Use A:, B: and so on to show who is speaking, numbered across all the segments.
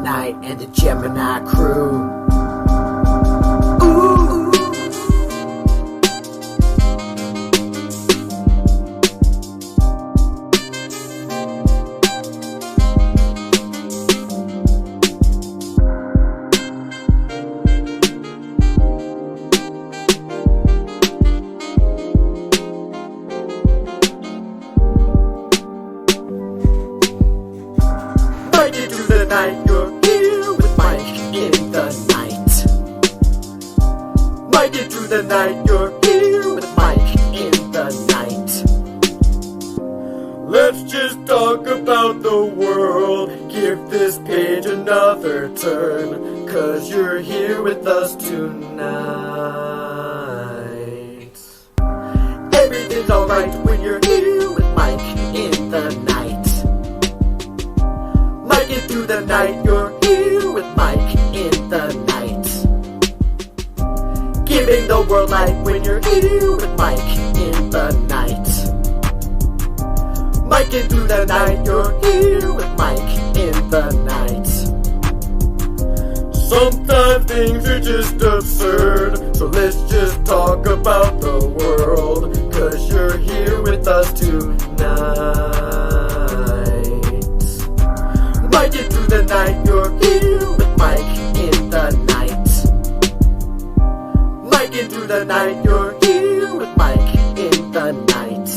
A: Night and the Gemini crew. Ooh. Mike into the night, you're here with Mike in the night. Mike into the night, you're here with Mike in the night. Let's just talk about the world, give this page another turn, 'cause you're here with us tonight. Everything's alright when you're here with Mike in the night. Mike into the night, you're here with Mike in the night. Giving the world light when you're here with Mike in the night. Mike into the night, you're here with Mike in the night. Sometimes things are just absurd, so let's just talk about the world, 'cause you're here with us tonight. Mike into the night, you're here with Mike in the night. Mike into the night, you're here with Mike in the night.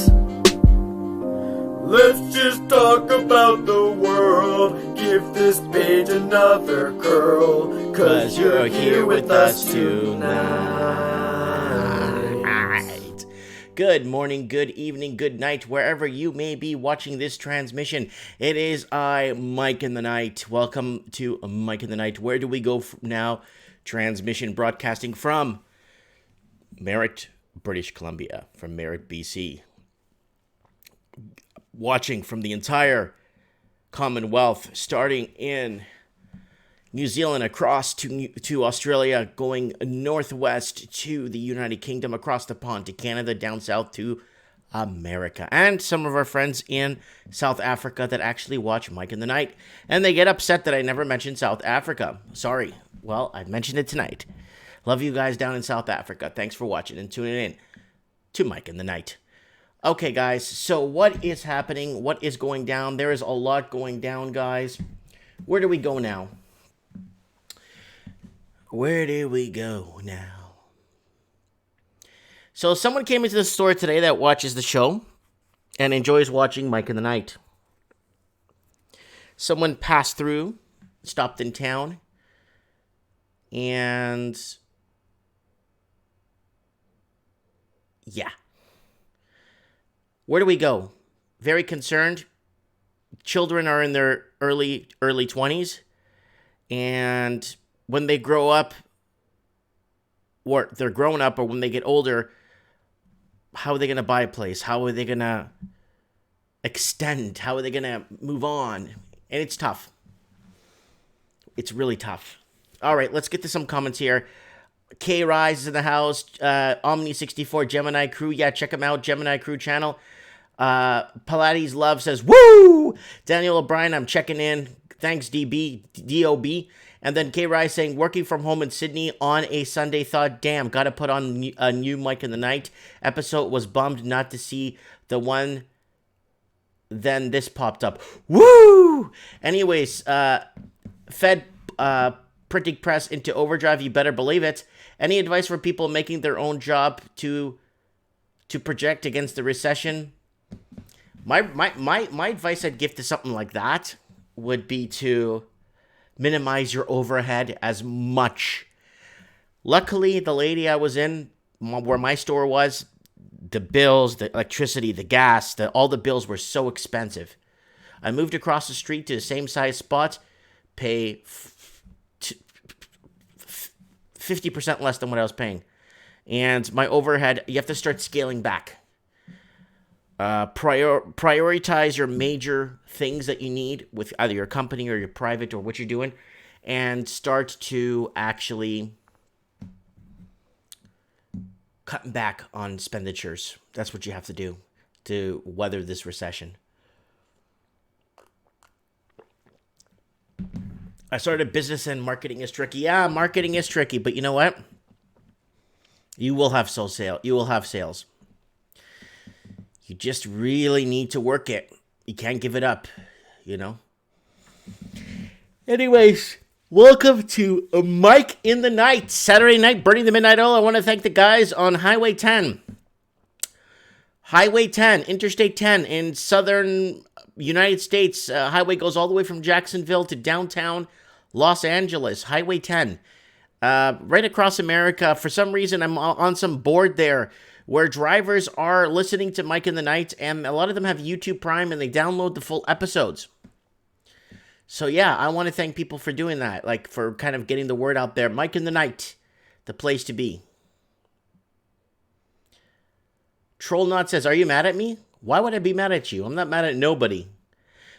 A: Let's just talk about the world, give this page another curl, 'cause you're here with us tonight.
B: Good morning, good evening, good night, wherever you may be watching this transmission. It is I, Mike in the Night. Welcome to Mike in the Night. Where do we go now? Transmission broadcasting from Merritt, British Columbia, from Merritt, BC. Watching from the entire Commonwealth, starting in New Zealand, across to Australia, going northwest to the United Kingdom, across the pond to Canada, down south to America. And some of our friends in South Africa that actually watch Mike in the Night. And they get upset that I never mentioned South Africa. Sorry. Well, I mentioned it tonight. Love you guys down in South Africa. Thanks for watching and tuning in to Mike in the Night. Okay, guys, so what is happening? What is going down? There is a lot going down, guys. Where do we go now? Where do we go now? So someone came into the store today that watches the show and enjoys watching Mike in the Night. Someone passed through, stopped in town, and yeah. Where do we go? Very concerned. Children are in their early 20s, and when they grow up, or they're grown up, or when they get older, how are they going to buy a place? How are they going to extend? How are they going to move on? And it's tough. It's really tough. All right, let's get to some comments here. K-Rise is in the house. Omni64, Gemini Crew. Yeah, check them out. Gemini Crew channel. Pilates Love says, woo! Daniel O'Brien, I'm checking in. Thanks, DOB. And then K-Rise saying, working from home in Sydney on a Sunday, thought, damn, gotta put on a new Mike in the Night episode. Was bummed not to see the one. Then this popped up. Woo! Anyways, Fed printing press into overdrive. You better believe it. Any advice for people making their own job to project against the recession? My advice I'd give to something like that would be to minimize your overhead as much. Luckily, the lady I was in, where my store was, the bills, the electricity, the gas, all the bills were so expensive. I moved across the street to the same size spot, pay 50% less than what I was paying. And my overhead, you have to start scaling back. Prioritize your major things that you need with either your company or your private or what you're doing, and start to actually cut back on expenditures. That's what you have to do to weather this recession. I started a business and marketing is tricky. Yeah, marketing is tricky, but you know what? You will have sale. You will have sales. You just really need to work it. You can't give it up, you know? Anyways, welcome to Mike in the Night, Saturday night, burning the midnight oil. I want to thank the guys on Highway 10. Highway 10, Interstate 10 in southern United States. Highway goes all the way from Jacksonville to downtown Los Angeles. Highway 10. Right across America. For some reason, I'm on some board there where drivers are listening to Mike in the Night, and a lot of them have YouTube Prime, and they download the full episodes. So yeah, I want to thank people for doing that, like for kind of getting the word out there. Mike in the Night, the place to be. Trollnut says, are you mad at me? Why would I be mad at you? I'm not mad at nobody.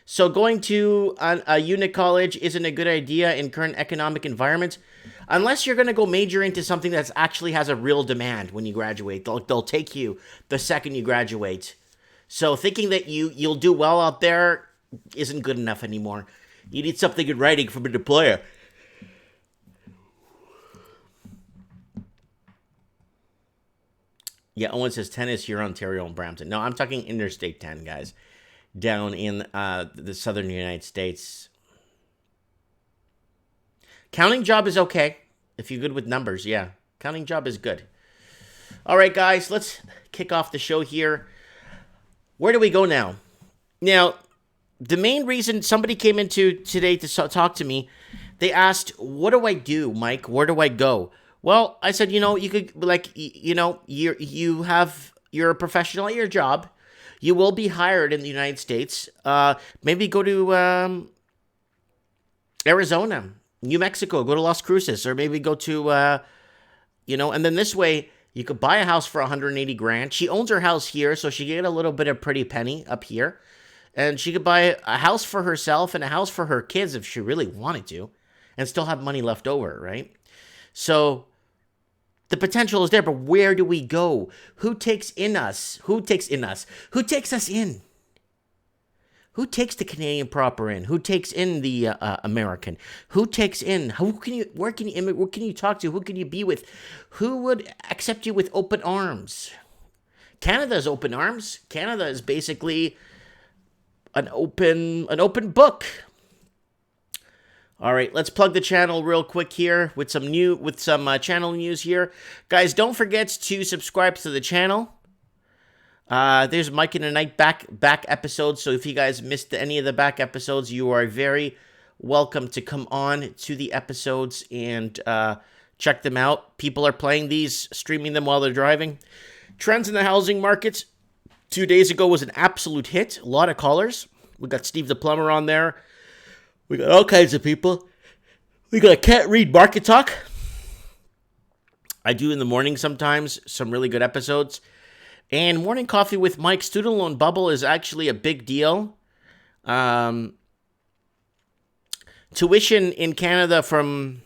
B: So going to a unit college isn't a good idea in current economic environment, unless you're going to go major into something that actually has a real demand when you graduate. They'll take you the second you graduate. So thinking that you'll do well out there isn't good enough anymore. You need something in writing from an employer. Yeah, Owen says 10 is here, Ontario and Brampton. No, I'm talking Interstate 10, guys. Down in the southern United States. Counting job is okay. If you're good with numbers, yeah. Counting job is good. All right, guys, let's kick off the show here. Where do we go now? Now, the main reason somebody came into today to talk to me, they asked, what do I do, Mike? Where do I go? Well, I said, you could, you're a professional at your job. You will be hired in the United States. Maybe go to Arizona, New Mexico, go to Las Cruces, or maybe go to, and then this way you could buy a house for $180,000. She owns her house here, so she could get a little bit of pretty penny up here. And she could buy a house for herself and a house for her kids if she really wanted to, and still have money left over, right? So the potential is there, but where do we go? Who takes us in? Who takes the Canadian proper in? Who takes in the American? Who takes in? Where can you talk to? Who can you be with? Who would accept you with open arms? Canada's open arms. Canada is basically an open book. All right, let's plug the channel real quick here with some channel news here. Guys, don't forget to subscribe to the channel. There's Mike in the Night back episodes, so if you guys missed any of the back episodes, you are very welcome to come on to the episodes and check them out. People are playing these, streaming them while they're driving. Trends in the housing markets 2 days ago was an absolute hit. A lot of callers. We got Steve the Plumber on there. We got all kinds of people. We got Can't Read Market Talk. I do in the morning sometimes, some really good episodes. And Morning Coffee with Mike. Student loan bubble is actually a big deal. Tuition in Canada from...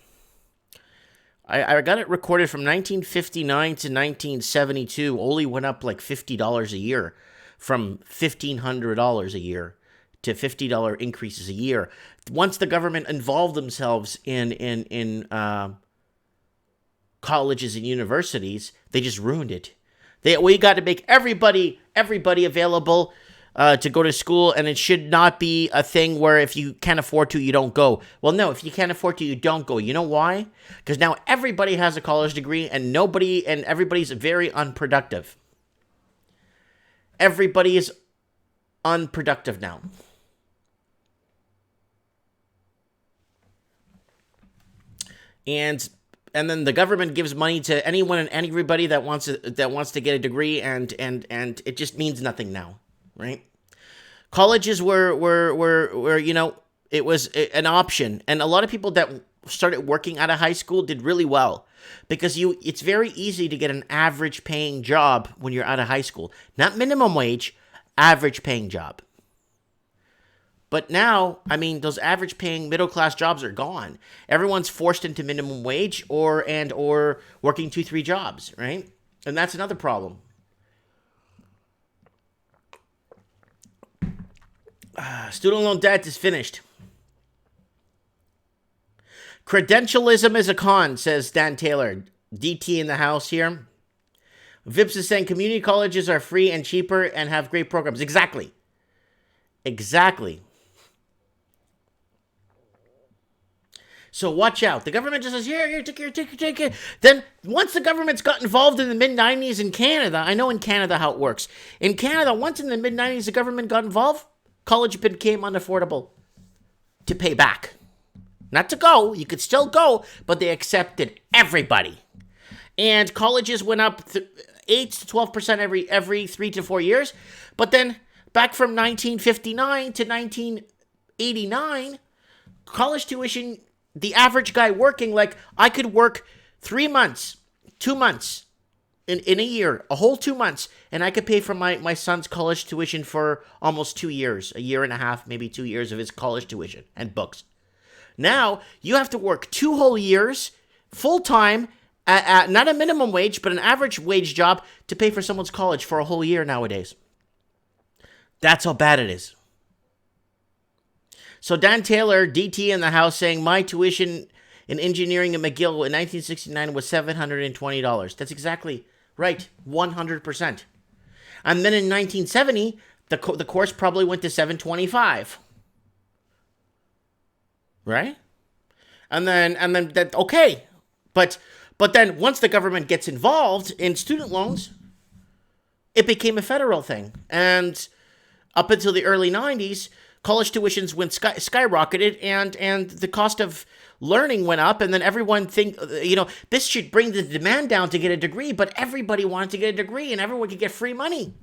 B: I got it recorded from 1959 to 1972. Only went up like $50 a year. From $1,500 a year to $50 increases a year. Once the government involved themselves in colleges and universities, they just ruined it. We got to make everybody available to go to school, and it should not be a thing where if you can't afford to, you don't go. Well, no, if you can't afford to, you don't go. You know why? Because now everybody has a college degree, and everybody's very unproductive. Everybody is unproductive now. And then the government gives money to anyone and everybody that wants to get a degree, and it just means nothing now, right? Colleges were it was an option, and a lot of people that started working out of high school did really well because it's very easy to get an average paying job when you're out of high school, not minimum wage, average paying job. But now, I mean, those average paying middle class jobs are gone. Everyone's forced into minimum wage or working 2-3 jobs, right? And that's another problem. Student loan debt is finished. Credentialism is a con, says Dan Taylor. DT in the house here. Vips is saying community colleges are free and cheaper and have great programs. Exactly. So watch out. The government just says, here, take it. Then once the government's got involved in the mid-90s in Canada, I know in Canada how it works. In Canada, once in the mid-90s the government got involved, college became unaffordable to pay back. Not to go. You could still go, but they accepted everybody. And colleges went up 8 to 12% every 3 to 4 years. But then back from 1959 to 1989, college tuition, the average guy working, like I could work 3 months, 2 months in a year, a whole 2 months, and I could pay for my son's college tuition for almost 2 years, a year and a half, maybe 2 years of his college tuition and books. Now you have to work 2 whole years, full time, at not a minimum wage, but an average wage job to pay for someone's college for a whole year nowadays. That's how bad it is. So Dan Taylor, DT in the house, saying my tuition in engineering at McGill in 1969 was $720. That's exactly right, 100%. And then in 1970, the course probably went to $725. Right? And then that okay, but then once the government gets involved in student loans, it became a federal thing, and up until the early 90s. College tuitions went skyrocketed, and the cost of learning went up, and then everyone this should bring the demand down to get a degree, but everybody wanted to get a degree, and everyone could get free money.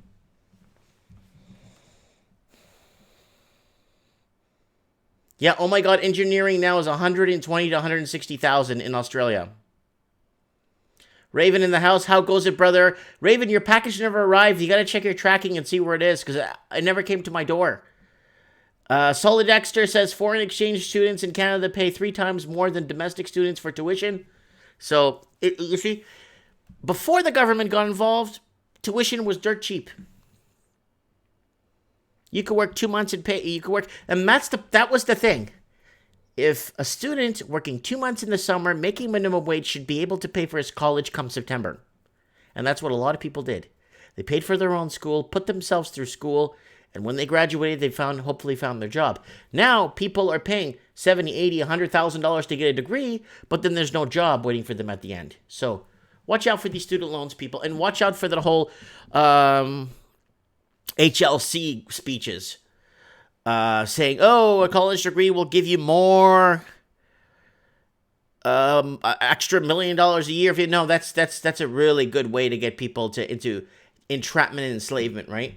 B: Yeah, oh my God, engineering now is 120 to 160,000 in Australia. Raven in the house, how goes it, brother? Raven, your package never arrived. You got to check your tracking and see where it is, because it never came to my door. Solid Dexter says foreign exchange students in Canada pay 3 times more than domestic students for tuition. So, you see, before the government got involved, tuition was dirt cheap. You could work 2 months and pay. You could work, and that was the thing. If a student working 2 months in the summer, making minimum wage, should be able to pay for his college come September. And that's what a lot of people did. They paid for their own school, put themselves through school, and when they graduated, they hopefully found their job. Now, people are paying $70,000, $80,000, $100,000 to get a degree, but then there's no job waiting for them at the end. So, watch out for these student loans, people, and watch out for the whole HLC speeches saying, "Oh, a college degree will give you more, extra $1 million a year." If you know, that's a really good way to get people into entrapment and enslavement, right?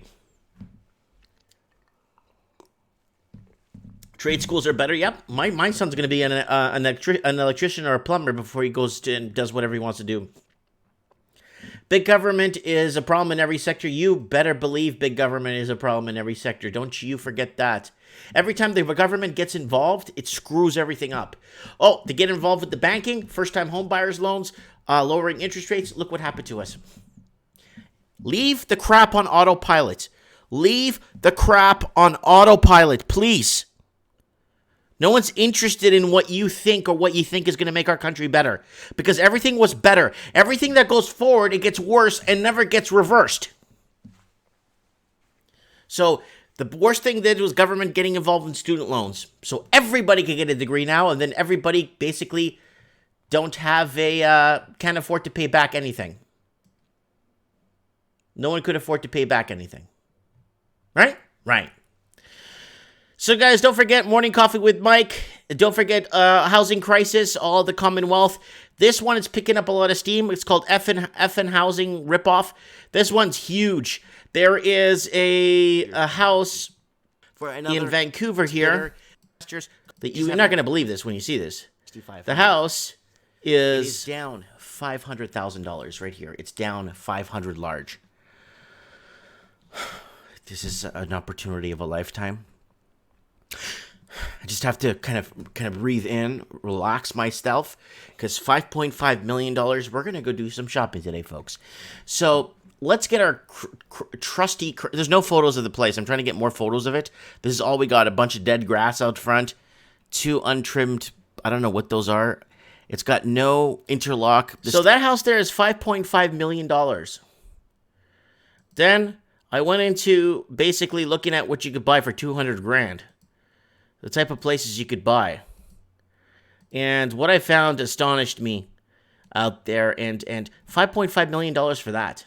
B: Trade schools are better. Yep, my son's going to be an electrician or a plumber before he goes to and does whatever he wants to do. Big government is a problem in every sector. You better believe big government is a problem in every sector. Don't you forget that. Every time the government gets involved, it screws everything up. Oh, they get involved with the banking, first-time home buyers loans, lowering interest rates. Look what happened to us. Leave the crap on autopilot. Leave the crap on autopilot, please. No one's interested in what you think or what you think is going to make our country better. Because everything was better. Everything that goes forward, it gets worse and never gets reversed. So the worst thing that was government getting involved in student loans. So everybody can get a degree now, and then everybody basically can't afford to pay back anything. No one could afford to pay back anything. Right? Right. So, guys, don't forget Morning Coffee with Mike. Don't forget Housing Crisis, all the Commonwealth. This one is picking up a lot of steam. It's called Effin' Housing Ripoff. This one's huge. There is a house in Vancouver here. You're not going to believe this when you see this. The house is down $500,000 right here. It's down 500 large. This is an opportunity of a lifetime. I just have to kind of breathe in, relax myself, because $5.5 million, we're going to go do some shopping today, folks. So let's get our trusty, there's no photos of the place. I'm trying to get more photos of it. This is all we got, a bunch of dead grass out front, 2 untrimmed I don't know what those are. It's got no interlock. So that house there is $5.5 million. Then I went into basically looking at what you could buy for 200 grand. The type of places you could buy. And what I found astonished me out there. And $5.5 million for that.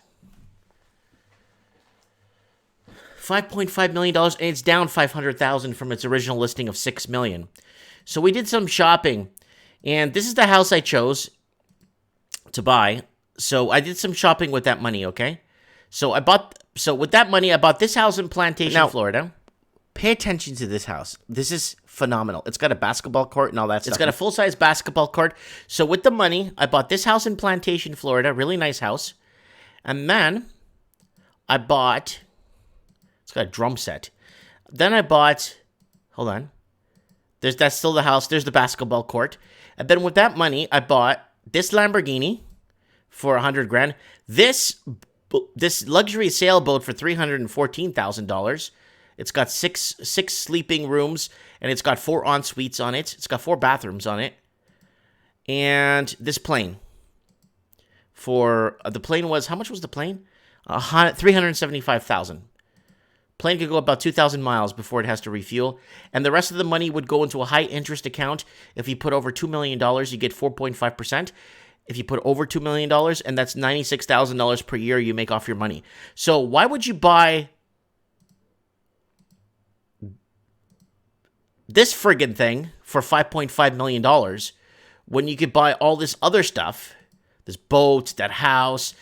B: $5.5 million, and it's down $500,000 from its original listing of $6 million. So we did some shopping, and this is the house I chose to buy. So I did some shopping with that money, okay? So with that money, I bought this house in Plantation, Florida. Pay attention to this house. This is phenomenal. It's got a basketball court and all that stuff. It's got a full-size basketball court. So with the money, I bought this house in Plantation, Florida. Really nice house. And then I bought... It's got a drum set. Then I bought... Hold on. That's still the house. There's the basketball court. And then with that money, I bought this Lamborghini for 100 grand. This luxury sailboat for $314,000. It's got six sleeping rooms, and it's got 4 en-suites on it. It's got 4 bathrooms on it. And this plane. The plane was... How much was the plane? $375,000. Plane could go about 2,000 miles before it has to refuel. And the rest of the money would go into a high-interest account. If you put over $2 million, you get 4.5%. If you put over $2 million, and that's $96,000 per year you make off your money. So why would you buy this friggin' thing for $5.5 million when you could buy all this other stuff, this boat, that house,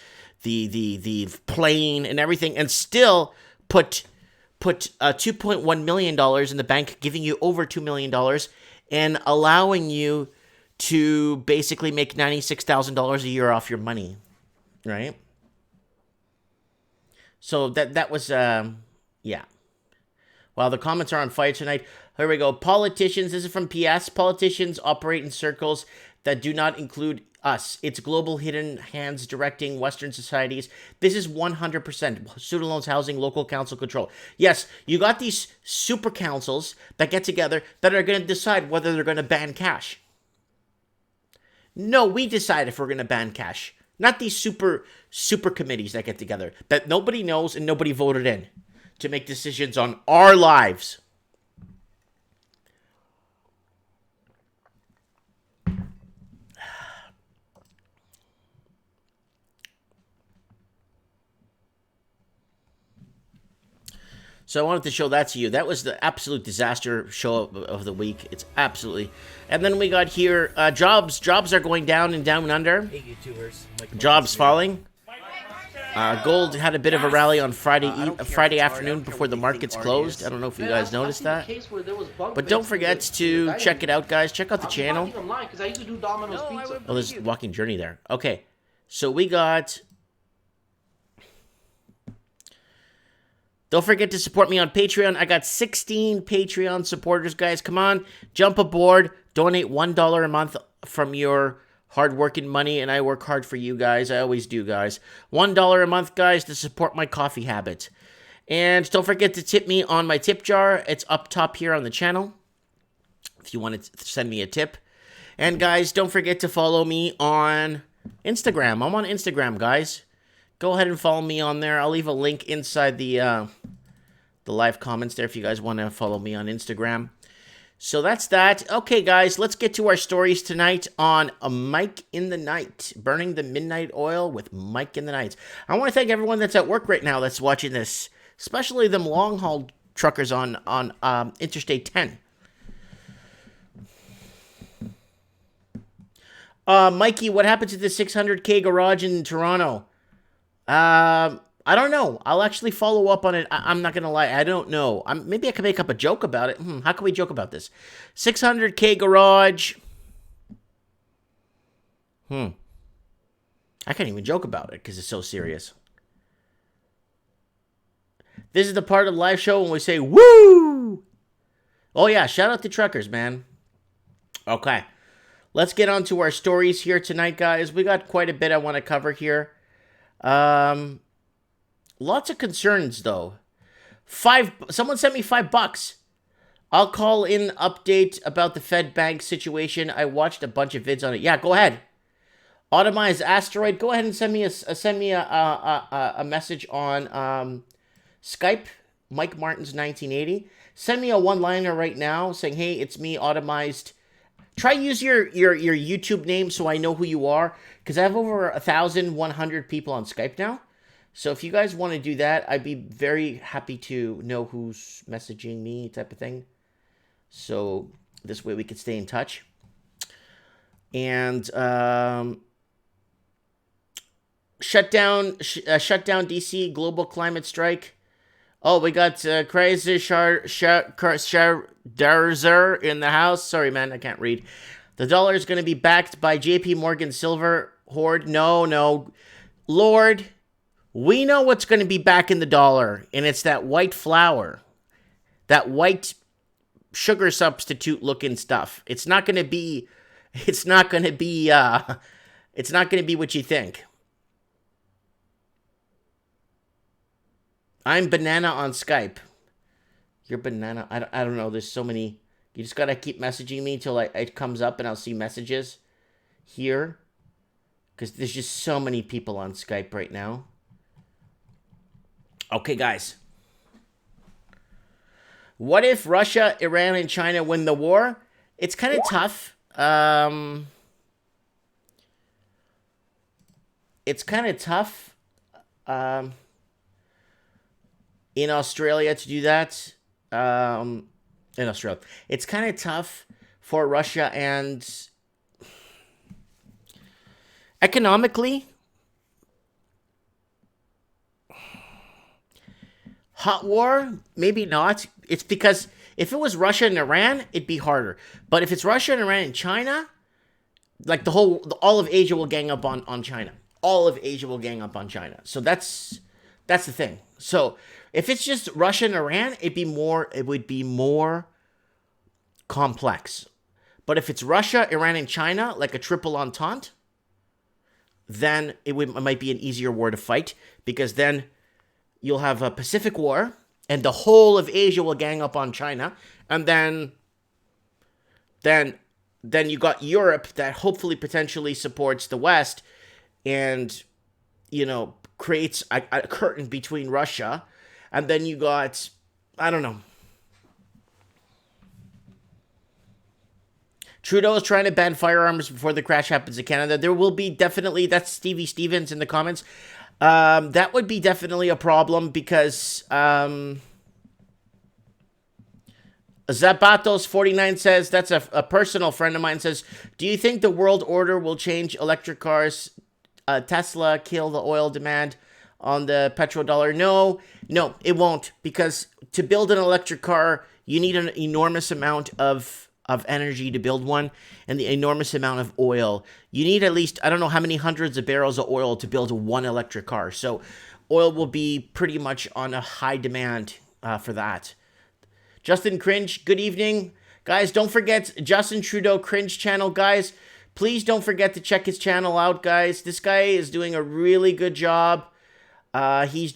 B: the plane, and everything, and still put $2.1 million in the bank, giving you over $2 million, and allowing you to basically make $96,000 a year off your money, right? So that was, yeah. Well, the comments are on fire tonight. Here we go. Politicians, this is from PS. Politicians operate in circles that do not include us. It's global hidden hands directing Western societies. This is 100% student loans, housing, local council control. Yes, you got these super councils that get together that are going to decide whether they're going to ban cash. No, we decide if we're going to ban cash. Not these super committees that get together that nobody knows and nobody voted in to make decisions on our lives. So I wanted to show that to you. That was the absolute disaster show of the week. It's absolutely... And then we got here, jobs. Jobs are going down and down under. Hey, YouTubers. Jobs falling. Gold had a bit of a rally on Friday afternoon before the markets closed. I don't know if you guys noticed that. But don't forget to check it out, guys. Check out the channel. Oh, there's Walking Journey there. Okay. So we got... Don't forget to support me on Patreon. I got 16 Patreon supporters, guys. Come on, jump aboard. Donate $1 a month from your hard-working money, and I work hard for you guys. I always do, guys. $1 a month, guys, to support my coffee habit. And don't forget to tip me on my tip jar. It's up top here on the channel if you want to send me a tip. And, guys, don't forget to follow me on Instagram. I'm on Instagram, guys. Go ahead and follow me on there. I'll leave a link inside the live comments there if you guys want to follow me on Instagram. So that's that. Okay, guys, let's get to our stories tonight on A Mike in the Night. Burning the Midnight Oil with Mike in the Night. I want to thank everyone that's at work right now that's watching this, especially them long-haul truckers on Interstate 10. Mikey, what happened to the 600K garage in Toronto? I don't know. I'll actually follow up on it. I'm not going to lie. I don't know. Maybe I can make up a joke about it. How can we joke about this? 600K garage. I can't even joke about it because it's so serious. This is the part of the live show when we say, woo! Oh, yeah. Shout out to truckers, man. Okay. Let's get on to our stories here tonight, guys. We got quite a bit I want to cover here. Lots of concerns, though. Someone sent me $5 I'll call in update about the Fed Bank situation. I watched a bunch of vids on it. Yeah, go ahead. Automized Asteroid, go ahead and send me a message on Skype, Mike Martins 1980. Send me a one-liner right now saying, hey, it's me, Automized. Try use your YouTube name so I know who you are, because I have over 1,100 people on Skype now. So if you guys want to do that, I'd be very happy to know who's messaging me, type of thing. So this way we could stay in touch. And shut down DC global climate strike. Oh, we got Crazy Darzer in the house. Sorry, man, I can't read. The dollar is going to be backed by JP Morgan Silver Hoard. No. Lord, we know what's going to be back in the dollar, and it's that white flour. That white sugar substitute looking stuff. It's not going to be what you think. I'm banana on Skype. You're banana. I don't know. There's so many. You just got to keep messaging me till it comes up and I'll see messages here. Because there's just so many people on Skype right now. Okay, guys. What if Russia, Iran, and China win the war? It's kind of tough. It's kind of tough. In Australia to do that. In Australia. It's kind of tough for Russia and economically. Hot war? Maybe not. It's because if it was Russia and Iran, it'd be harder. But if it's Russia and Iran and China, like all of Asia will gang up on China. All of Asia will gang up on China. So that's the thing. So if it's just Russia and Iran, it would be more complex. But if it's Russia, Iran, and China, like a triple entente, then it might be an easier war to fight, because then you'll have a Pacific War, and the whole of Asia will gang up on China, and then you got Europe that hopefully potentially supports the West, and creates a curtain between Russia. And then you got, I don't know. Trudeau is trying to ban firearms before the crash happens in Canada. There will be definitely, that's Stevie Stevens in the comments. That would be definitely a problem because Zapatos49 says, that's a personal friend of mine, says, do you think the world order will change electric cars? Tesla kill the oil demand on the petrodollar? No, it won't, because to build an electric car, you need an enormous amount of energy to build one, and the enormous amount of oil. You need at least, I don't know how many hundreds of barrels of oil to build one electric car. So oil will be pretty much on a high demand for that. Justin Cringe, good evening. Guys, don't forget Justin Trudeau Cringe channel, guys. Please don't forget to check his channel out, guys. This guy is doing a really good job. He's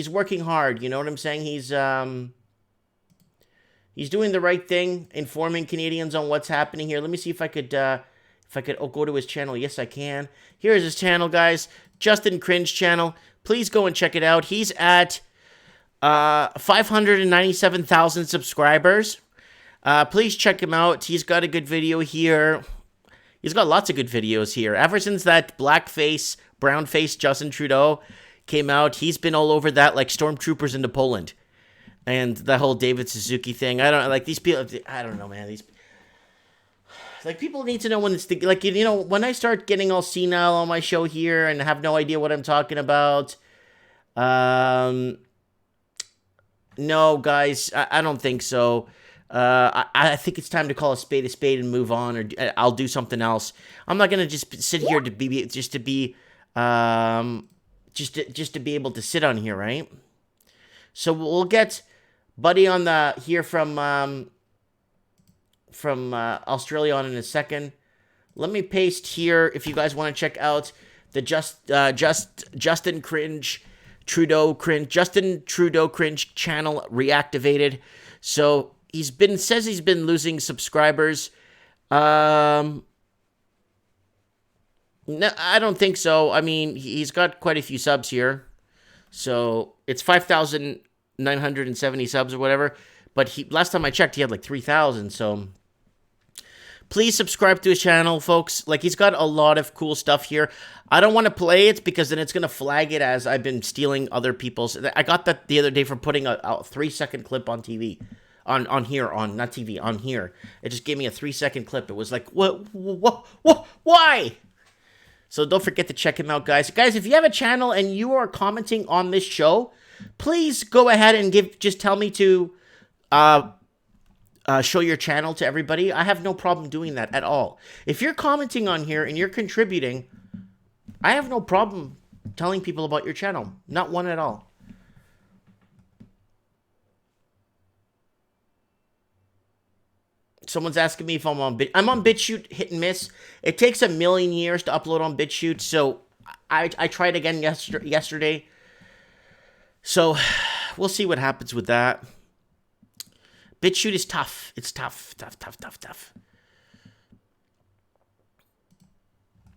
B: working hard, you know what I'm saying? He's doing the right thing, informing Canadians on what's happening here. Let me see if I could go to his channel. Yes, I can. Here's his channel, guys. Justin Cringe channel. Please go and check it out. He's at 597,000 subscribers. Please check him out. He's got a good video here. He's got lots of good videos here. Ever since that blackface, brownface Justin Trudeau came out, he's been all over that like stormtroopers into Poland. And the whole David Suzuki thing. I don't like these people. I don't know, man. These people need to know when it's when I start getting all senile on my show here and have no idea what I'm talking about. No, guys, I don't think so. I think it's time to call a spade and move on, or I'll do something else. I'm not gonna just sit here to be able to sit on here, right? So we'll get Buddy on from Australia on in a second. Let me paste here if you guys want to check out the Justin Cringe Trudeau cringe, Justin Trudeau cringe channel reactivated. So says he's been losing subscribers. No, I don't think so. I mean, he's got quite a few subs here. So it's 5,970 subs or whatever. But last time I checked, he had like 3,000. So please subscribe to his channel, folks. Like, he's got a lot of cool stuff here. I don't want to play it because then it's going to flag it as I've been stealing other people's. I got that the other day for putting a 3-second clip on TV. On here, not TV, on here. It just gave me a 3-second clip. It was like, what, why? So don't forget to check him out, guys. Guys, if you have a channel and you are commenting on this show, please go ahead and just tell me to show your channel to everybody. I have no problem doing that at all. If you're commenting on here and you're contributing, I have no problem telling people about your channel. Not one at all. Someone's asking me if I'm on I'm on BitChute, hit and miss. It takes a million years to upload on BitChute, so I tried again yesterday. So we'll see what happens with that. BitChute is tough. It's tough.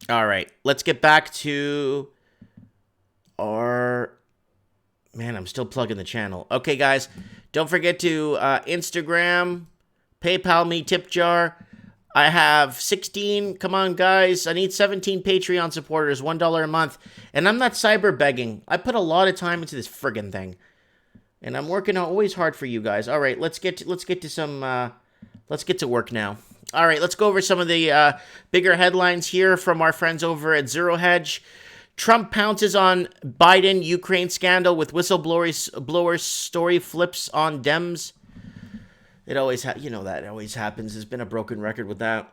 B: All right, let's get back to our... Man, I'm still plugging the channel. Okay, guys, don't forget to Instagram, PayPal me, tip jar. I have 16. Come on, guys. I need 17 Patreon supporters, $1 a month. And I'm not cyber begging. I put a lot of time into this friggin' thing. And I'm working always hard for you guys. All right, let's get to work now. All right, let's go over some of the bigger headlines here from our friends over at Zero Hedge. Trump pounces on Biden Ukraine scandal with whistleblower story flips on Dems. It always that always happens. There's been a broken record with that.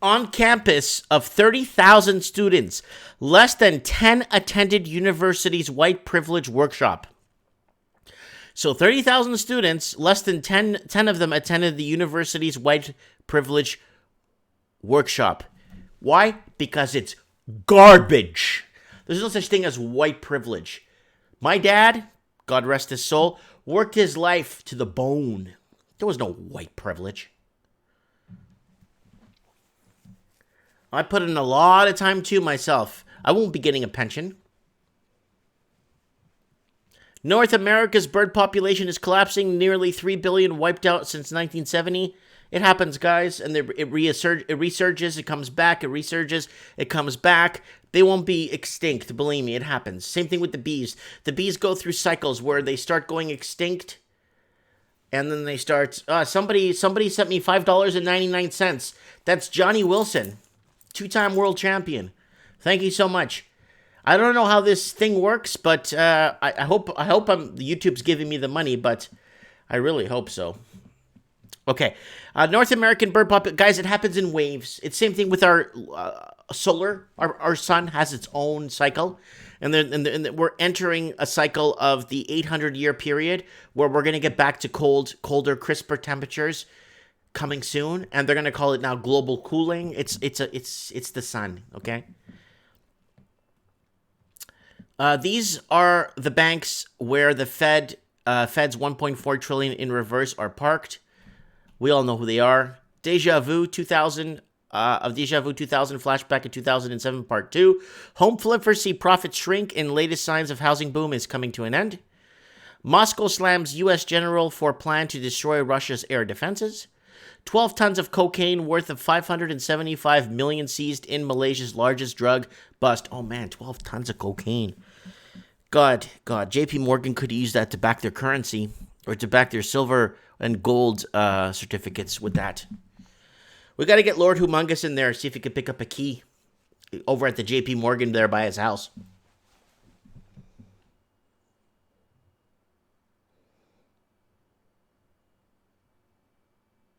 B: On campus of 30,000 students, less than 10 attended university's white privilege workshop. So 30,000 students, less than 10 of them attended the university's white privilege workshop. Why? Because it's garbage. There's no such thing as white privilege. My dad, God rest his soul, worked his life to the bone. There was no white privilege. I put in a lot of time too myself. I won't be getting a pension. North America's bird population is collapsing. Nearly 3 billion wiped out since 1970. It happens, guys, and it resurges, it comes back, it resurges, it comes back. They won't be extinct, believe me, it happens. Same thing with the bees. The bees go through cycles where they start going extinct, and then they start... somebody sent me $5.99. That's Johnny Wilson, 2-time world champion. Thank you so much. I don't know how this thing works, but I hope YouTube's giving me the money, but I really hope so. Okay, North American bird population, guys, it happens in waves. It's same thing with our solar. Our sun has its own cycle, and then we're entering a cycle of the 800-year period where we're gonna get back to colder, crisper temperatures coming soon, and they're gonna call it now global cooling. It's the sun. Okay. These are the banks where the Fed's 1.4 trillion in reverse are parked. We all know who they are. Deja Vu 2000, flashback in 2007, part 2. Home flippers see profits shrink and latest signs of housing boom is coming to an end. Moscow slams U.S. general for plan to destroy Russia's air defenses. 12 tons of cocaine worth of 575 million seized in Malaysia's largest drug bust. Oh man, 12 tons of cocaine. God, JP Morgan could use that to back their currency or to back their silver and gold certificates with that. We got to get Lord Humongous in there, see if he could pick up a key over at the JP Morgan there by his house.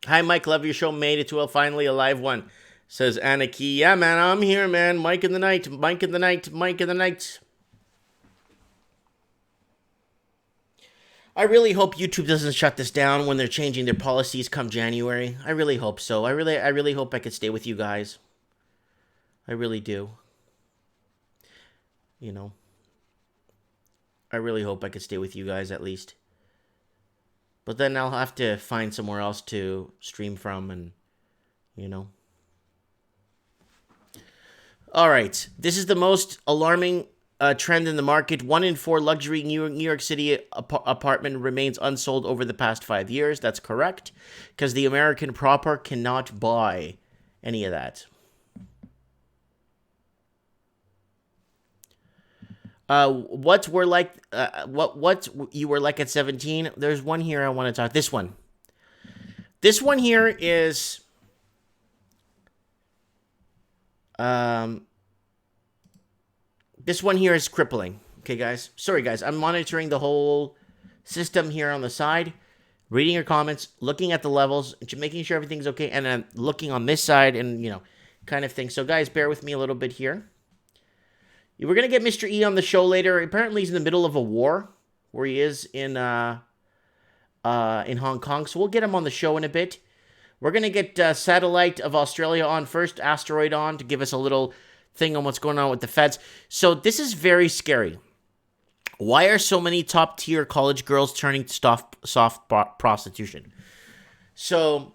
B: Hi, Mike. Love your show. Made it to finally a live one. Says Anarchy. Yeah, man. I'm here, man. Mike in the night. Mike in the night. Mike in the night. I really hope YouTube doesn't shut this down when they're changing their policies come January. I really hope so. I really hope I could stay with you guys. I really do. You know, I really hope I could stay with you guys at least. But then I'll have to find somewhere else to stream from and, you know. All right. This is the most alarming trend in the market. 1 in 4 luxury New York City apartment remains unsold over the past 5 years. That's correct. Because the American proper cannot buy any of that. What you were like at 17? There's one here I want to talk. This one. This one here is this one here is crippling. Okay, guys. Sorry, guys. I'm monitoring the whole system here on the side, reading your comments, looking at the levels, making sure everything's okay, and then looking on this side and, you know, kind of thing. So, guys, bear with me a little bit here. We're going to get Mr. E on the show later. Apparently, he's in the middle of a war where he is in Hong Kong. So we'll get him on the show in a bit. We're going to get Satellite of Australia on first, Asteroid on to give us a little thing on what's going on with the feds. So this is very scary. Why are so many top-tier college girls turning to soft prostitution? So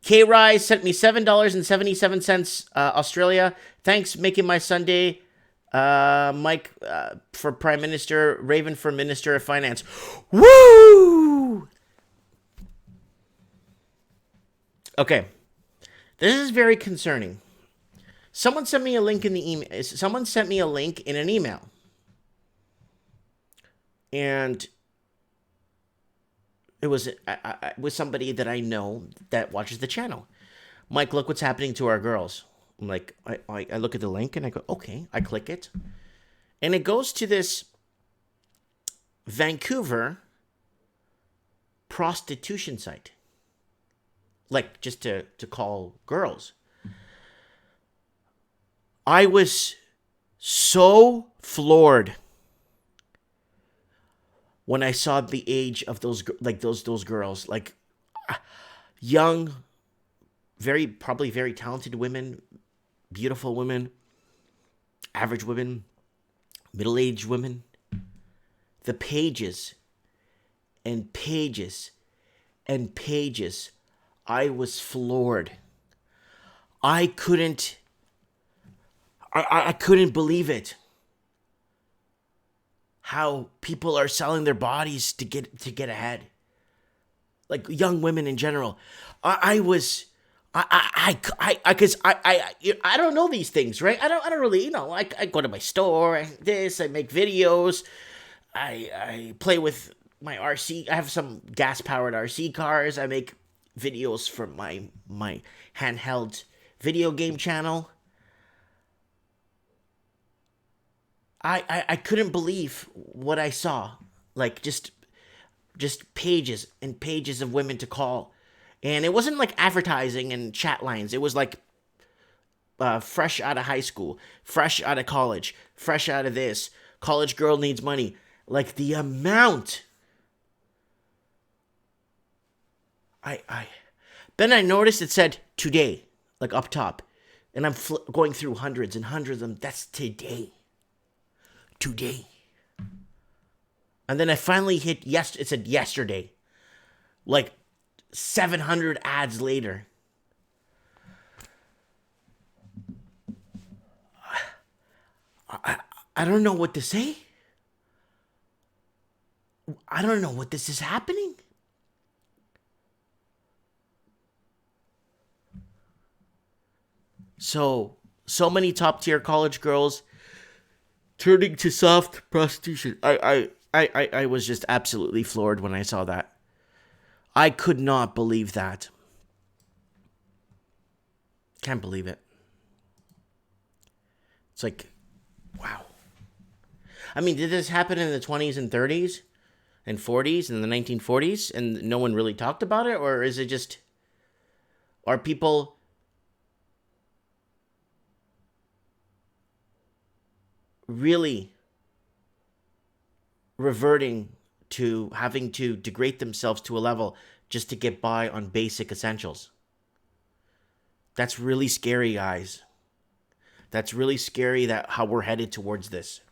B: K-Rise sent me $7.77 Australia. Thanks, making my Sunday. Mike for Prime Minister, Raven for Minister of Finance. Woo! Okay. This is very concerning. Someone sent me a link in the email. Someone sent me a link in an email. And it was with somebody that I know that watches the channel. Mike, look what's happening to our girls. I'm like, I look at the link and I go, okay. I click it. And it goes to this Vancouver prostitution site. Like, just to call girls. I was so floored when I saw the age of those girls. Like, young, probably very talented women, beautiful women, average women, middle-aged women. The pages and pages and pages. I was floored. I couldn't believe it. How people are selling their bodies to get ahead. Like young women in general. I don't know these things, right? I don't really, you know, I go to my store, I make videos, I play with my RC, I have some gas-powered RC cars, I make videos for my handheld video game channel. I couldn't believe what I saw. Like, just pages and pages of women to call. And it wasn't like advertising and chat lines. It was like fresh out of high school, fresh out of college, fresh out of this. College girl needs money. Like, the amount. Then I noticed it said today, like up top. And I'm going through hundreds and hundreds of them. That's today. Today. And then I finally hit it said yesterday. Like 700 ads later. I don't know what to say. I don't know what this is happening. So many top tier college girls turning to soft prostitution. I was just absolutely floored when I saw that. I could not believe that. Can't believe it. It's like, wow. I mean, did this happen in the 20s and 30s and 40s and the 1940s and no one really talked about it? Or is it just, are people really reverting to having to degrade themselves to a level just to get by on basic essentials. That's really scary, guys. That's really scary that how we're headed towards this.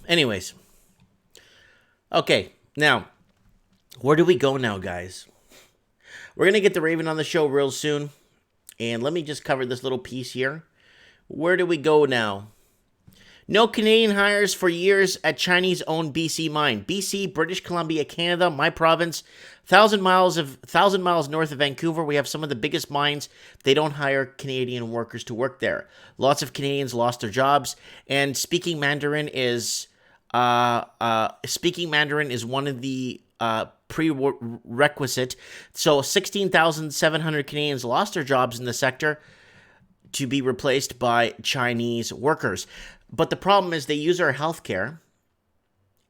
B: Anyways. Okay, now, where do we go now, guys? We're going to get the Raven on the show real soon. And let me just cover this little piece here. Where do we go now? No Canadian hires for years at Chinese-owned BC mine. BC, British Columbia, Canada, my province, 1,000 miles north of Vancouver. We have some of the biggest mines. They don't hire Canadian workers to work there. Lots of Canadians lost their jobs, and speaking Mandarin is one of the prerequisite. So 16,700 Canadians lost their jobs in the sector to be replaced by Chinese workers. But the problem is they use our healthcare,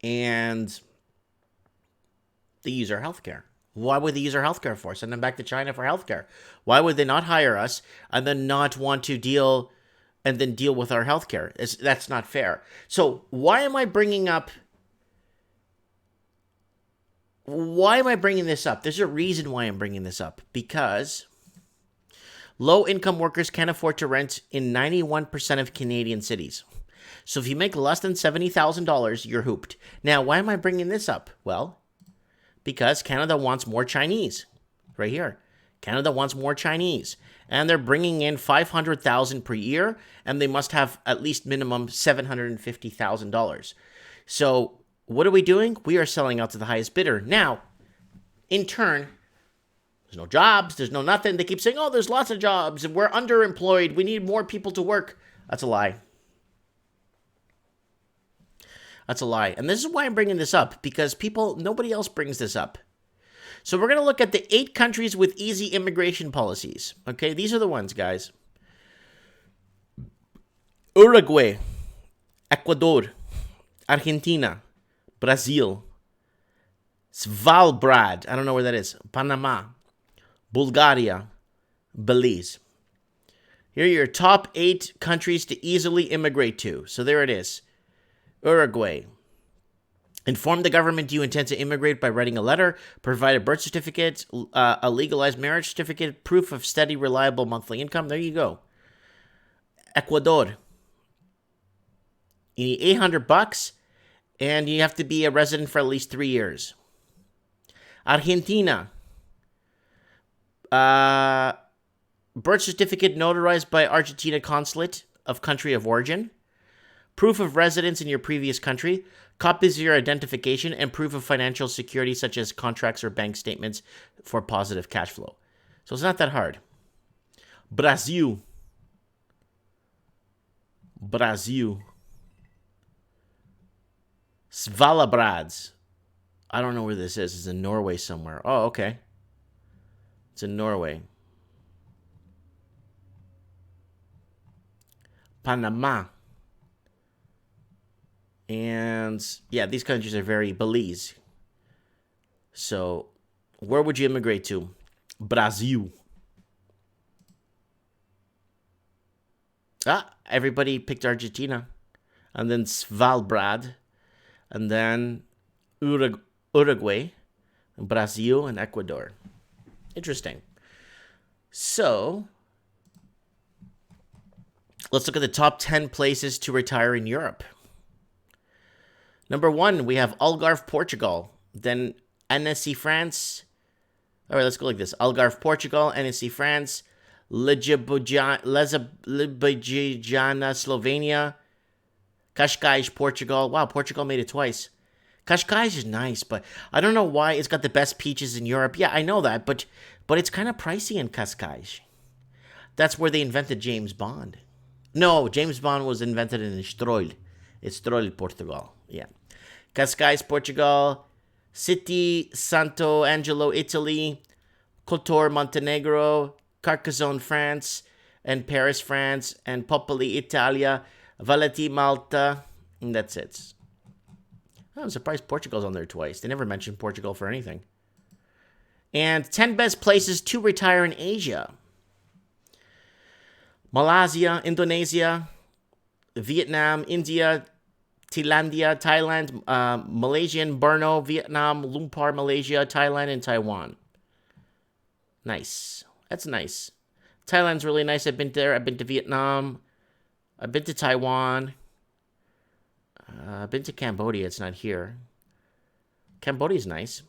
B: and they use our healthcare. Why would they use our healthcare for? Send them back to China for healthcare. Why would they not hire us and then not want to deal with our healthcare? That's not fair. So why am I bringing this up? There's a reason why I'm bringing this up. Because low-income workers can't afford to rent in 91% of Canadian cities. So if you make less than $70,000, you're hooped. Now, why am I bringing this up? Well, because Canada wants more Chinese. Right here. Canada wants more Chinese. And they're bringing in $500,000 per year, and they must have at least minimum $750,000. So what are we doing? We are selling out to the highest bidder. Now, in turn, there's no jobs, there's no nothing. They keep saying, oh, there's lots of jobs, and we're underemployed. We need more people to work. That's a lie. That's a lie. And this is why I'm bringing this up, because nobody else brings this up. So we're going to look at the 8 countries with easy immigration policies. Okay, these are the ones, guys. Uruguay, Ecuador, Argentina, Brazil, Svalbard, I don't know where that is, Panama, Bulgaria, Belize. Here are your top 8 countries to easily immigrate to. So there it is. Uruguay. Inform the government you intend to immigrate by writing a letter, provide a birth certificate, a legalized marriage certificate, proof of steady, reliable monthly income. There you go. Ecuador. You need $800, and you have to be a resident for at least 3 years. Argentina. Birth certificate notarized by Argentina consulate of country of origin. Proof of residence in your previous country, copies of your identification, and proof of financial security such as contracts or bank statements for positive cash flow. So it's not that hard. Brazil. Svalbard. I don't know where this is. It's in Norway somewhere. Oh, okay. It's in Norway. Panama. And yeah, these countries are very Belize. So where would you immigrate to? Brazil. Everybody picked Argentina. And then Svalbard. And then Uruguay. And Brazil and Ecuador. Interesting. So let's look at the top 10 places to retire in Europe. Number 1, we have Algarve, Portugal. Then Annecy, France. All right, let's go like this. Algarve, Portugal. Annecy, France. Ljubljana, Slovenia. Cascais, Portugal. Wow, Portugal made it twice. Cascais is nice, but I don't know why it's got the best peaches in Europe. Yeah, I know that, but it's kind of pricey in Cascais. That's where they invented James Bond. No, James Bond was invented in Estoril. Estoril, Portugal. Yeah. Cascais, Portugal. City, Santo Angelo, Italy. Kotor, Montenegro. Carcassonne, France. And Paris, France. And Popoli, Italia. Valletta, Malta. And that's it. I'm surprised Portugal's on there twice. They never mentioned Portugal for anything. And 10 best places to retire in Asia. Malaysia, Indonesia, Vietnam, India, Thailand, Malaysian, Borneo, Vietnam, Lumpur, Malaysia, Thailand, and Taiwan. Nice. That's nice. Thailand's really nice. I've been there. I've been to Vietnam. I've been to Taiwan. I've been to Cambodia. It's not here. Cambodia's nice.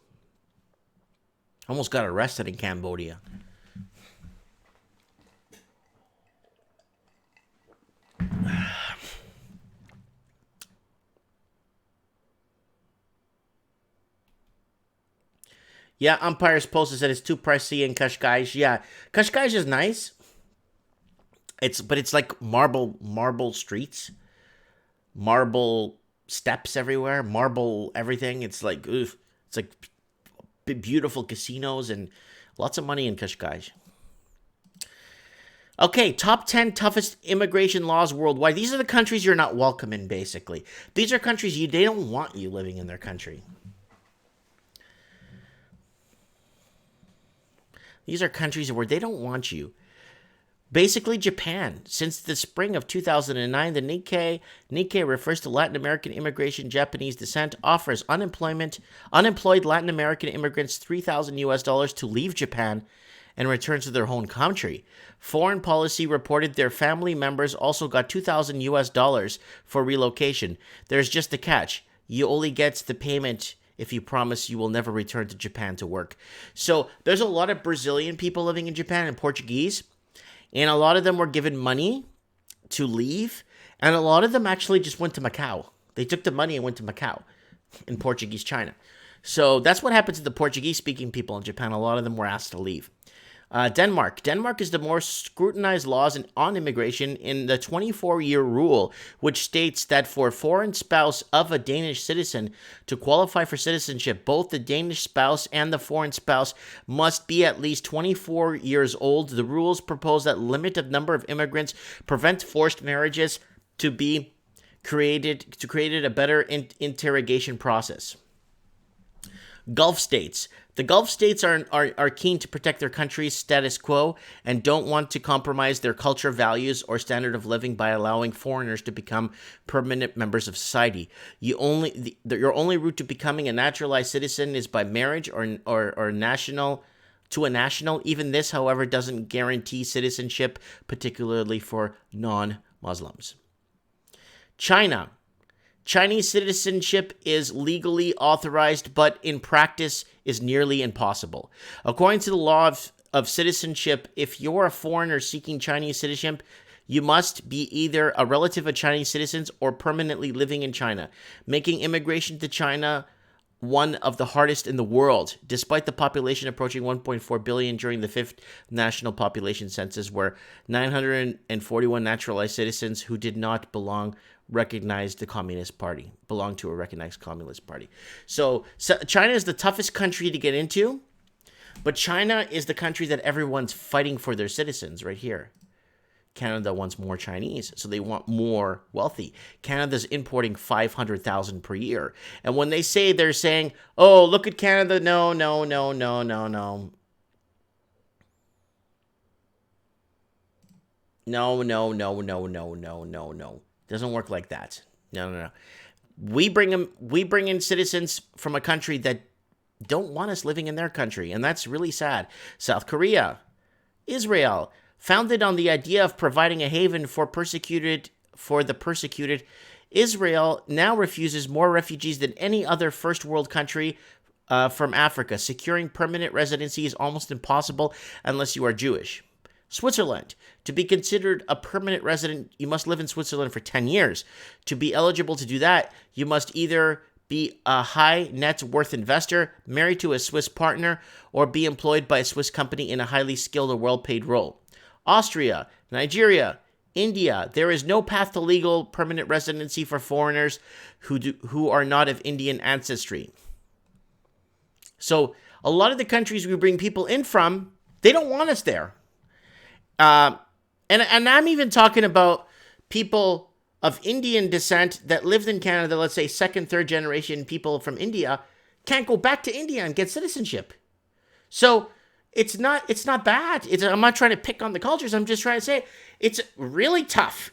B: Almost got arrested in Cambodia. Yeah, Umpire's post said it's too pricey in Qashqai. Yeah, Qashqai is nice. But it's like marble streets, marble steps everywhere, marble everything. It's like, oof. It's like beautiful casinos and lots of money in Qashqai. Okay, top 10 toughest immigration laws worldwide. These are the countries you're not welcome in, basically. These are countries they don't want you living in their country. These are countries where they don't want you. Basically, Japan. Since the spring of 2009, the Nikkei refers to Latin American immigration, Japanese descent, offers unemployed Latin American immigrants $3,000 to leave Japan and return to their home country. Foreign Policy reported their family members also got $2,000 for relocation. There's just a catch. You only get the payment if you promise you will never return to Japan to work. So there's a lot of Brazilian people living in Japan and Portuguese. And a lot of them were given money to leave. And a lot of them actually just went to Macau. They took the money and went to Macau in Portuguese China. So that's what happened to the Portuguese-speaking people in Japan. A lot of them were asked to leave. Denmark. Denmark is the more scrutinized laws on immigration in the 24-year rule, which states that for a foreign spouse of a Danish citizen to qualify for citizenship, both the Danish spouse and the foreign spouse must be at least 24 years old. The rules propose that limit of number of immigrants prevent forced marriages to be created a better interrogation process. Gulf states. The Gulf states are keen to protect their country's status quo and don't want to compromise their culture, values, or standard of living by allowing foreigners to become permanent members of society. Your only route to becoming a naturalized citizen is by marriage or national to a national. Even this, however, doesn't guarantee citizenship, particularly for non-Muslims. China. Chinese citizenship is legally authorized, but in practice is nearly impossible. According to the law of citizenship, if you're a foreigner seeking Chinese citizenship, you must be either a relative of Chinese citizens or permanently living in China, making immigration to China one of the hardest in the world, despite the population approaching 1.4 billion during the 5th national population census, where 941 naturalized citizens who did not belong to a recognized Communist Party. So China is the toughest country to get into, but China is the country that everyone's fighting for their citizens right here. Canada wants more Chinese, so they want more wealthy. Canada's importing 500,000 per year. And when they're saying, oh, look at Canada, no. No. Doesn't work like that. No. We bring in citizens from a country that don't want us living in their country, and that's really sad. South Korea, Israel, founded on the idea of providing a haven for the persecuted, Israel now refuses more refugees than any other first world country from Africa. Securing permanent residency is almost impossible unless you are Jewish. Switzerland. To be considered a permanent resident, you must live in Switzerland for 10 years. To be eligible to do that, you must either be a high net worth investor, married to a Swiss partner, or be employed by a Swiss company in a highly skilled or well-paid role. Austria, Nigeria, India. There is no path to legal permanent residency for foreigners who are not of Indian ancestry. So a lot of the countries we bring people in from, they don't want us there. And I'm even talking about people of Indian descent that lived in Canada, let's say second, third generation people from India, can't go back to India and get citizenship. So it's not bad. I'm not trying to pick on the cultures. I'm just trying to say it's really tough,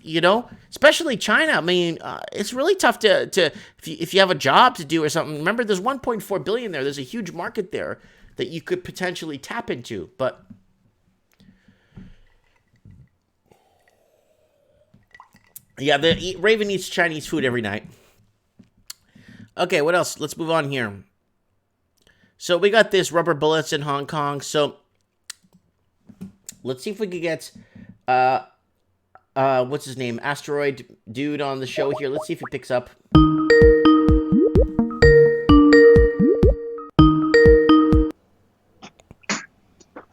B: especially China. I mean, it's really tough to if you have a job to do or something. Remember, there's 1.4 billion there. There's a huge market there that you could potentially tap into, but. Yeah, Raven eats Chinese food every night. Okay, what else? Let's move on here. So we got this rubber bullets in Hong Kong. So let's see if we could get what's his name? Asteroid dude on the show here. Let's see if he picks up.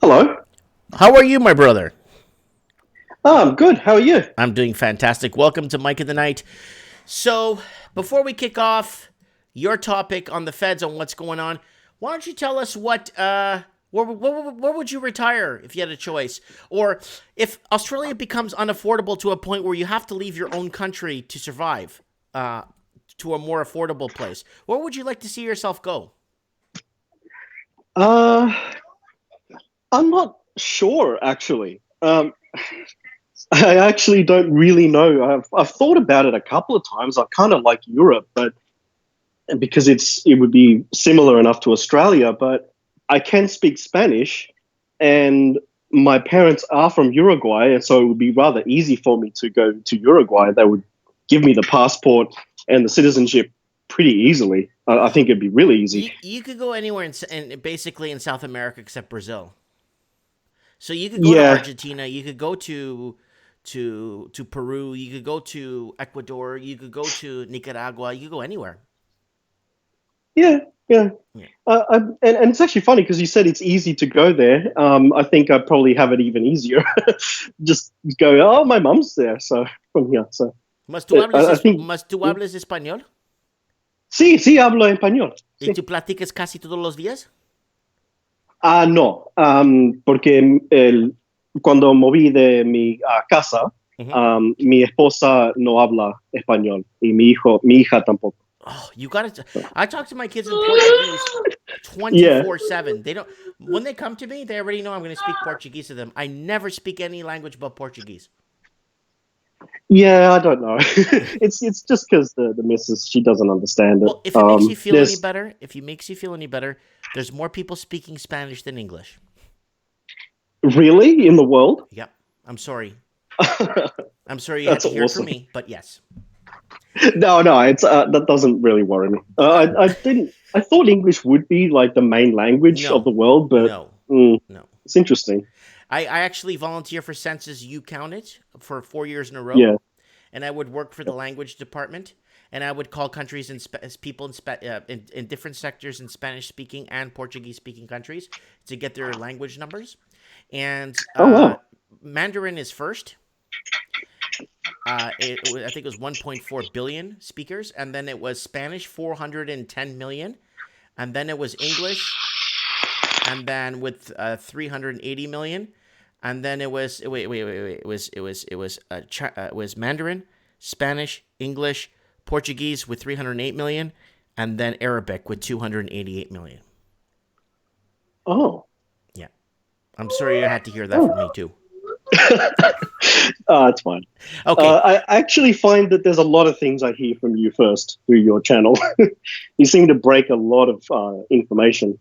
C: Hello.
B: How are you, my brother?
C: Oh, I'm good. How are you?
B: I'm doing fantastic. Welcome to Mike of the Night. So, before we kick off your topic on the feds on what's going on, why don't you tell us where would you retire if you had a choice? Or if Australia becomes unaffordable to a point where you have to leave your own country to survive to a more affordable place, where would you like to see yourself go?
C: I'm not sure, actually. I actually don't really know. I've thought about it a couple of times. I kind of like Europe, but because it would be similar enough to Australia, but I can speak Spanish, and my parents are from Uruguay, and so it would be rather easy for me to go to Uruguay. They would give me the passport and the citizenship pretty easily. I think it'd be really easy.
B: You could go anywhere basically in South America except Brazil. So you could go to Argentina, you could go to Peru, you could go to Ecuador, you could go to Nicaragua, you could go anywhere.
C: Yeah. And it's actually funny because you said it's easy to go there. I think I'd probably have it even easier. Just go, oh, my mum's there, so from here. So.
B: ¿Mas tú hablas español?
C: Sí, hablo español.
B: ¿Y tú platicas casi todos los días?
C: No, porque cuando moví de mi casa, mi esposa no habla español y mi hija tampoco.
B: Oh, you got to. I talk to my kids in Portuguese 24/7. They don't. When they come to me, they already know I'm going to speak Portuguese to them. I never speak any language but Portuguese.
C: Yeah, I don't know. It's just because the missus, she doesn't understand it.
B: Well, if it makes you feel any better, there's more people speaking Spanish than English.
C: Really? In the world?
B: Yep. I'm sorry. I'm sorry you had to hear it from me, but yes.
C: No, it's that doesn't really worry me. I thought English would be like the main language of the world, but no, it's interesting.
B: I actually volunteer for Census You Count It for 4 years in a row.
C: Yeah.
B: And I would work for the language department, and I would call countries and people in different sectors in Spanish-speaking and Portuguese-speaking countries to get their language numbers. And Mandarin is first. I think it was 1.4 billion speakers, and then it was Spanish, 410 million, and then it was English, and then with 380 million, and then it was it was Mandarin, Spanish, English, Portuguese with 308 million, and then Arabic with 288 million.
C: Oh,
B: yeah, I'm sorry you had to hear that from me too.
C: It's fine.
B: Okay.
C: I actually find that there's a lot of things I hear from you first through your channel. You seem to break a lot of information.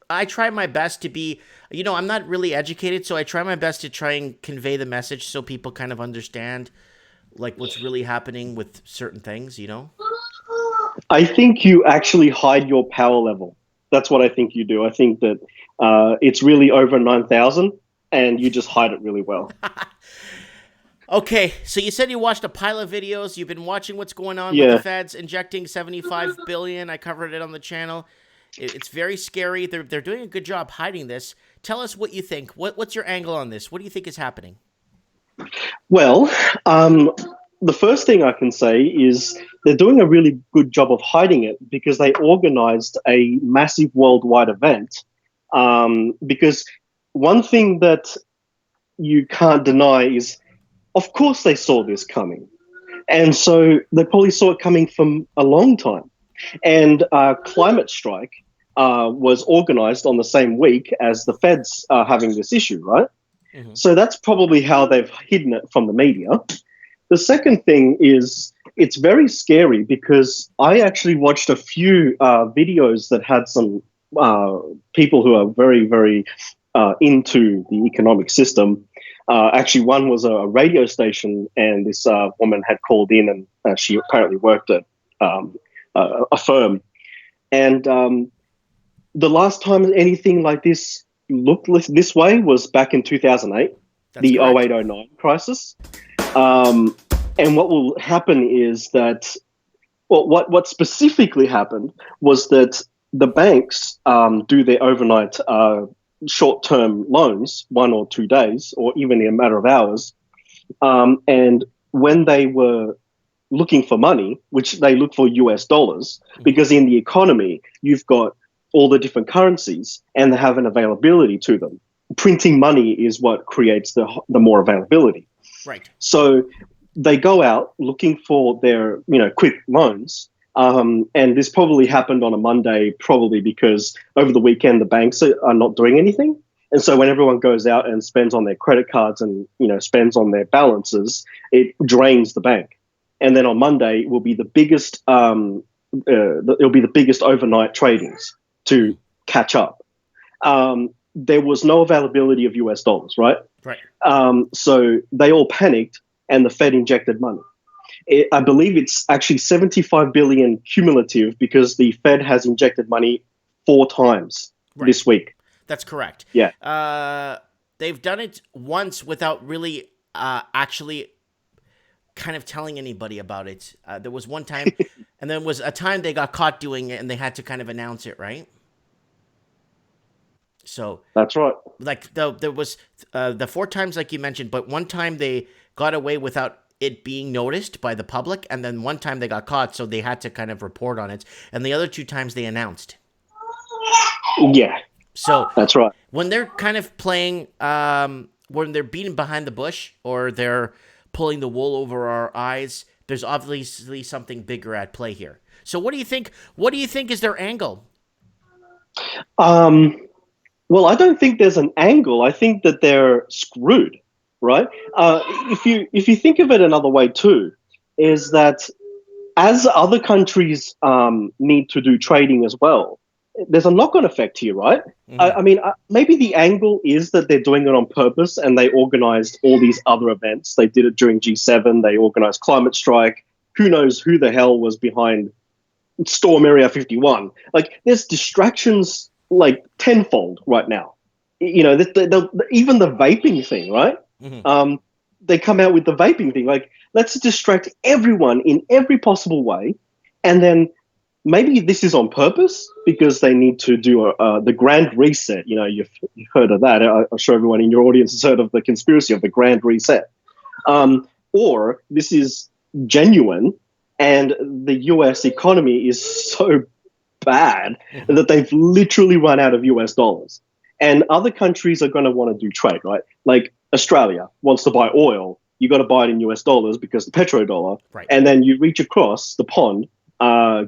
B: I try my best to be, I'm not really educated, so I try my best to try and convey the message so people kind of understand like what's really happening with certain things,
C: I think you actually hide your power level. That's what I think you do. I think that it's really over 9,000 and you just hide it really well.
B: Okay, so you said you watched a pile of videos. You've been watching what's going on with the feds injecting $75 billion. I covered it on the channel. It's very scary. They're doing a good job hiding this. Tell us what you think. What's your angle on this? What do you think is happening?
C: Well, the first thing I can say is they're doing a really good job of hiding it because they organized a massive worldwide event. Because one thing that you can't deny is, of course, they saw this coming. And so they probably saw it coming from a long time. And climate strike was organized on the same week as the feds are having this issue, right?
B: Mm-hmm.
C: So that's probably how they've hidden it from the media. The second thing is it's very scary because I actually watched a few videos that had some people who are very, very into the economic system. Actually, one was a radio station, and this woman had called in, and she apparently worked at a firm. And the last time anything like this looked this way was back in 2008, the
B: correct.
C: 08-09 crisis. And what will happen is that, well, what specifically happened was that the banks do their overnight short-term loans, 1 or 2 days, or even in a matter of hours. And when they were looking for money, which they look for US dollars, because in the economy, you've got all the different currencies and they have an availability to them. Printing money is what creates the more availability.
B: Right.
C: So they go out looking for their, quick loans. And this probably happened on a Monday, probably because over the weekend, the banks are not doing anything. And so when everyone goes out and spends on their credit cards and, spends on their balances, it drains the bank. And then on Monday will be the biggest, it'll be the biggest overnight tradings to catch up. There was no availability of US dollars, right?
B: Right.
C: So they all panicked and the Fed injected money. I believe it's actually 75 billion cumulative because the Fed has injected money 4 times this week.
B: That's correct.
C: Yeah.
B: They've done it once without really actually kind of telling anybody about it. There was one time, and there was a time they got caught doing it and they had to kind of announce it, right? So
C: that's right.
B: Like there was the 4 times like you mentioned, but one time they got away without it being noticed by the public, and then one time they got caught, so they had to kind of report on it, and the other 2 times they announced.
C: Yeah.
B: So
C: that's right.
B: When they're kind of playing, when they're beating behind the bush or they're pulling the wool over our eyes, there's obviously something bigger at play here. So what do you think? What do you think is their angle?
C: Well, I don't think there's an angle. I think that they're screwed, right? If you think of it another way too, is that as other countries need to do trading as well, there's a knock-on effect here, right? Mm-hmm. I mean, maybe the angle is that they're doing it on purpose and they organized all these other events. They did it during G7. They organized Climate Strike. Who knows who the hell was behind Storm Area 51? Like, there's distractions like tenfold right now. Even the vaping thing, right? Mm-hmm. They come out with the vaping thing. Like, let's distract everyone in every possible way, and then maybe this is on purpose because they need to do the grand reset. You've heard of that. I'm sure everyone in your audience has heard of the conspiracy of the grand reset. Or this is genuine, and the US economy is so bad that they've literally run out of US dollars. And other countries are going to want to do trade, right? Like Australia wants to buy oil. You got to buy it in US dollars because the petrodollar.
B: Right. And
C: then you reach across the pond,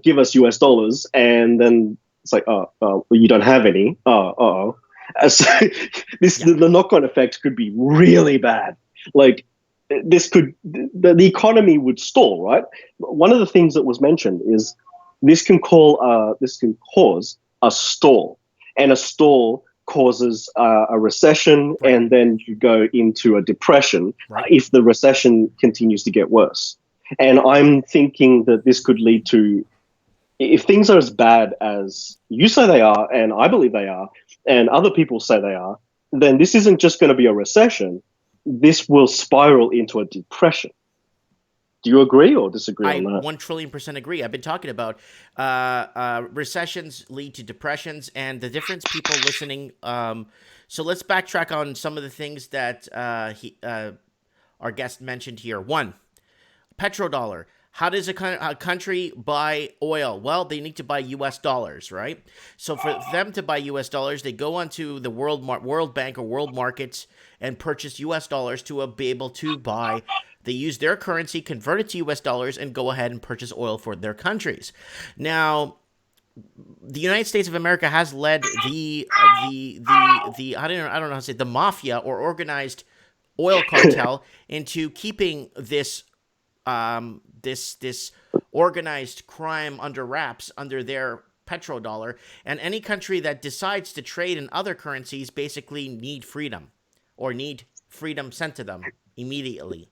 C: give us US dollars, and then it's like, well, you don't have any. So the knock-on effect could be really bad. Like, the economy would stall, right? One of the things that was mentioned is this can cause a stall, and a stall causes a recession, right. And then you go into a depression, right. If the recession continues to get worse. And I'm thinking that this could lead to, if things are as bad as you say they are, and I believe they are, and other people say they are, then this isn't just going to be a recession. This will spiral into a depression. Do you agree or disagree on that?
B: I 1,000,000,000% agree. I've been talking about recessions lead to depressions, and the difference people listening. So let's backtrack on some of the things that our guest mentioned here. 1, petrodollar. How does a country buy oil? Well, they need to buy U.S. dollars, right? So for them to buy U.S. dollars, they go onto the World Bank or world markets and purchase U.S. dollars to be able to buy They use their currency, convert it to US dollars, and go ahead and purchase oil for their countries. Now, the United States of America has led the I don't know how to say it, the mafia or organized oil cartel into keeping this this organized crime under wraps under their petrodollar, and any country that decides to trade in other currencies basically need freedom or need freedom sent to them immediately.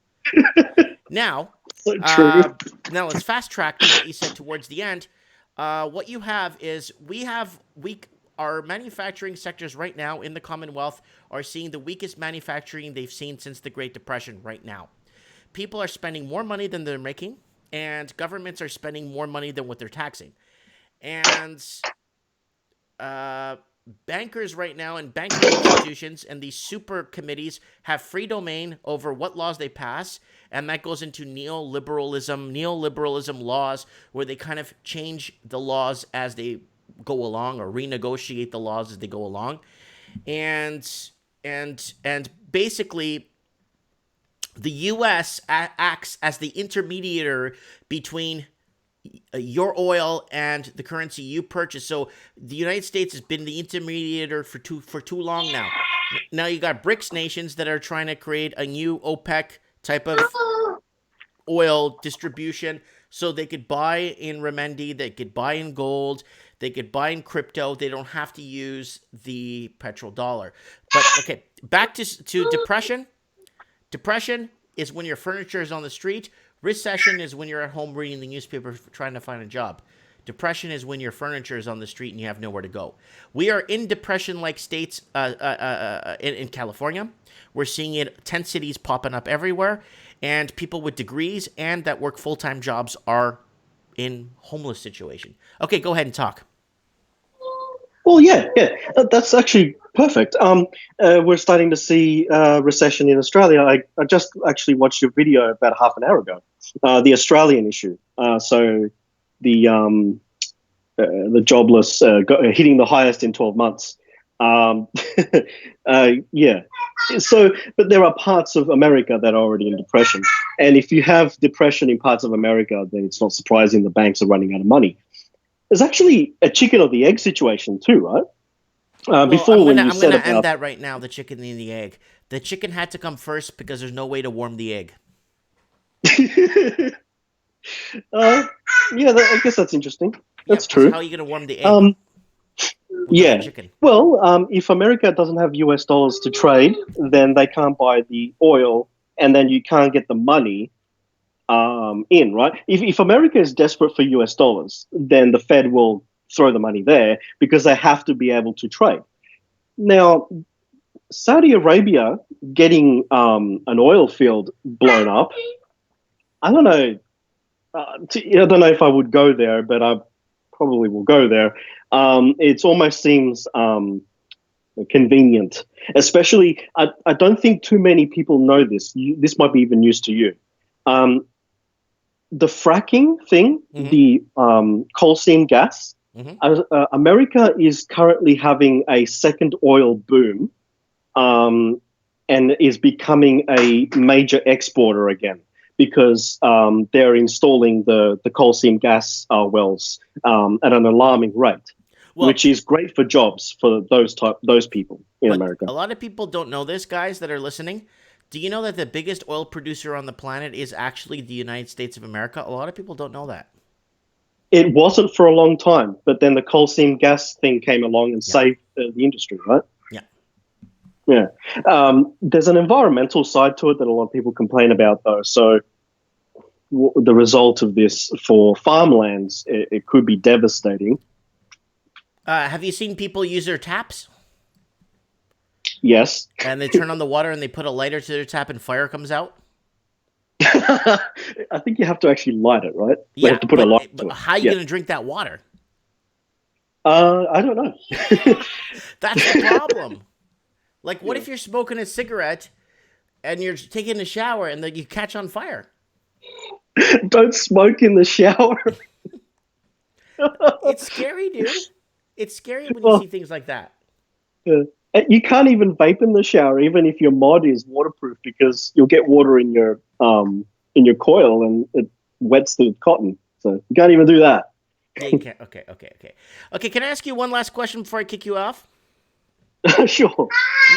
B: Now,
C: So true.
B: now let's fast track to what you said towards the end. What you have is our manufacturing sectors right now in the Commonwealth are seeing the weakest manufacturing they've seen since the Great Depression right now. People are spending more money than they're making, and governments are spending more money than what they're taxing. And bankers right now and banking institutions and these super committees have free domain over what laws they pass, and that goes into neoliberalism laws where they kind of change the laws as they go along or renegotiate the laws as they go along. And basically the US acts as the intermediator between your oil and the currency you purchase. So the United States has been the intermediator for too long now. Now you got BRICS nations that are trying to create a new OPEC type of oil distribution so they could buy in renminbi, they could buy in gold, they could buy in crypto. They don't have to use the petrodollar. But okay, back to depression. Depression is when your furniture is on the street. Recession is when you're at home reading the newspaper trying to find a job. Depression is when your furniture is on the street and you have nowhere to go. We are in depression-like states in California. We're seeing it, tent cities popping up everywhere, and people with degrees and that work full-time jobs are in homeless situation. Okay, go ahead and talk.
C: Well, yeah, that's actually perfect. We're starting to see recession in Australia. I just actually watched your video about half an hour ago, the Australian issue. So the jobless hitting the highest in 12 months. Yeah. So, but there are parts of America that are already in depression. And if you have depression in parts of America, then it's not surprising the banks are running out of money. There's actually a chicken or the egg situation too, right?
B: I'm
C: Before
B: going to end that right now, the chicken and the egg. The chicken had to come first because there's no way to warm the egg.
C: Yeah, I guess that's interesting. That's true.
B: How are you going to warm the egg?
C: Yeah.
B: Chicken?
C: Well, if America doesn't have US dollars to trade, then they can't buy the oil, and then you can't get the money in, right? If America is desperate for US dollars, then the Fed will throw the money there because they have to be able to trade. Now, Saudi Arabia getting an oil field blown up, I don't know. I don't know if I would go there, but I probably will go there. It almost seems convenient, especially. I don't think too many people know this. This might be even news to you. The fracking thing, the coal seam gas. America is currently having a second oil boom, and is becoming a major exporter again because they're installing the coal seam gas wells at an alarming rate, which is great for jobs for those people in America.
B: A lot of people don't know this, guys, that are listening. Do you know that the biggest oil producer on the planet is actually the United States of America? A lot of people don't know that.
C: It wasn't for a long time, but then the coal seam gas thing came along and saved the industry, right? Yeah. There's an environmental side to it that a lot of people complain about, though. So the result of this for farmlands, it could be devastating.
B: Have you seen people use their taps?
C: Yes.
B: And they turn on the water and they put a lighter to their tap and fire comes out?
C: I think you have to actually light it, right?
B: Yeah,
C: you have to put a light to it.
B: How are you going to drink that water?
C: I don't know.
B: That's the problem. Like, what if you're smoking a cigarette and you're taking a shower and then you catch on fire?
C: Don't smoke in the shower.
B: It's scary, dude. It's scary when you see things like that.
C: You can't even vape in the shower, even if your mod is waterproof, because you'll get water in your coil and it wets the cotton. So you can't even do that.
B: Yeah, you can't. Okay. Can I ask you one last question before I kick you off?
C: Sure.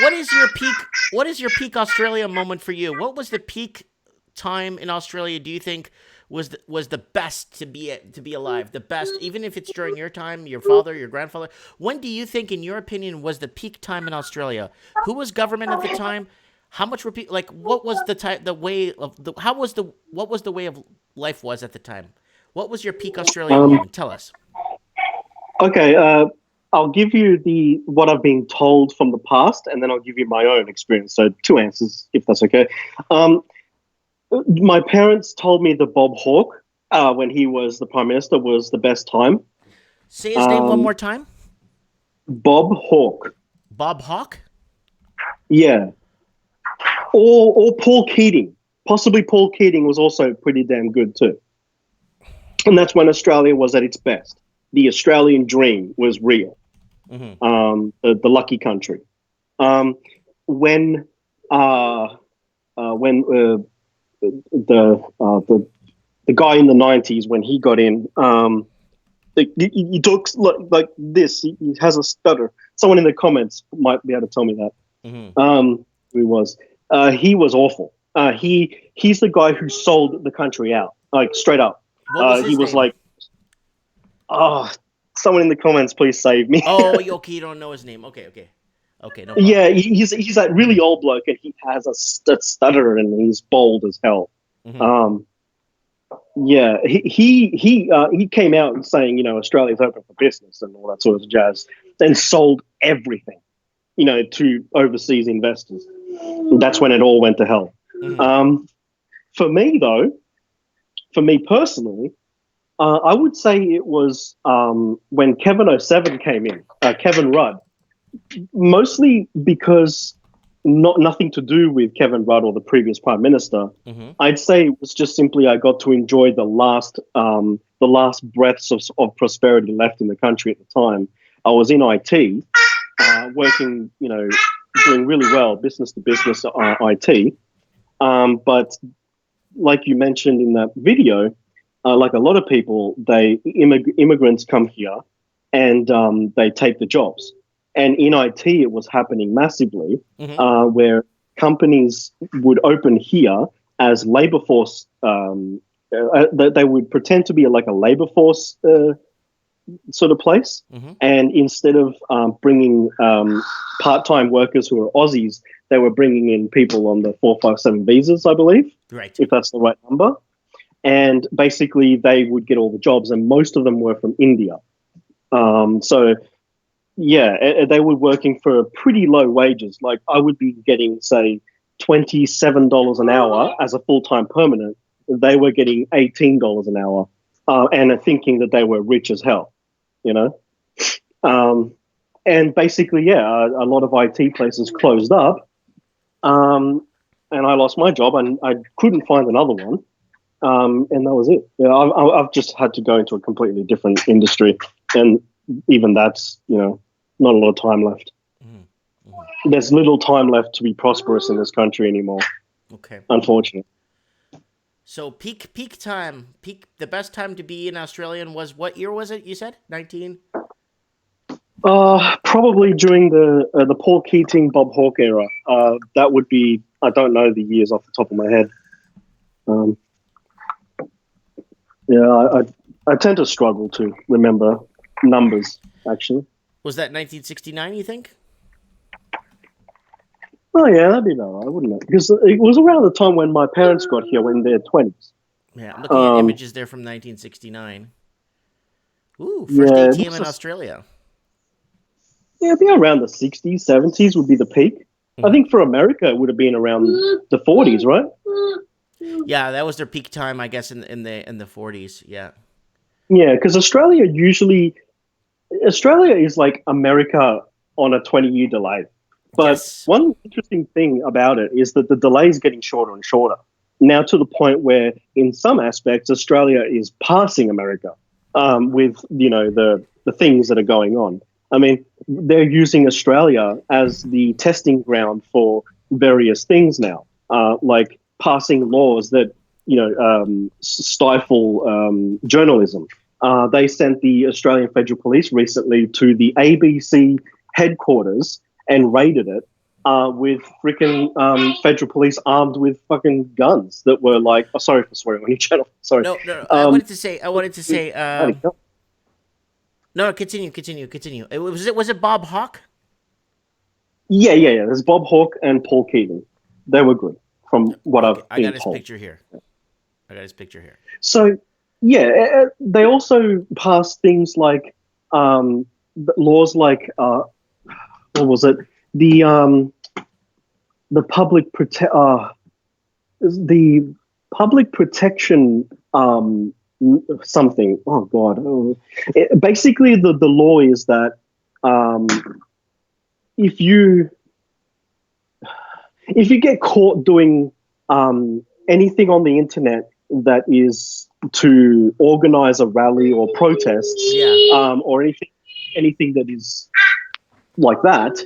B: What is your peak? What is your peak Australia moment for you? What was the peak time in Australia? Do you think was the best to be alive? The best, even if it's during your time, your father, your grandfather. When do you think, in your opinion, was the peak time in Australia? Who was government at the time? How much were people like? What was the time? The way of the how was the what was the way of life was at the time? What was your peak Australia moment? Tell us.
C: Okay, I'll give you what I've been told from the past, and then I'll give you my own experience. So 2 answers, if that's okay. My parents told me that Bob Hawke, when he was the Prime Minister, was the best time.
B: Say his name one more time.
C: Bob Hawke.
B: Bob Hawke?
C: Yeah. Or Paul Keating. Possibly Paul Keating was also pretty damn good too. And that's when Australia was at its best. The Australian dream was real. Mm-hmm. The lucky country. When the guy in the 90s, when he got in, he talks like this. He has a stutter. Someone in the comments might be able to tell me that. Mm-hmm. Who he was. He was awful. He's the guy who sold the country out, like straight up. He was name? Someone in the comments, please save me.
B: Oh, okay, you don't know his name. Okay, no problem.
C: Yeah, he's that really old bloke, and he has a stutter, and he's bold as hell. Mm-hmm. Yeah, he came out saying, Australia's open for business and all that sort of jazz, then sold everything, to overseas investors. And that's when it all went to hell. Mm-hmm. For me personally, I would say it was when Kevin 07 came in, Kevin Rudd, mostly because nothing to do with Kevin Rudd or the previous Prime Minister. Mm-hmm. I'd say it was just simply I got to enjoy the last breaths of prosperity left in the country at the time. I was in IT, working, doing really well, business to business IT. But like you mentioned in that video, like a lot of people, immigrants come here and they take the jobs. And in IT, it was happening massively, mm-hmm. Where companies would open here as labor force. They would pretend to be like a labor force sort of place. Mm-hmm. And instead of bringing part-time workers who are Aussies, they were bringing in people on the 457 visas, I believe,
B: right? If
C: that's the right number. And basically, they would get all the jobs, and most of them were from India. So, yeah, they were working for pretty low wages. Like I would be getting, say, $27 an hour as a full-time permanent. They were getting $18 an hour, and thinking that they were rich as hell, And basically, yeah, a lot of IT places closed up, and I lost my job, and I couldn't find another one. And that was it. Yeah, I've just had to go into a completely different industry, and even that's, not a lot of time left. Mm-hmm. There's little time left to be prosperous in this country anymore. Okay. Unfortunately.
B: So peak time, the best time to be in Australian was, what year was it? You said 19.
C: Probably during the Paul Keating, Bob Hawke era. That would be, I don't know the years off the top of my head. Yeah, I tend to struggle to remember numbers, actually.
B: Was that 1969, you think?
C: Oh, yeah, that'd be about right, wouldn't it? Because it was around the time when my parents got here, in their 20s.
B: Yeah, I'm looking at images there from 1969. Ooh, first ATM in Australia.
C: Yeah, it'd be around the 60s, 70s would be the peak. Mm-hmm. I think for America, it would have been around the 40s, right?
B: Yeah, that was their peak time, I guess, in the 40s. Yeah.
C: Yeah, because Australia is like America on a 20-year delay. But yes. One interesting thing about it is that the delay is getting shorter and shorter. Now to the point where, in some aspects, Australia is passing America with the things that are going on. I mean, they're using Australia as the testing ground for various things now, like passing laws that stifle journalism. They sent the Australian Federal Police recently to the ABC headquarters and raided it with freaking Federal Police armed with fucking guns that were like, oh, sorry for swearing on your channel. Sorry.
B: No. I wanted to say. No, continue. Was it Bob Hawke?
C: Yeah. There's Bob Hawke and Paul Keating. They were good, from what I've been told.
B: I got his picture here.
C: So, yeah, they also passed things like laws like what was it? The public protection something. Oh God! Basically, the law is that if you get caught doing anything on the internet that is to organize a rally or protest, or anything that is like that,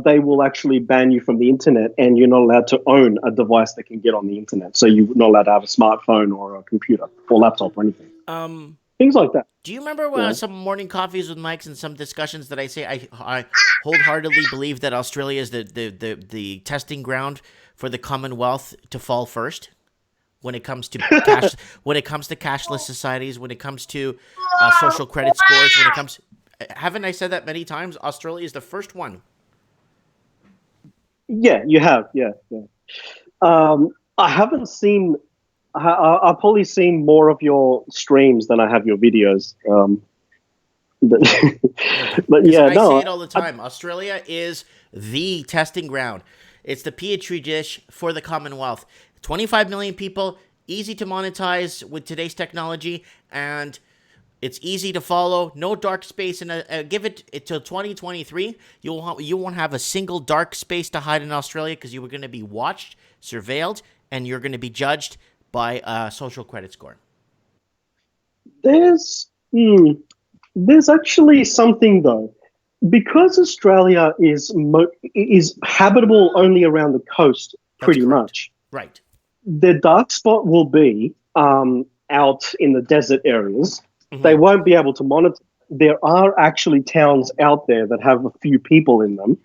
C: they will actually ban you from the internet, and you're not allowed to own a device that can get on the internet. So you're not allowed to have a smartphone or a computer or laptop or anything. Things like that.
B: Do you remember some morning coffees with Mike's and some discussions that I say I wholeheartedly believe that Australia is the testing ground for the Commonwealth to fall first when it comes to cashless societies, when it comes to social credit scores, when it comes. Haven't I said that many times? Australia is the first one.
C: Yeah, you have. Yeah. I haven't seen. I've probably seen more of your streams than I have your videos. But yeah,
B: I say it all the time. Australia is the testing ground. It's the petri dish for the Commonwealth. 25 million people, easy to monetize with today's technology, and it's easy to follow. No dark space, and give it till 2023. You won't have a single dark space to hide in Australia because you were going to be watched, surveilled, and you're going to be judged by a social credit score.
C: There's actually something though, because Australia is habitable only around the coast, pretty much.
B: Right.
C: The dark spot will be out in the desert areas. Mm-hmm. They won't be able to monitor. There are actually towns out there that have a few people in them.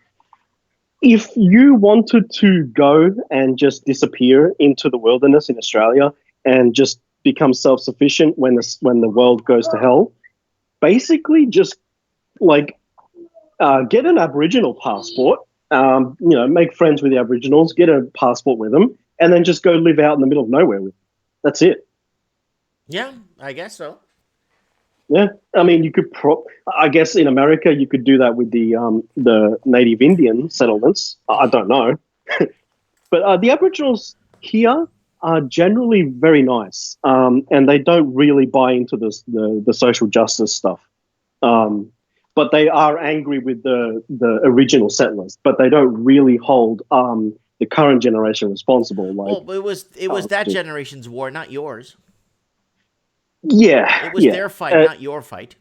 C: If you wanted to go and just disappear into the wilderness in Australia and just become self-sufficient when the world goes to hell, basically just get an Aboriginal passport, make friends with the Aboriginals, get a passport with them, and then just go live out in the middle of nowhere with them. That's it.
B: Yeah, I guess so.
C: Yeah, I mean, you could. I guess in America you could do that with the Native Indian settlements. I don't know, but the Aboriginals here are generally very nice, and they don't really buy into the social justice stuff. But they are angry with the original settlers, but they don't really hold the current generation responsible.
B: Well, it was that generation's war, not yours.
C: Yeah,
B: it was their fight, not your fight.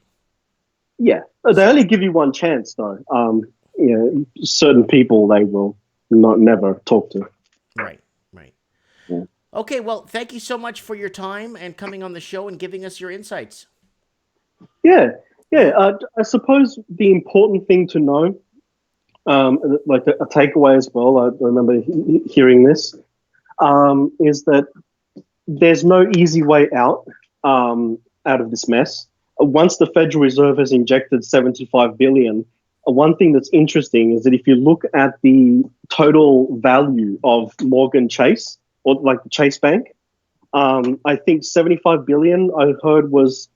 C: Yeah, they only give you one chance, though. Certain people they will never talk to.
B: Right.
C: Yeah.
B: Okay, well, thank you so much for your time and coming on the show and giving us your insights.
C: Yeah. I suppose the important thing to know, like a takeaway as well, I remember hearing this, is that there's no easy way out of this mess. Once the Federal Reserve has injected $75 billion, one thing that's interesting is that if you look at the total value of Morgan Chase, or like the Chase Bank, I think $75 billion I heard was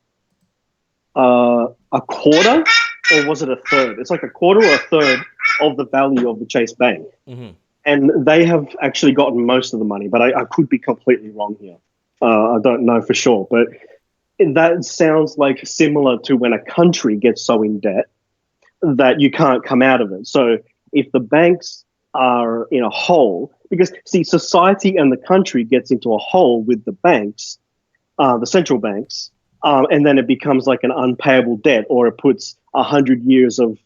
C: a quarter, or was it a third? It's like a quarter or a third of the value of the Chase Bank. Mm-hmm. And they have actually gotten most of the money, but I could be completely wrong here. I don't know for sure, but that sounds like similar to when a country gets so in debt that you can't come out of it. So if the banks are in a hole, because see, society and the country gets into a hole with the banks, the central banks, and then it becomes like an unpayable debt, or it puts 100 years of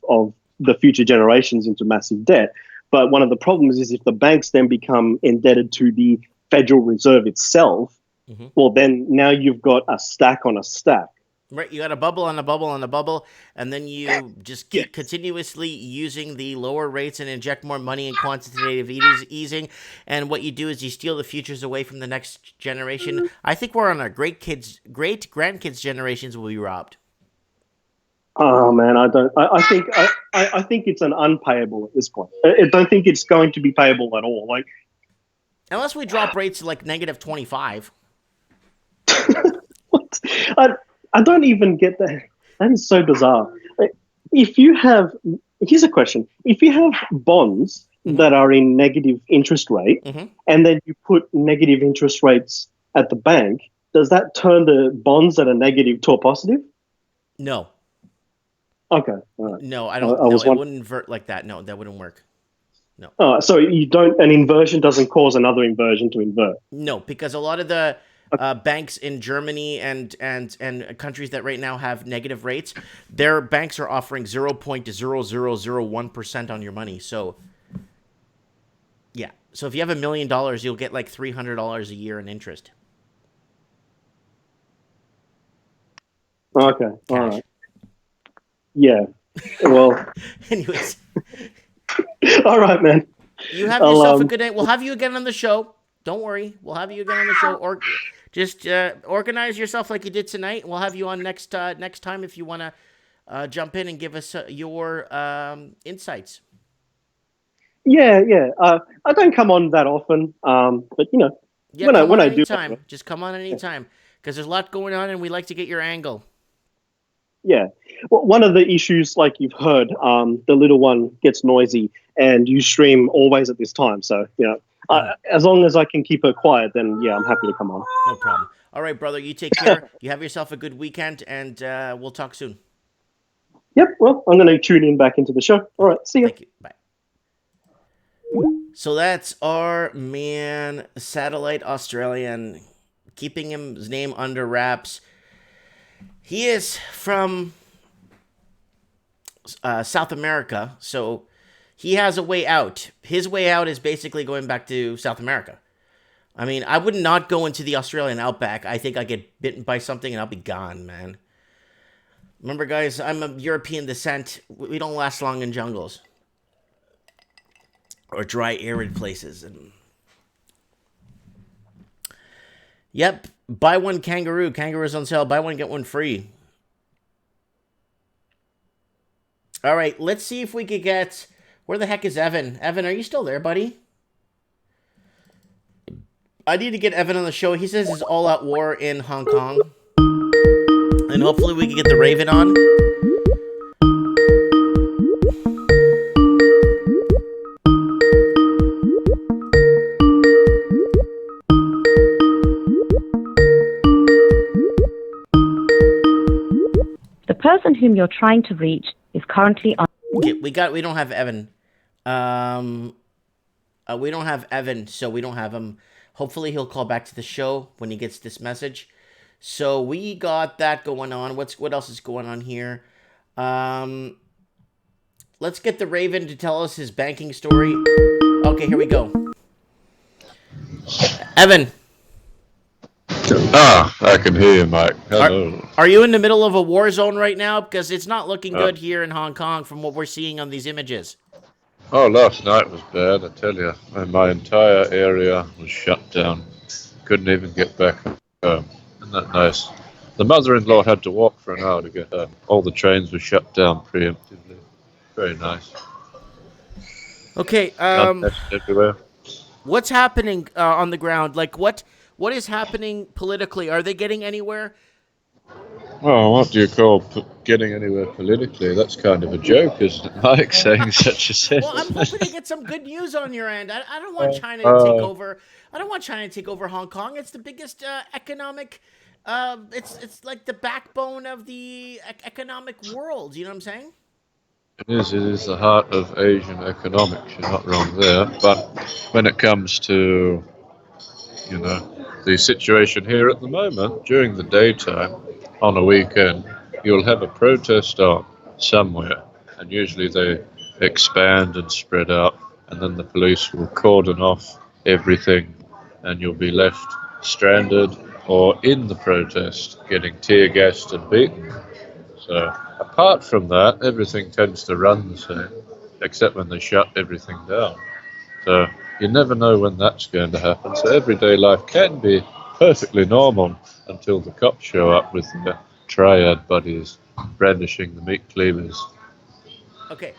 C: the future generations into massive debt. But one of the problems is if the banks then become indebted to the Federal Reserve itself, well, then now you've got a stack on a stack.
B: Right, you got a bubble on a bubble on a bubble, and then you just keep continuously using the lower rates and inject more money in quantitative easing. And what you do is you steal the futures away from the next generation. I think we're on our great grandkids generations will be robbed.
C: Oh man, I think it's an unpayable at this point. I don't think it's going to be payable at all. Like,
B: unless we drop rates to like -25.
C: What? I don't even get that. That is so bizarre. Here's a question. If you have bonds that are in negative interest rate, and then you put negative interest rates at the bank, does that turn the bonds that are negative to a positive?
B: No.
C: Okay. All right.
B: No, I don't. It wouldn't invert like that. No, that wouldn't work. No.
C: So an inversion doesn't cause another inversion to invert? No,
B: because a lot of the banks in Germany and countries that right now have negative rates, their banks are offering 0.0001% on your money. So, yeah. So if you have $1 million, you'll get like $300 a year in interest.
C: Okay. Cash. All right. Yeah. Well.
B: Anyways.
C: All right, man.
B: You have yourself a good day. We'll have you again on the show. Don't worry. We'll have you again on the show. Or just organize yourself like you did tonight. We'll have you on next time if you want to jump in and give us your insights.
C: Yeah. I don't come on that often, but when I do,
B: just come on anytime because there's a lot going on and we like to get your angle.
C: Yeah. Well, one of the issues, like you've heard, the little one gets noisy, and you stream always at this time. So, as long as I can keep her quiet, then, yeah, I'm happy to come on.
B: No problem. All right, brother, you take care. You have yourself a good weekend, and we'll talk soon.
C: Yep. Well, I'm going to tune in back into the show. All right. See you.
B: Thank you. Bye. So that's our man, Satellite Australian, keeping his name under wraps. He is from South America, so he has a way out. His way out is basically going back to South America. I mean, I would not go into the Australian outback. I think I get bitten by something and I'll be gone, man. Remember, guys, I'm of European descent. We don't last long in jungles or dry, arid places. And yep. Buy one kangaroo. Kangaroos on sale. Buy one, get one free. All right, let's see if we could get... Where the heck is Evan? Evan, are you still there, buddy? I need to get Evan on the show. He says it's all-out war in Hong Kong. And hopefully we can get the Raven on.
D: The person whom you're trying to reach is currently on.
B: Okay, we don't have Evan. We don't have Evan, so we don't have him. Hopefully he'll call back to the show when he gets this message. So we got that going on. What else is going on here? Let's get the Raven to tell us his banking story. Okay, here we go. Evan.
E: I can hear you, Mike. Hello.
B: Are you in the middle of a war zone right now? Because it's not looking good here in Hong Kong from what we're seeing on these images.
E: Oh, last night was bad, I tell you. My entire area was shut down. Couldn't even get back home. Isn't that nice? The mother-in-law had to walk for an hour to get home. All the trains were shut down preemptively. Very nice.
B: Okay.
E: Everywhere.
B: What's happening on the ground? Like, what is happening politically? Are they getting anywhere?
E: Well, what do you call getting anywhere politically? That's kind of a joke, isn't it, Mike, saying such a sentence?
B: Well, I'm hoping to get some good news on your end. I don't want China to take over. I don't want China to take over Hong Kong. It's the biggest economic. It's like the backbone of the economic world. You know what I'm saying?
E: It is the heart of Asian economics. You're not wrong there. But when it comes to, the situation here at the moment, during the daytime, on a weekend, you'll have a protest on. somewhere, and usually they expand and spread out, and then the police will cordon off everything, and you'll be left stranded or in the protest getting tear gassed and beaten. So apart from that, everything tends to run the same, except when they shut everything down. So you never know when that's going to happen. So everyday life can be perfectly normal until the cops show up with their triad buddies brandishing the meat cleavers.
B: Okay.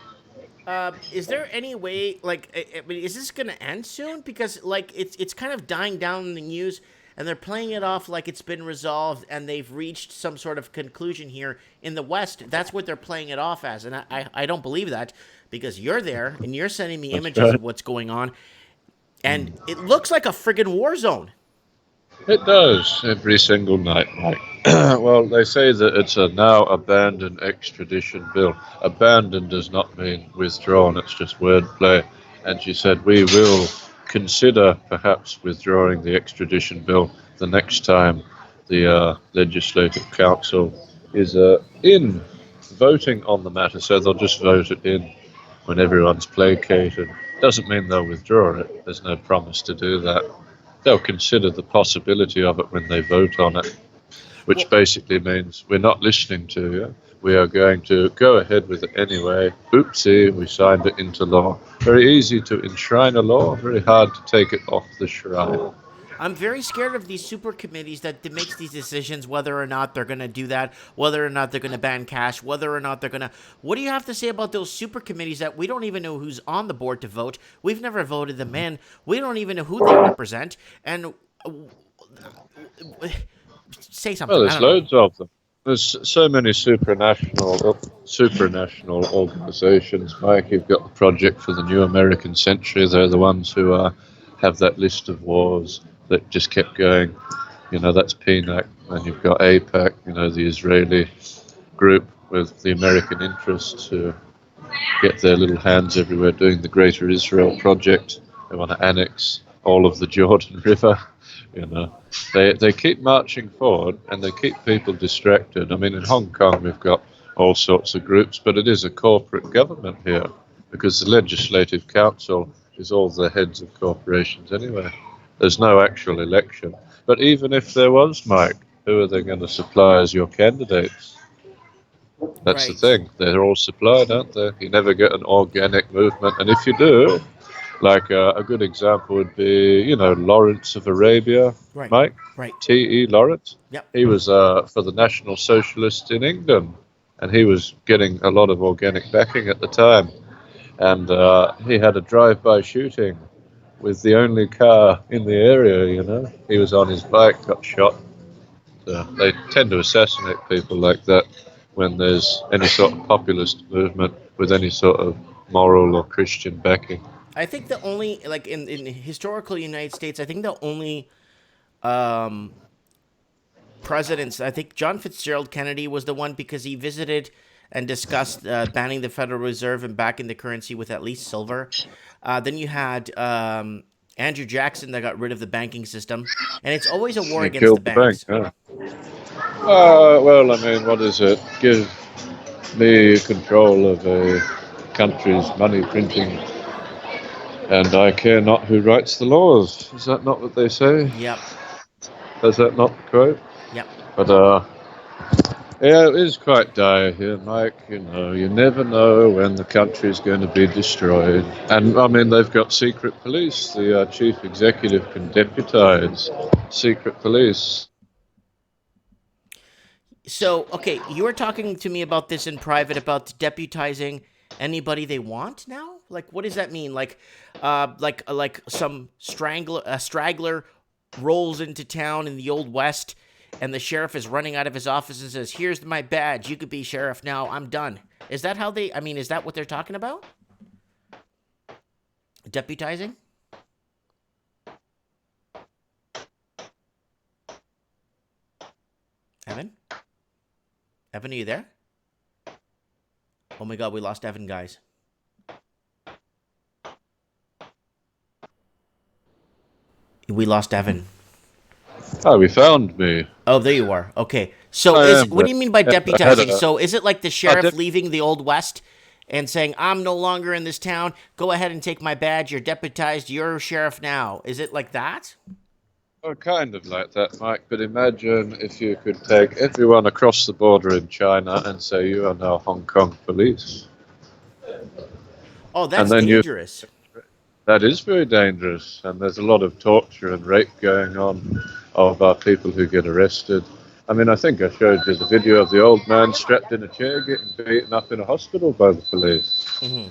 B: Is there any way, like, I mean, is this going to end soon? Because, like, it's kind of dying down in the news, and they're playing it off like it's been resolved, and they've reached some sort of conclusion here in the West. That's what they're playing it off as, and I don't believe that, because you're there, and you're sending me images
E: right.
B: of what's going on, and it looks like a friggin' war zone.
E: It does, every single night, Mike. Well, they say that it's a now abandoned extradition bill. Abandoned does not mean withdrawn, it's just wordplay. And she said, we will consider perhaps withdrawing the extradition bill the next time the Legislative Council is in voting on the matter. So they'll just vote it in when everyone's placated. Doesn't mean they'll withdraw it. There's no promise to do that. They'll consider the possibility of it when they vote on it, which basically means we're not listening to you. We are going to go ahead with it anyway. Oopsie, we signed it into law. Very easy to enshrine a law, very hard to take it off the shrine.
B: I'm very scared of these super committees that makes these decisions, whether or not they're going to do that, whether or not they're going to ban cash, whether or not they're going to... What do you have to say about those super committees that we don't even know who's on the board to vote? We've never voted them in. We don't even know who they represent. And say something.
E: Well, there's loads of them. There's so many supranational organizations, Mike. You've got the Project for the New American Century. They're the ones who have that list of wars that just kept going. You know, that's PNAC. And you've got AIPAC, you know, the Israeli group with the American interests who get their little hands everywhere doing the Greater Israel Project. They want to annex all of the Jordan River. You know, they keep marching forward and they keep people distracted. I mean, in Hong Kong we've got all sorts of groups, but it is a corporate government here because the Legislative Council is all the heads of corporations anyway. There's no actual election. But even if there was, Mike, who are they going to supply as your candidates? That's the thing. They're all supplied, aren't they? You never get an organic movement. And if you do, like a good example would be, you know, Lawrence of Arabia,
B: Right.
E: Mike?
B: Right.
E: T.E. Lawrence?
B: Yep.
E: He was for the National Socialists in England. And he was getting a lot of organic backing at the time. And he had a drive-by shooting with the only car in the area, you know. He was on his bike, got shot. So they tend to assassinate people like that when there's any sort of populist movement with any sort of moral or Christian backing.
B: I think the only, like, in historical United States, I think the only presidents, I think John Fitzgerald Kennedy was the one because he visited and discussed banning the Federal Reserve and backing the currency with at least silver. Then you had Andrew Jackson that got rid of the banking system. And it's always a war
E: He
B: against
E: killed
B: the banks.
E: bank, well, I mean, what is it? Give me control of a country's money printing and I care not who writes the laws. Is that not what they say?
B: Yep.
E: Is that not the quote?
B: Yep.
E: But, yeah, it is quite dire here, Mike. You know, you never know when the country's going to be destroyed. And, I mean, they've got secret police. The chief executive can deputize secret police.
B: So, okay, you were talking to me about this in private, about deputizing anybody they want now? Like, what does that mean? Like some straggler rolls into town in the Old West, and the sheriff is running out of his office and says, "Here's my badge. You could be sheriff now. I'm done." Is that how they? I mean, is that what they're talking about? Deputizing? Evan? Evan, are you there? Oh my God, we lost Evan, guys. We lost Evan.
E: Oh, we found me.
B: Oh, there you are. Okay. So
E: I am,
B: what do you mean by
E: but I had
B: deputizing?
E: a-
B: So is it like the sheriff
E: dep-
B: leaving the old west and saying, "I'm no longer in this town. Go ahead and take my badge. You're deputized. You're sheriff now." Is it like that?
E: kind of like that, Mike, but imagine if you could take everyone across the border in China and say you are now Hong Kong police.
B: Oh, that's
E: then you
B: dangerous.
E: That is very dangerous, and there's a lot of torture and rape going on of people who get arrested. I mean, I think I showed you the video of the old man strapped in a chair getting beaten up in a hospital by the police.
B: Hmm.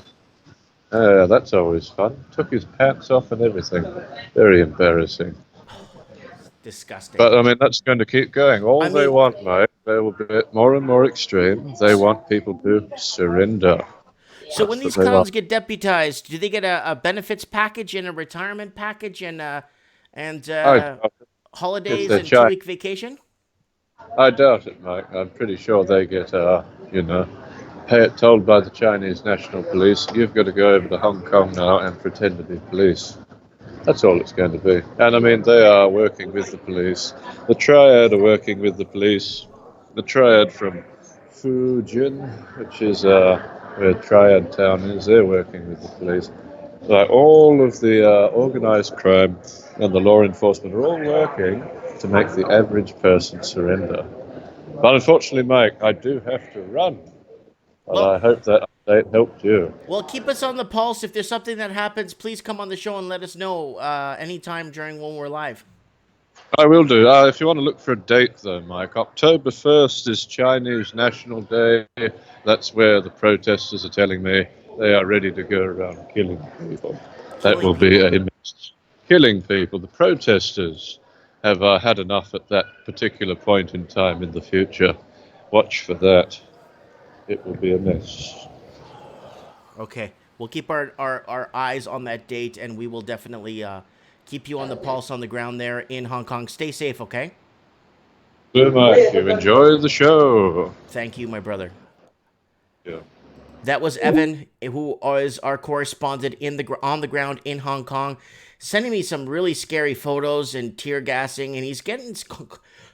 E: That's always fun. Took his pants off and everything. Very embarrassing.
B: Disgusting.
E: But I mean, that's going to keep going. All they want, mate, they will get more and more extreme. They want people to surrender.
B: So when
E: That's
B: these
E: what they
B: clowns
E: want.
B: get deputized, do they get a benefits package and a retirement package and holidays
E: they're
B: and
E: Chi-
B: 2-week vacation?
E: I doubt it, Mike. I'm pretty sure they get, told by the Chinese National Police, you've got to go over to Hong Kong now and pretend to be police. That's all it's going to be. And I mean, they are working with the police. The Triad are working with the police. The Triad from Fujian, which is where Triad Town is, they're working with the police. Like all of the organized crime and the law enforcement are all working to make the average person surrender. But unfortunately, Mike, I do have to run. But
B: Well,
E: I hope that update helped you.
B: well, keep us on the pulse. If there's something that happens, please come on the show and let us know anytime during when we're live.
E: I will do. If you want to look for a date, though, Mike, October 1st is Chinese National Day. That's where the protesters are telling me they are ready to go around killing people. That will be a mess. Killing people. The protesters have had enough at that particular point in time in the future. Watch for that. It will be a mess.
B: Okay. We'll keep our eyes on that date, and we will definitely keep you on the pulse on the ground there in Hong Kong. Stay safe, okay?
E: So, Mike, you enjoy the show.
B: Thank you, my brother.
E: Yeah.
B: That was Evan, who is our correspondent on the ground in Hong Kong, sending me some really scary photos and tear gassing, and he's getting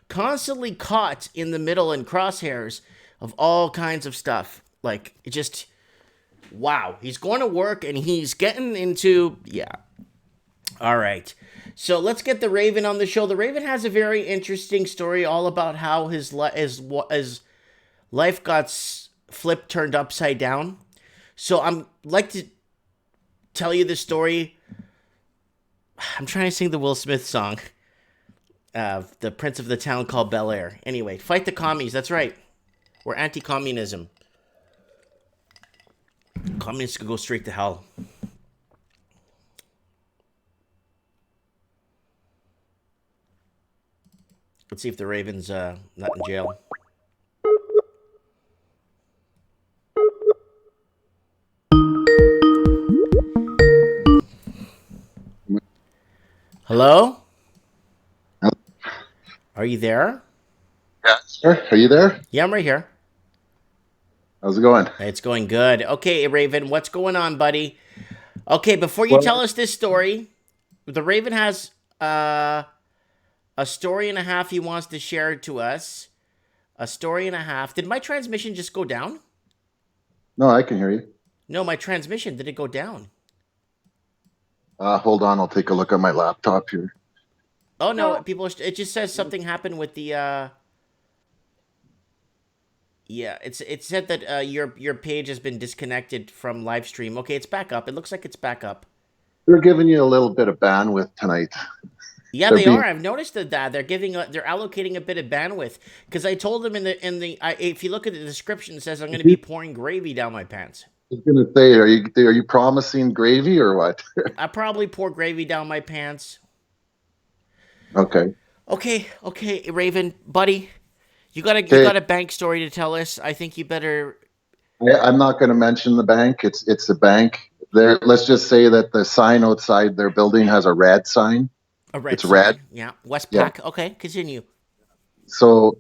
B: constantly caught in the middle and crosshairs of all kinds of stuff. Like, it just, wow. He's going to work, and he's getting into, yeah. All right. So let's get the Raven on the show. The Raven has a very interesting story all about how his life got turned upside down. So I'm like to tell you the story. I'm trying to sing the Will Smith song, the Prince of the Town called Bel Air. Anyway, fight the commies. That's right. We're anti-communism. Communists could go straight to hell. Let's see if the Raven's not in jail. Hello? Are you there?
F: Yeah, sir. Are you there?
B: Yeah, I'm right here.
F: How's it going?
B: It's going good. Okay, Raven, what's going on, buddy? Okay, before you tell us this story, the Raven has a story and a half he wants to share to us. A story and a half. Did my transmission just go down?
F: No, I can hear you.
B: No, my transmission, did it go down?
F: Hold on, I'll take a look at my laptop here.
B: Oh, no, it just says something happened with the, yeah, it said that your page has been disconnected from live stream. Okay, it's back up. It looks like it's back up.
F: They're giving you a little bit of bandwidth tonight.
B: Yeah, they are. I've noticed that they're allocating a bit of bandwidth because I told them if you look at the description, it says I'm going to be pouring gravy down my pants.
F: I was gonna say, are you promising gravy or what?
B: I probably pour gravy down my pants.
F: Okay.
B: Okay, Raven, buddy, you got a bank story to tell us. I think you better.
F: I'm not going to mention the bank. It's a bank. There. Let's just say that the sign outside their building has a red sign.
B: It's
F: sign.
B: red. Yeah, Westpac.
F: Yeah.
B: Okay, continue.
F: So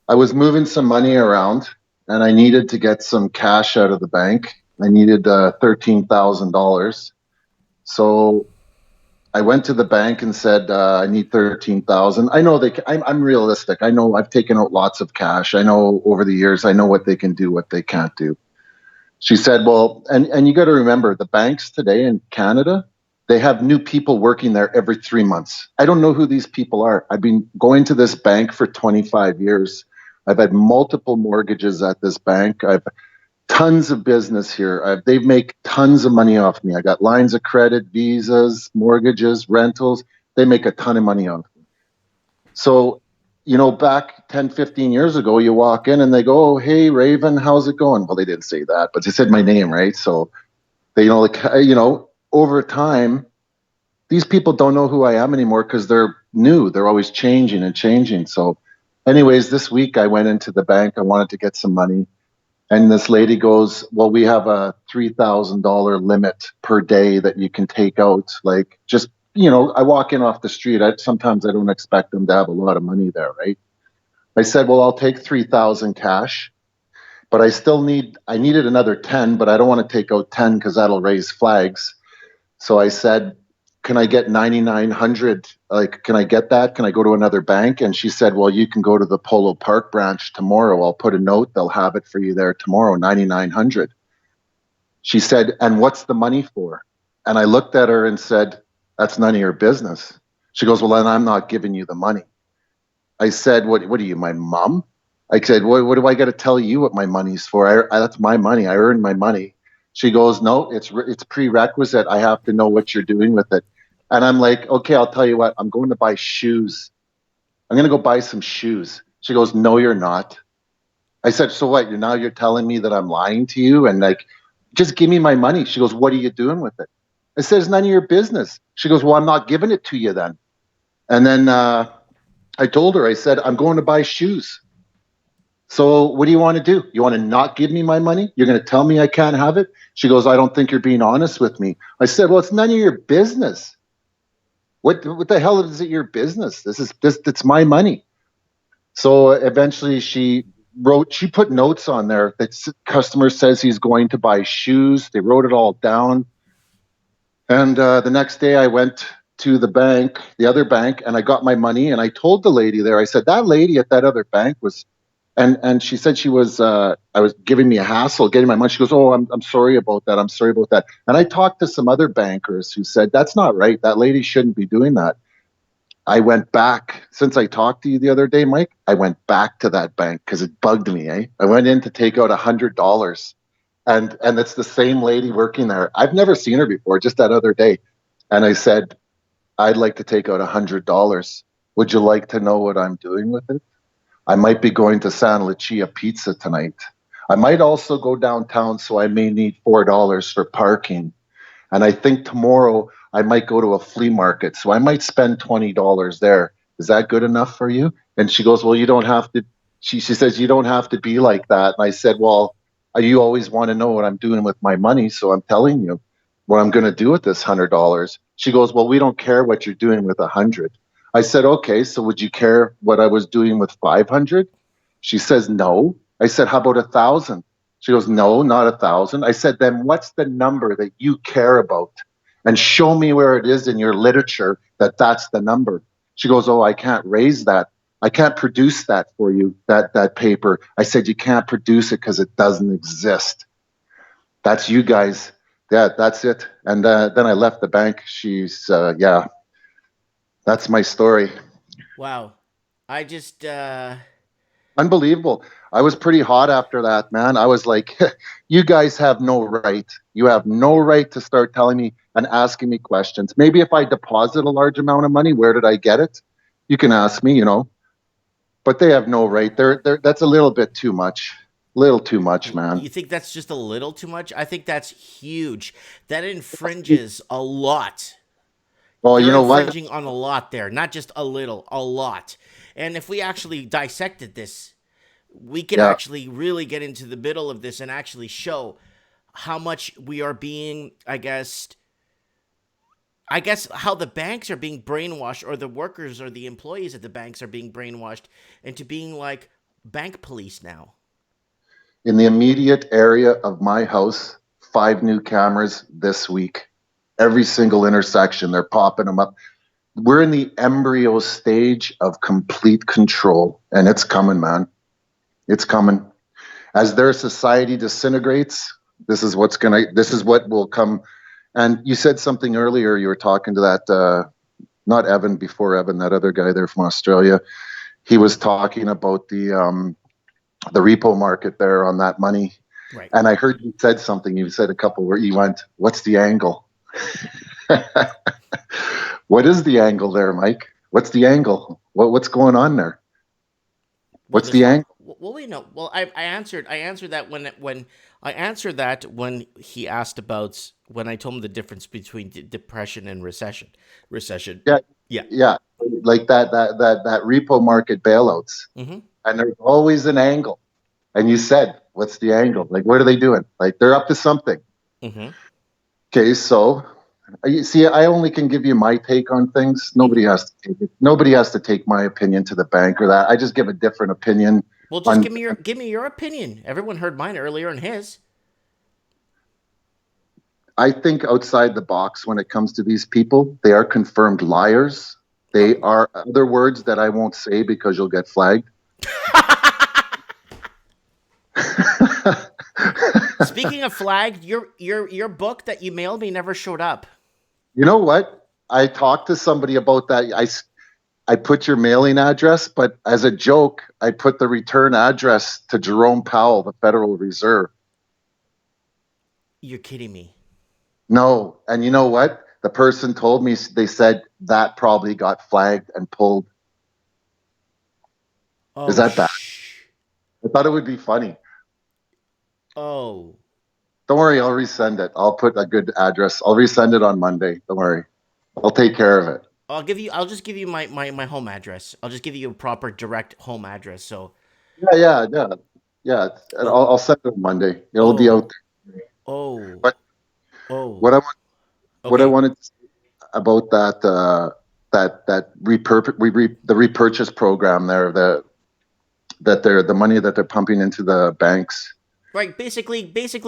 F: I was moving some money around, and I needed to get some cash out of the bank. I needed $13,000. So I went to the bank and said, I need 13,000. I know I'm realistic. I know I've taken out lots of cash. I know over the years, I know what they can do, what they can't do. She said, well, and you got to remember the banks today in Canada, they have new people working there every 3 months. I don't know who these people are. I've been going to this bank for 25 years. I've had multiple mortgages at this bank. I've tons of business here. They make tons of money off me. I got lines of credit, visas, mortgages, rentals. They make a ton of money off me. So, back 10, 15 years ago, you walk in and they go, oh, hey, Raven, how's it going? Well, they didn't say that, but they said my name, right? So they, over time, these people don't know who I am anymore because they're new. They're always changing and changing. So anyways, this week I went into the bank. I wanted to get some money. And this lady goes, well, we have a $3,000 limit per day that you can take out. Like, just, I walk in off the street. Sometimes I don't expect them to have a lot of money there, right? I said, well, I'll take 3,000 cash, but I needed another 10, but I don't want to take out 10 because that'll raise flags. So I said, can I get 9,900? Like, can I get that? Can I go to another bank? And she said, well, you can go to the Polo Park branch tomorrow. I'll put a note. They'll have it for you there tomorrow, 9,900. She said, and what's the money for? And I looked at her and said, that's none of your business. She goes, well, then I'm not giving you the money. I said, what are you, my mom? I said, what do I got to tell you what my money's for? That's my money. I earned my money. She goes, no, it's prerequisite. I have to know what you're doing with it. And I'm like, okay, I'll tell you what. I'm going to buy shoes. I'm going to go buy some shoes. She goes, no, you're not. I said, so what? You're telling me that I'm lying to you? And like, just give me my money. She goes, what are you doing with it? I said, it's none of your business. She goes, well, I'm not giving it to you then. And then I told her, I said, I'm going to buy shoes. So what do you want to do? You want to not give me my money? You're going to tell me I can't have it? She goes, I don't think you're being honest with me. I said, well, it's none of your business. What the hell is it your business? It's my money. So eventually she put notes on there that customer says he's going to buy shoes. They wrote it all down. And the next day I went to the other bank, and I got my money. And I told the lady there, I said, that lady at that other bank was, and she said I was giving me a hassle getting my money. She goes, oh, I'm sorry about that. I'm sorry about that. And I talked to some other bankers who said, that's not right. That lady shouldn't be doing that. I went back, since I talked to you the other day, Mike, I went back to that bank because it bugged me. I went in to take out $100, and it's the same lady working there. I've never seen her before, just that other day. And I said, I'd like to take out $100. Would you like to know what I'm doing with it? I might be going to San Lucia Pizza tonight. I might also go downtown, so I may need $4 for parking. And I think tomorrow I might go to a flea market, so I might spend $20 there. Is that good enough for you? And she goes, well, you don't have to. She says, you don't have to be like that. And I said, well, you always want to know what I'm doing with my money, so I'm telling you what I'm going to do with this $100. She goes, well, we don't care what you're doing with 100. I said, okay, so would you care what I was doing with 500? She says, no. I said, how about 1,000? She goes, no, not 1,000. I said, then what's the number that you care about? And show me where it is in your literature that that's the number. She goes, oh, I can't raise that. I can't produce that for you, that paper. I said, you can't produce it because it doesn't exist. That's you guys. Yeah, that's it. And then I left the bank. She's, yeah. That's my story.
B: Wow. I just
F: Unbelievable. I was pretty hot after that, man. I was like, you guys have no right. You have no right to start telling me and asking me questions. Maybe if I deposit a large amount of money, where did I get it? You can ask me, but they have no right. That's a little bit too much. Little too much, man.
B: You think that's just a little too much? I think that's huge. That infringes a lot.
F: Well,
B: They're
F: you know what?
B: infringing on a lot there, not just a little, a lot. And if we actually dissected this, we could actually really get into the middle of this and actually show how much we are being, I guess how the banks are being brainwashed, or the workers or the employees at the banks are being brainwashed into being like bank police now.
F: In the immediate area of my house, 5 new cameras this week. Every single intersection, they're popping them up. We're in the embryo stage of complete control, and it's coming, man. It's coming. As their society disintegrates, this is what will come. And you said something earlier. You were talking to that, not Evan, before Evan, that other guy there from Australia. He was talking about the repo market there on that money.
B: Right.
F: And I heard you said something. You said a couple where you went, "What's the angle?" What is the angle there, Mike? What's the angle? What's going on there? What's the angle?
B: Well, we know. Well, I answered that when he asked about, when I told him the difference between depression and recession. Yeah.
F: Like that repo market bailouts,
B: Mm-hmm.
F: and there's always an angle. And you said, "What's the angle? Like, what are they doing? Like, they're up to something."
B: Mm-hmm.
F: Okay, so you see, I only can give you my take on things. Nobody has to take it. Nobody has to take my opinion to the bank or that. I just give a different opinion.
B: Well, just give me your opinion. Everyone heard mine earlier and his.
F: I think outside the box when it comes to these people. They are confirmed liars. They are other words that I won't say because you'll get flagged.
B: Speaking of flagged, your book that you mailed me never showed up.
F: You know what? I talked to somebody about that. I put your mailing address, but as a joke, I put the return address to Jerome Powell, the Federal Reserve.
B: You're kidding me.
F: No. And you know what? The person told me, they said that probably got flagged and pulled.
B: Oh,
F: is that bad? I thought it would be funny.
B: Oh.
F: Don't worry, I'll resend it. I'll put a good address. I'll resend it on Monday. Don't worry. I'll take care of it.
B: I'll just give you my home address. I'll just give you a proper direct home address. So
F: Yeah. I'll send it on Monday. It'll be out there.
B: Oh.
F: But what I wanted to say about the repurchase program there, the money that they're pumping into the banks.
B: Right, basically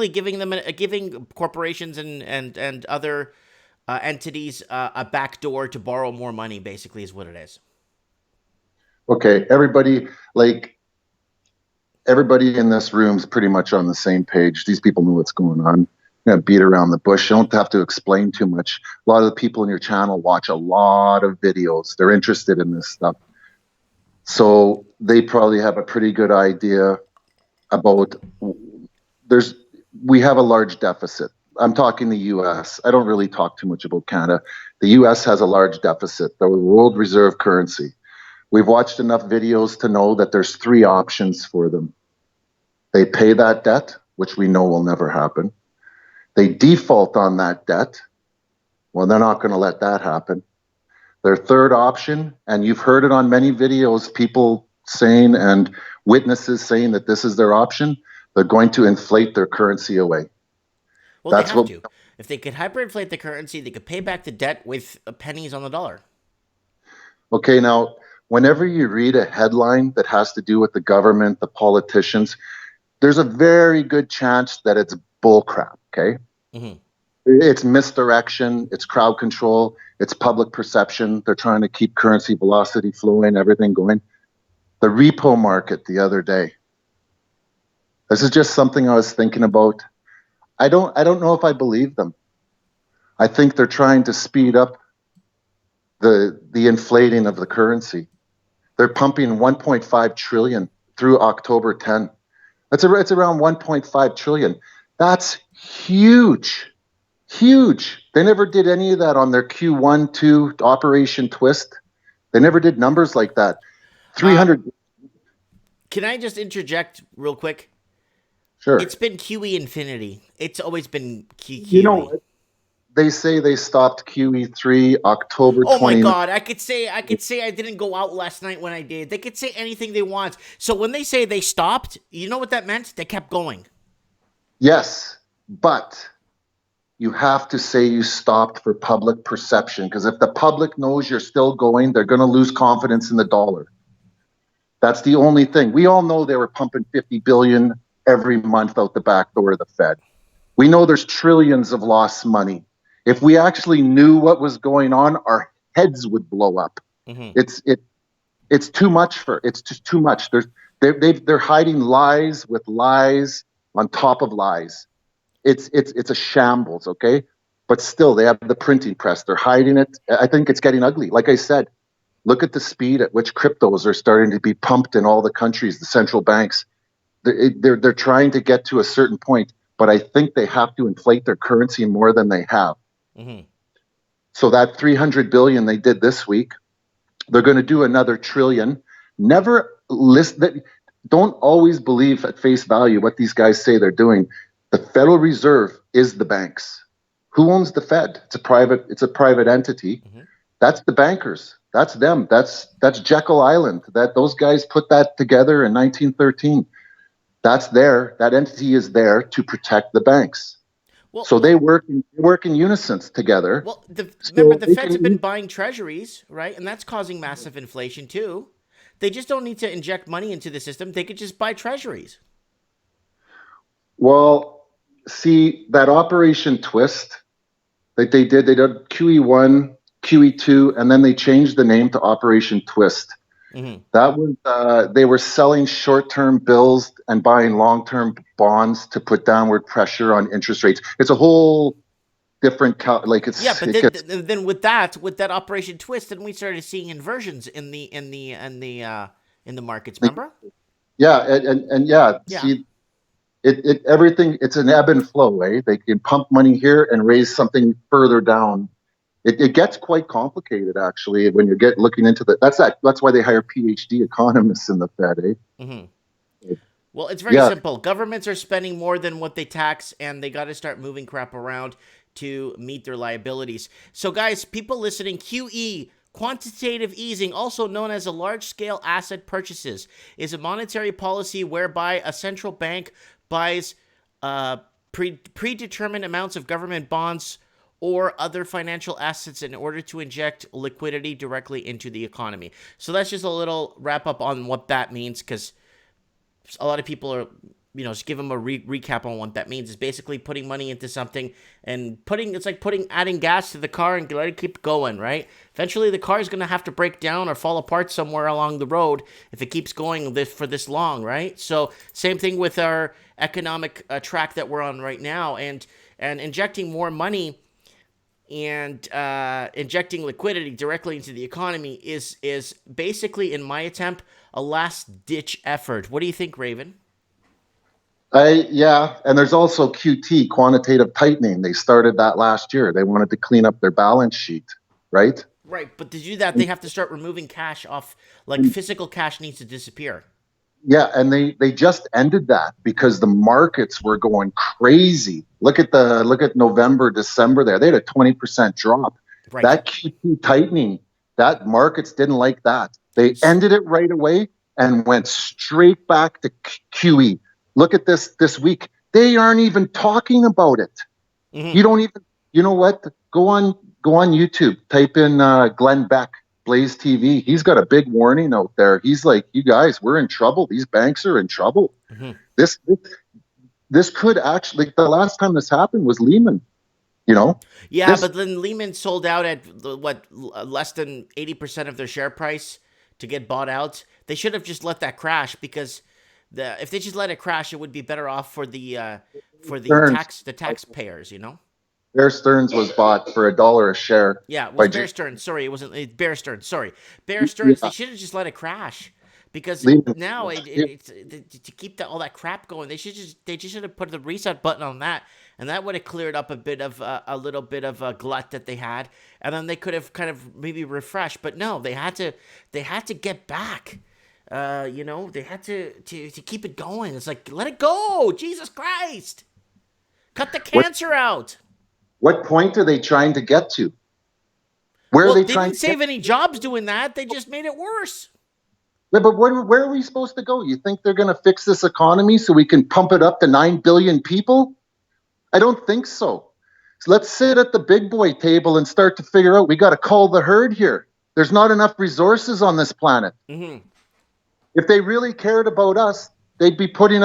B: giving corporations and other entities a backdoor to borrow more money. Basically, is what it is.
F: Okay, everybody in this room is pretty much on the same page. These people know what's going on. You're gonna beat around the bush. You don't have to explain too much. A lot of the people in your channel watch a lot of videos. They're interested in this stuff, so they probably have a pretty good idea about. We have a large deficit. I'm talking the U.S. I don't really talk too much about Canada. The U.S. has a large deficit, the world reserve currency. We've watched enough videos to know that there's three options for them. They pay that debt, which we know will never happen. They default on that debt. Well, they're not going to let that happen. Their third option, and you've heard it on many videos, people saying and witnesses saying that this is their option, they're going to inflate their currency away.
B: Well, they have to. If they could hyperinflate the currency, they could pay back the debt with pennies on the dollar. Okay,
F: now, whenever you read a headline that has to do with the government, the politicians, there's a very good chance that it's bullcrap, okay?
B: Mm-hmm.
F: It's misdirection, it's crowd control, it's public perception. They're trying to keep currency velocity flowing, everything going. The repo market the other day. This is just something I was thinking about. I don't know if I believe them. I think they're trying to speed up the inflating of the currency. They're pumping 1.5 trillion through October 10. It's around 1.5 trillion. That's huge. Huge. They never did any of that on their Q1, 2 Operation Twist. They never did numbers like that. 300.
B: Can I just interject real quick?
F: Sure.
B: It's been QE infinity. It's always been QE.
F: You know what? They say they stopped QE3 October 20.
B: Oh my God! I could say I didn't go out last night when I did. They could say anything they want. So when they say they stopped, you know what that meant? They kept going.
F: Yes, but you have to say you stopped for public perception, because if the public knows you're still going, they're going to lose confidence in the dollar. That's the only thing. We all know they were pumping $50 billion every month out the back door of the Fed. We know there's trillions of lost money If we actually knew what was going on, our heads would blow up.
B: Mm-hmm.
F: It's too much it's just too much. They're hiding lies with lies on top of lies. It's a shambles, okay? But still, they have the printing press. They're hiding it. I think it's getting ugly. Like I said, look at the speed at which cryptos are starting to be pumped in all the countries, the central banks. They're trying to get to a certain point, but I think they have to inflate their currency more than they have.
B: Mm-hmm.
F: So that 300 billion they did this week, they're going to do another trillion. Never list that. Don't always believe at face value what these guys say they're doing. The Federal Reserve is the banks. Who owns the Fed? It's a private entity.
B: Mm-hmm.
F: That's the bankers. That's them. That's Jekyll Island. Those guys put that together in 1913. That's there. That entity is there to protect the banks.
B: Well,
F: so they work in unison together.
B: Well, remember the Feds have been buying treasuries, right? And that's causing massive inflation too. They just don't need to inject money into the system. They could just buy treasuries.
F: Well, see, that Operation Twist that they did QE1, QE2, and then they changed the name to Operation Twist.
B: Mm-hmm.
F: That was they were selling short-term bills and buying long-term bonds to put downward pressure on interest rates. It's a whole different but
B: then with that Operation Twist, then we started seeing inversions in the markets. Remember?
F: Yeah, and see, it everything. It's an ebb and flow, eh? They can pump money here and raise something further down. It gets quite complicated, actually, when you get looking into that. That's why they hire PhD economists in the Fed, eh?
B: Mm-hmm. Well, it's very simple. Governments are spending more than what they tax, and they got to start moving crap around to meet their liabilities. So, guys, people listening, QE, quantitative easing, also known as a large-scale asset purchases, is a monetary policy whereby a central bank buys predetermined amounts of government bonds or other financial assets in order to inject liquidity directly into the economy. So that's just a little wrap up on what that means, because a lot of people are, just give them a recap on what that means. It's basically putting money into something and adding gas to the car and let it keep going, right? Eventually the car is going to have to break down or fall apart somewhere along the road if it keeps going for this long, right? So same thing with our economic track that we're on right now, and injecting more money and injecting liquidity directly into the economy is basically, in my attempt, a last-ditch effort. What do you think, Raven?
F: And there's also QT, quantitative tightening. They started that last year. They wanted to clean up their balance sheet, right?
B: Right, but to do that, they have to start removing cash off, physical cash needs to disappear.
F: Yeah, and they just ended that because the markets were going crazy. Look at November, December there. They had a 20% drop.
B: Right.
F: That QT tightening, that markets didn't like that. They ended it right away and went straight back to QE. Look at this week. They aren't even talking about it. Mm-hmm. You don't even, you know what? Go on YouTube, type in Glenn Beck, Blaze TV. He's got a big warning out there. He's like, you guys, we're in trouble. These banks are in trouble. Mm-hmm. This could actually, the last time this happened was Lehman,
B: Yeah, but then Lehman sold out at less than 80% of their share price to get bought out. They should have just let that crash, because if they just let it crash, it would be better off for the taxpayers,
F: Bear Stearns was bought for $1 a share.
B: Yeah, it was Bear Stearns. Sorry, it wasn't Bear Stearns. Sorry, Bear Stearns. Yeah. They should have just let it crash, because now to keep all that crap going, they just should have put the reset button on that, and that would have cleared up a little bit of a glut that they had, and then they could have kind of maybe refreshed. But no, they had to get back. They had to keep it going. It's like, let it go, Jesus Christ, cut the cancer out.
F: What point are they trying to get to?
B: They didn't save any jobs doing that. They just made it worse.
F: Yeah, but where are we supposed to go? You think they're going to fix this economy so we can pump it up to 9 billion people? I don't think so. So let's sit at the big boy table and start to figure out, we got to cull the herd here. There's not enough resources on this planet. Mm-hmm. If they really cared about us, they'd be putting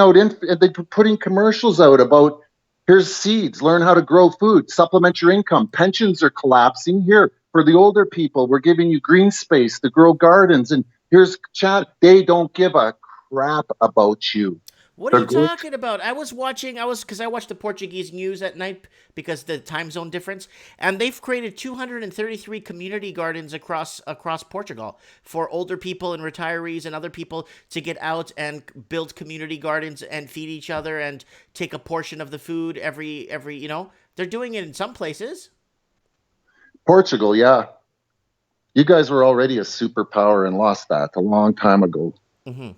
F: commercials out about Here's seeds. Learn how to grow food. Supplement your income. Pensions are collapsing. Here, for the older people, we're giving you green space to grow gardens. And here's chat. They don't give a crap about you.
B: What are you talking about? Because I watched the Portuguese news at night because the time zone difference, and they've created 233 community gardens across Portugal for older people and retirees and other people to get out and build community gardens and feed each other and take a portion of the food every they're doing it in some places.
F: Portugal, yeah. You guys were already a superpower and lost that a long time ago. Mm-hmm.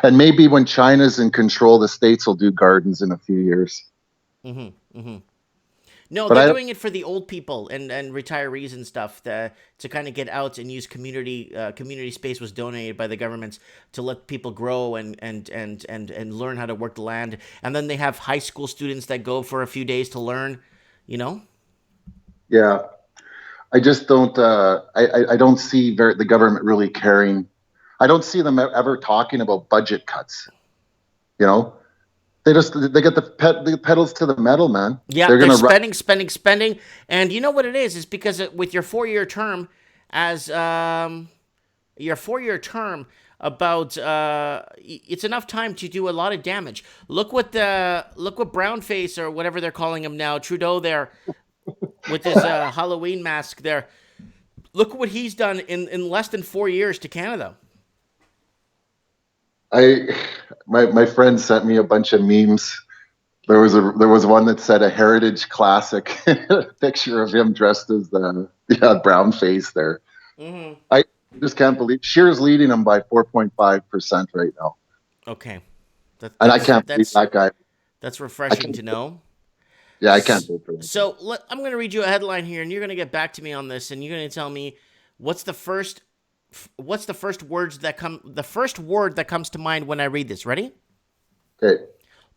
F: And maybe when China's in control, the States will do gardens in a few years.
B: Mm-hmm. Mm-hmm. No, they're doing it for the old people and retirees and stuff to kind of get out and use community space was donated by the governments to let people grow and learn how to work the land. And then they have high school students that go for a few days to learn,
F: Yeah. I just don't, I don't see the government really caring. I don't see them ever talking about budget cuts. They get the pedals to the metal, man.
B: Yeah, they're spending. And you know what it is because with your 4-year term about it's enough time to do a lot of damage. Look what Brownface or whatever they're calling him now, Trudeau there, with his Halloween mask there. Look what he's done in less than 4 years to Canada.
F: My friend sent me a bunch of memes. There was one that said a heritage classic picture of him dressed as the brown face there. Mm-hmm. I just can't believe Scheer's leading him by 4.5% right now.
B: Okay,
F: and I can't believe that guy.
B: That's refreshing to know.
F: Yeah, I can't vote for him.
B: So I'm going to read you a headline here, and you're going to get back to me on this, and you're going to tell me what's the first word that comes to mind when I read this. Ready?
F: Okay.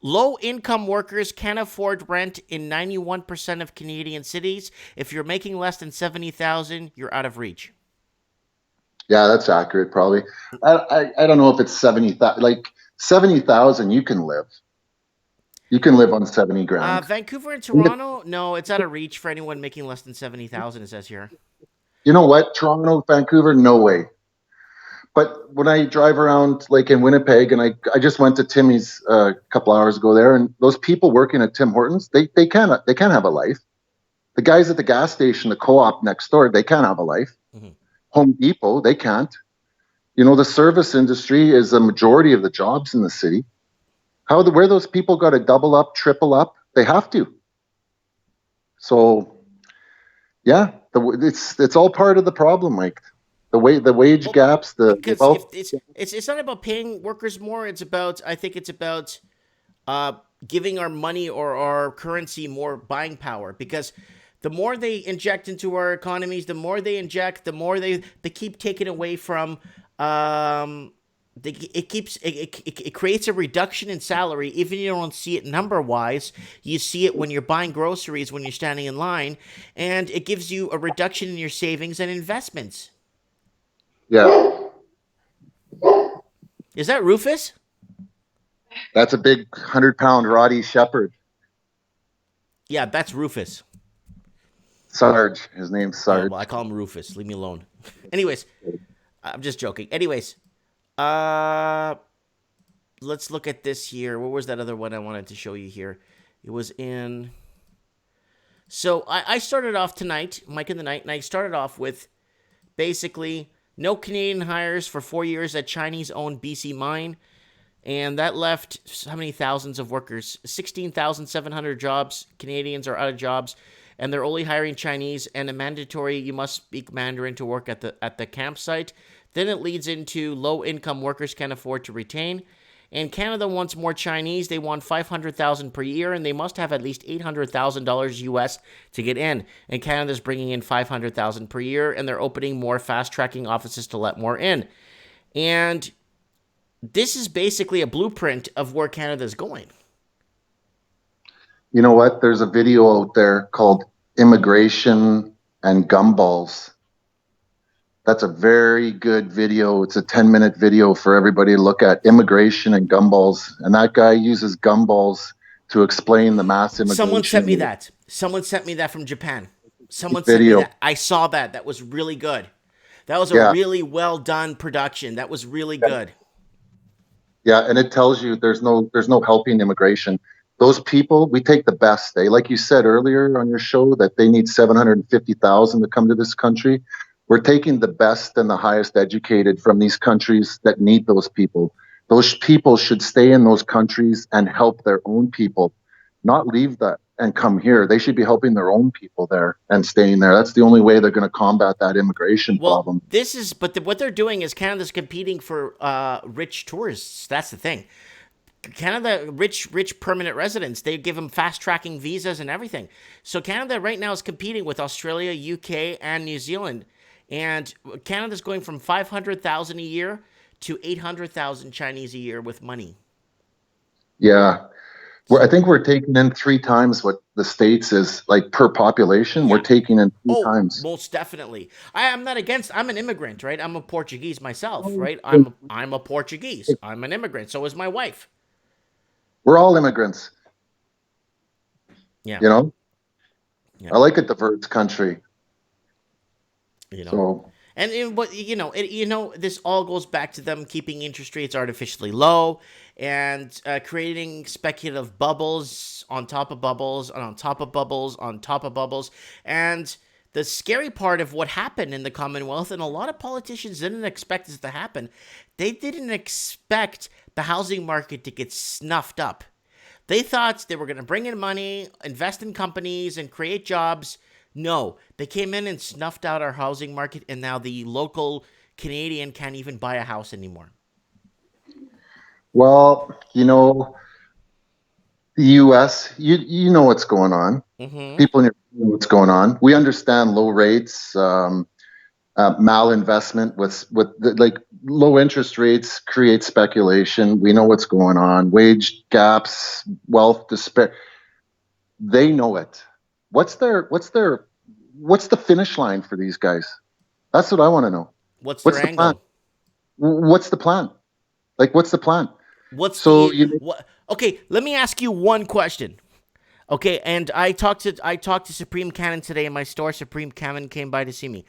B: Low-income workers can't afford rent in 91% of Canadian cities. If you're making less than $70,000, you're out of reach.
F: Yeah, that's accurate. Probably. I don't know if it's 70,000. Like 70,000, you can live. You can live on 70 grand.
B: Vancouver and Toronto, no, it's out of reach for anyone making less than 70,000. It says here.
F: You know what? Toronto, Vancouver, no way. But when I drive around, like in Winnipeg, and I just went to Timmy's a couple hours ago there, and those people working at Tim Hortons, they can't have a life. The guys at the gas station, the co-op next door, they can't have a life. Mm-hmm. Home Depot, they can't. The service industry is a majority of the jobs in the city. Where those people got to double up, triple up, they have to. So, yeah. It's all part of the problem, Mike. The wage gaps.
B: It's not about paying workers more. I think it's about giving our money or our currency more buying power. Because the more they inject into our economies, the more they keep taking away from. It creates a reduction in salary. Even if you don't see it number wise, you see it when you're buying groceries, when you're standing in line, and it gives you a reduction in your savings and investments.
F: Yeah.
B: Is that Rufus?
F: That's a big 100-pound Roddy Shepherd.
B: Yeah, that's Rufus.
F: Sarge. His name's Sarge.
B: Well, I call him Rufus. Leave me alone. Anyways, I'm just joking. Anyways. Let's look at this here. What was that other one I wanted to show you here? It was in. So I started off tonight, Mike in the Night, and I started off with basically no Canadian hires for 4 years at Chinese-owned BC mine, and that left how many thousands of workers? 16,700 jobs. Canadians are out of jobs, and they're only hiring Chinese, and a mandatory you must speak Mandarin to work at the campsite. Then it leads into low-income workers can't afford to retain. And Canada wants more Chinese. They want $500,000 per year, and they must have at least $800,000 US to get in. And Canada's bringing in $500,000 per year, and they're opening more fast-tracking offices to let more in. And this is basically a blueprint of where Canada's going.
F: You know what? There's a video out there called Immigration and Gumballs. That's a very good video. It's a 10-minute video for everybody to look at. Immigration and gumballs. And that guy uses gumballs to explain the mass immigration.
B: Someone sent me that. Someone sent me that from Japan. Someone sent me
F: Video.
B: that. I saw that. That was really good. That was a
F: Yeah.
B: really well done production. That was really good.
F: Yeah, and it tells you there's no helping immigration. Those people, we take the best. Like you said earlier on your show, that they need 750,000 to come to this country. We're taking the best and the highest educated from these countries that need those people. Those people should stay in those countries and help their own people, not leave that and come here. They should be helping their own people there and staying there. That's the only way they're going to combat that immigration problem.
B: What they're doing is Canada's competing for rich tourists. That's the thing. Canada, rich permanent residents, they give them fast-tracking visas and everything. So Canada right now is competing with Australia, UK, and New Zealand. And Canada's going from 500,000 a year to 800,000 Chinese a year with money.
F: Yeah. I think we're taking in 3 times what the States is, like, per population. Yeah. We're taking in 3 times.
B: Most definitely. I'm not against. I'm an immigrant, right? I'm a Portuguese myself, right? I'm a Portuguese. I'm an immigrant. So is my wife.
F: We're all immigrants.
B: Yeah.
F: You know? Yeah. I like a diverse country.
B: You know.
F: So.
B: And this all goes back to them keeping interest rates artificially low and creating speculative bubbles on top of bubbles and on top of bubbles on top of bubbles. And the scary part of what happened in the Commonwealth, and a lot of politicians didn't expect this to happen, they didn't expect the housing market to get snuffed up. They thought they were going to bring in money, invest in companies, and create jobs. No, they came in and snuffed out our housing market, and now the local Canadian can't even buy a house anymore.
F: Well, the U.S., you know what's going on. Mm-hmm. People in your know what's going on. We understand low rates, malinvestment with low interest rates create speculation. We know what's going on. Wage gaps, wealth despair. They know it. What's the finish line for these guys? That's what I want to know.
B: What's their angle?
F: Plan? What's the plan? What's the plan?
B: Okay, let me ask you one question. Okay, and I talked to Supreme Cannon today in my store. Supreme Cannon came by to see me.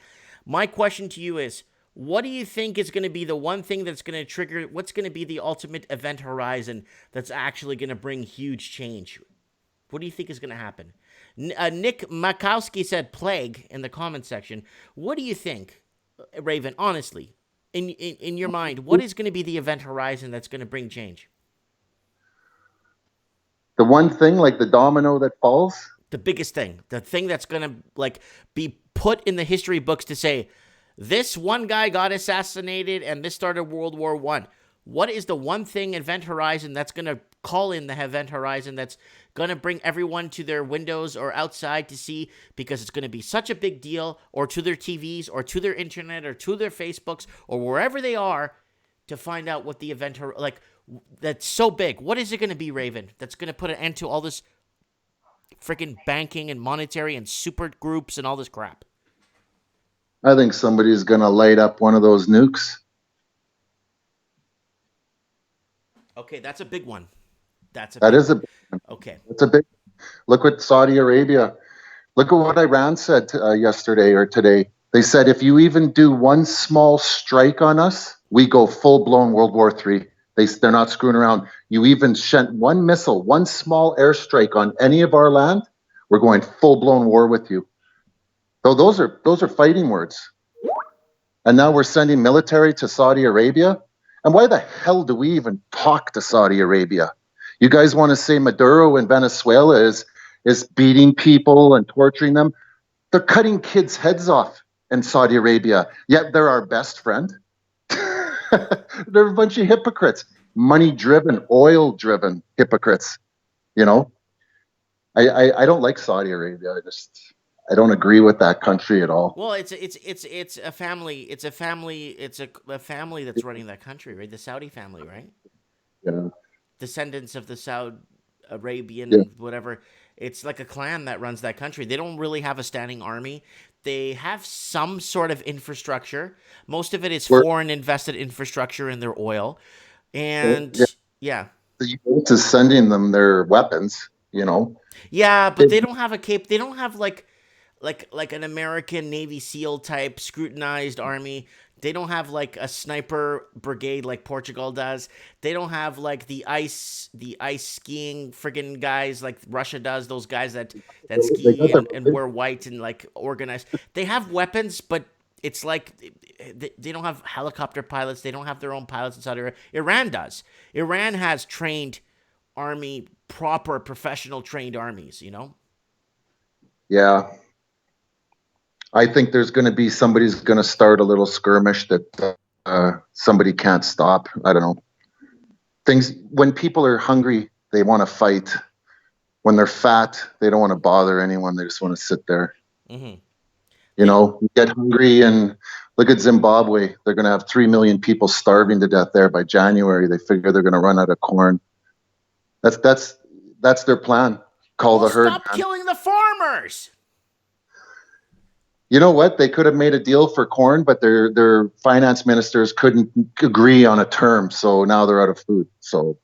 B: My question to you is, what do you think is going to be the one thing that's going to trigger, what's going to be the ultimate event horizon that's actually going to bring huge change? What do you think is going to happen? Nick Makowski said plague in the comment section. What do you think, Raven, honestly, in your mind, what is going to be the event horizon that's going to bring change?
F: The one thing, like the domino that falls?
B: The biggest thing. The thing that's going to be put in the history books to say, this one guy got assassinated and this started World War I. What is the one thing event horizon that's going to call in the event horizon that's going to bring everyone to their windows or outside to see, because it's going to be such a big deal, or to their TVs or to their internet or to their Facebooks or wherever they are, to find out what the event that's so big? What is it going to be, Raven, that's going to put an end to all this freaking banking and monetary and super groups and all this crap?
F: I think somebody's going to light up one of those nukes.
B: Okay, that's a big one. That
F: is a big one.
B: Okay.
F: That's a big. Look what Saudi Arabia. Look at what Iran said yesterday or today. They said, if you even do one small strike on us, we go full-blown World War III. They're not screwing around. You even sent one missile, one small airstrike on any of our land, we're going full-blown war with you. So those are fighting words. And now we're sending military to Saudi Arabia. And why the hell do we even talk to Saudi Arabia? You guys want to say Maduro in Venezuela is beating people and torturing them? They're cutting kids' heads off in Saudi Arabia, yet they're our best friend. They're a bunch of hypocrites, money-driven, oil-driven hypocrites. I don't like Saudi Arabia. I don't agree with that country at all.
B: Well, it's a family. It's a family that's running that country, right? The Saudi family, right?
F: Yeah.
B: Descendants of the Saudi Arabian, whatever. It's like a clan that runs that country. They don't really have a standing army. They have some sort of infrastructure. Most of it is foreign invested infrastructure in their oil. And
F: the U.S. is sending them their weapons. you know.
B: Yeah, but they don't have a cape. They don't have like an American Navy SEAL type scrutinized army. They don't have like a sniper brigade like Portugal does. They don't have like the ice skiing friggin' guys like Russia does. Those guys that
F: They
B: ski
F: got their
B: and wear white and like organized. They have weapons, but it's like they don't have helicopter pilots. They don't have their own pilots inside Iran. Iran does. Iran has trained army, proper professional trained armies. You know.
F: Yeah. I think there's going to be somebody's going to start a little skirmish that somebody can't stop. I don't know. Things when people are hungry, they want to fight. When they're fat, they don't want to bother anyone. They just want to sit there.
B: Mm-hmm.
F: You know, get hungry and look at Zimbabwe. They're going to have 3 million people starving to death there by January. They figure they're going to run out of corn. That's their plan. Call the herd.
B: Stop killing the farmers.
F: You know what? They could have made a deal for corn, but their finance ministers couldn't agree on a term, so now they're out of food. So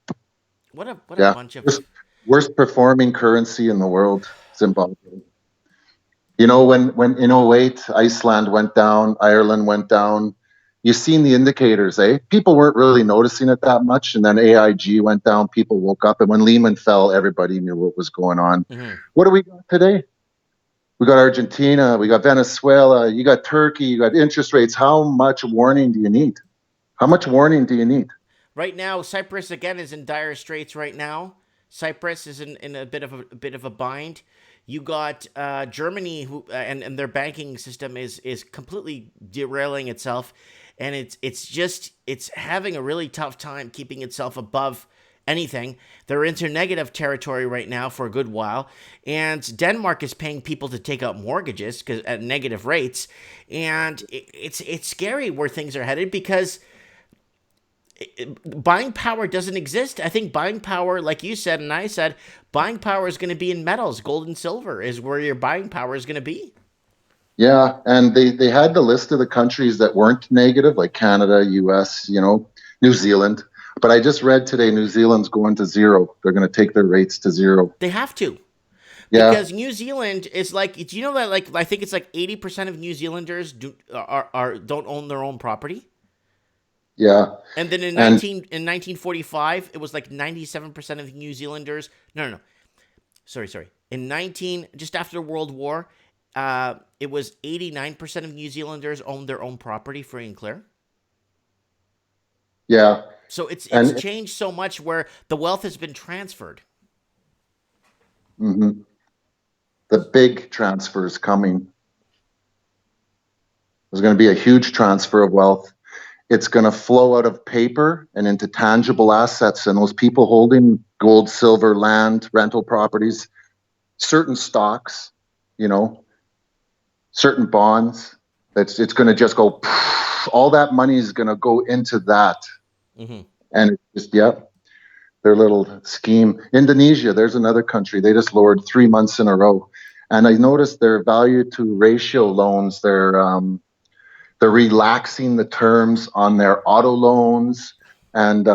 B: what a bunch of
F: worst performing currency in the world, Zimbabwe. You know, when in 2008 Iceland went down, Ireland went down, you've seen the indicators, eh? People weren't really noticing it that much, and then AIG went down, people woke up, and when Lehman fell, everybody knew what was going on. Mm-hmm. What do we got today? We got Argentina, we got Venezuela, you got Turkey, you got interest rates. How much warning do you need? How much warning do you need?
B: Right now, Cyprus again is in dire straits right now. Cyprus is in a bit of a bind. You got Germany, who and their banking system is completely derailing itself, and it's having a really tough time keeping itself above anything. They're into negative territory right now for a good while, and Denmark is paying people to take out mortgages because at negative rates, and it's scary where things are headed because buying power doesn't exist. I think buying power, like you said and I said, buying power is going to be in metals. Gold and silver is where your buying power is going to be.
F: Yeah, and they had the list of the countries that weren't negative, like Canada, US, you know, New Zealand. But I just read today New Zealand's going to zero. They're going to take their rates to zero.
B: They have to.
F: Yeah.
B: Because New Zealand is like, do you know that like I think it's like 80% of New Zealanders don't own their own property?
F: Yeah.
B: And then in 1945, it was like 97% of New Zealanders. No. Sorry. Just after the World War, it was 89% of New Zealanders owned their own property free and clear.
F: Yeah.
B: So it's changed so much where the wealth has been transferred.
F: Mm-hmm. The big transfer is coming. There's going to be a huge transfer of wealth. It's going to flow out of paper and into tangible assets. And those people holding gold, silver, land, rental properties, certain stocks, you know, certain bonds, it's going to just go, all that money is going to go into that. Mm-hmm. And it's just, their little scheme. Indonesia, there's another country. They just lowered 3 months in a row. And I noticed their value to ratio loans, they're relaxing the terms on their auto loans and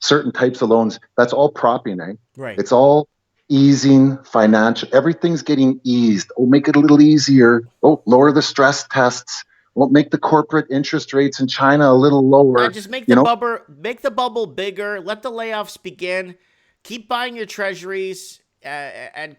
F: certain types of loans. That's all propping, eh?
B: Right.
F: It's all easing financial. Everything's getting eased. Oh, make it a little easier. Oh, lower the stress tests. Well, make the corporate interest rates in China a little lower.
B: Yeah, just make the bubble bigger. Let the layoffs begin. Keep buying your treasuries and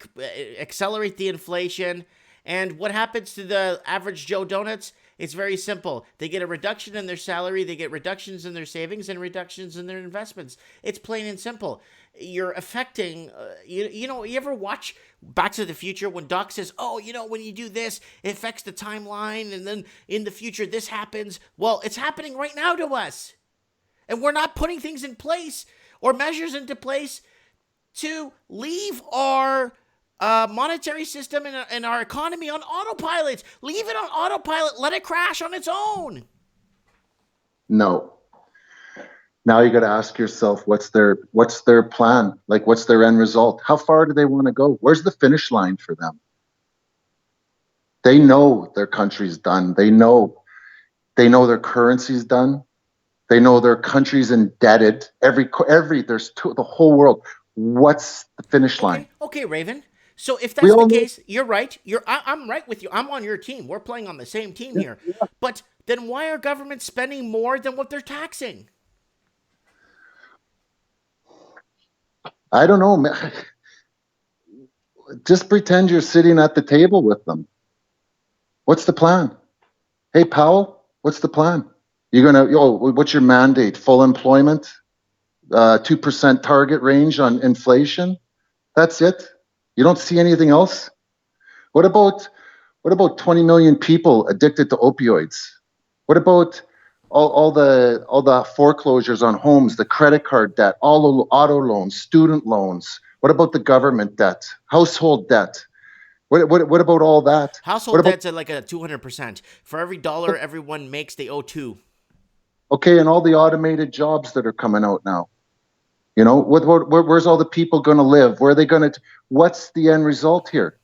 B: accelerate the inflation. And what happens to the average Joe Donuts? It's very simple. They get a reduction in their salary, they get reductions in their savings, and reductions in their investments. It's plain and simple. You're affecting, you ever watch Back to the Future when Doc says, oh, when you do this, it affects the timeline, and then in the future this happens. Well, it's happening right now to us. And we're not putting things in place or measures into place to leave our monetary system and our economy on autopilot. Leave it on autopilot. Let it crash on its own.
F: No. Now you got to ask yourself, what's their plan? Like, what's their end result? How far do they want to go? Where's the finish line for them? They know their country's done. They know their currency's done. They know their country's indebted. The whole world. what's the finish line?
B: Okay, Raven. So if
F: We
B: that's the
F: all know.
B: case, you're right. I'm right with you. I'm on your team. We're playing on the same team here. But then why are governments spending more than what they're taxing?
F: I don't know. Just pretend you're sitting at the table with them. What's the plan? Hey, Powell, what's the plan? What's your mandate? Full employment, 2% target range on inflation. That's it. You don't see anything else. What about 20 million people addicted to opioids? What about all the foreclosures on homes, the credit card debt, all the auto loans, student loans? What about the government debt, household debt? What about all that?
B: Household debt's at like a 200%. For every dollar everyone makes, they owe two.
F: Okay, and all the automated jobs that are coming out now. You know, where's all the people going to live? Where are they going to? What's the end result here?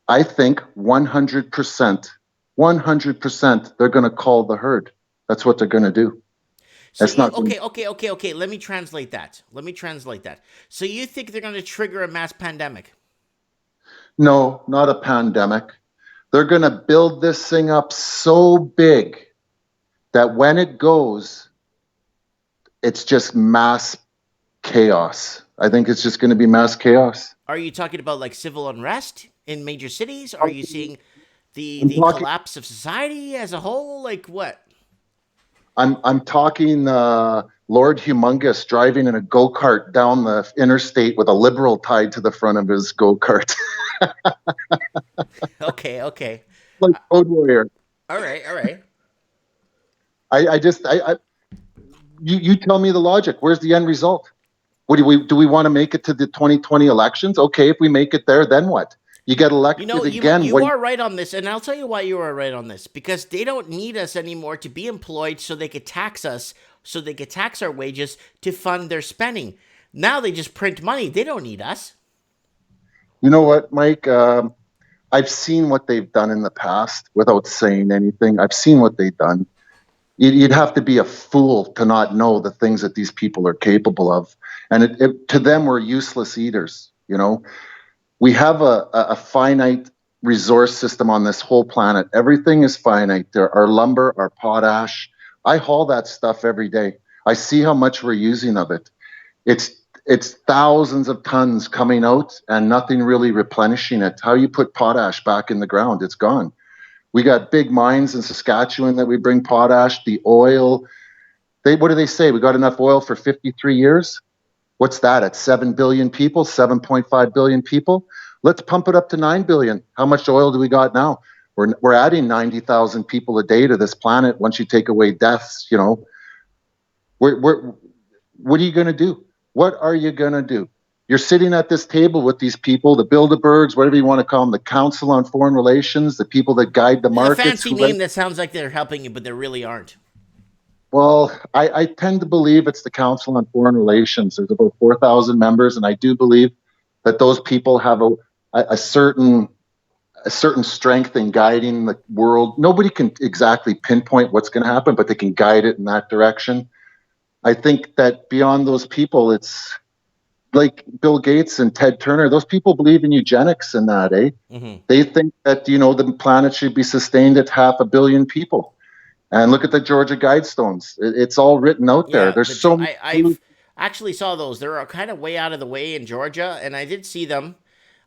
F: I think 100%, 100%, they're going to call the herd. That's what they're going to do.
B: So
F: It's not
B: okay. Let me translate that. So you think they're going to trigger a mass pandemic?
F: No, not a pandemic. They're going to build this thing up so big that when it goes, it's just mass chaos. I think it's just going to be mass chaos.
B: Are you talking about like civil unrest in major cities? Are you seeing the collapse of society as a whole? Like what?
F: I'm talking Lord Humongous driving in a go-kart down the interstate with a Liberal tied to the front of his go-kart.
B: Okay.
F: Like Road Warrior.
B: All right.
F: You tell me the logic. Where's the end result? Do we want to make it to the 2020 elections? Okay, if we make it there, then what? You get elected again.
B: You are right on this, and I'll tell you why you are right on this. Because they don't need us anymore to be employed so they could tax us, so they could tax our wages to fund their spending. Now they just print money. They don't need us.
F: You know what, Mike? I've seen what they've done in the past without saying anything. I've seen what they've done. You'd have to be a fool to not know the things that these people are capable of. And to them, we're useless eaters. You know, we have a finite resource system on this whole planet. Everything is finite. Our lumber, our potash. I haul that stuff every day. I see how much we're using of it. It's thousands of tons coming out and nothing really replenishing it. How you put potash back in the ground? It's gone. We got big mines in Saskatchewan that we bring potash, the oil. What do they say? We got enough oil for 53 years? What's that? At 7 billion people, 7.5 billion people? Let's pump it up to 9 billion. How much oil do we got now? We're adding 90,000 people a day to this planet once you take away deaths, you know. What are you going to do? What are you going to do? You're sitting at this table with these people, the Bilderbergs, whatever you want to call them, the Council on Foreign Relations, the people that guide the markets.
B: A fancy name that sounds like they're helping you, but they really aren't.
F: Well, I tend to believe it's the Council on Foreign Relations. There's about 4,000 members, and I do believe that those people have a certain strength in guiding the world. Nobody can exactly pinpoint what's going to happen, but they can guide it in that direction. I think that beyond those people, it's like Bill Gates and Ted Turner. Those people believe in eugenics and that, eh? Mm-hmm. They think that, you know, the planet should be sustained at 500 million people. And look at the Georgia Guidestones. It's all written out there. There's so many.
B: I actually saw those. They're kind of way out of the way in Georgia, and I did see them.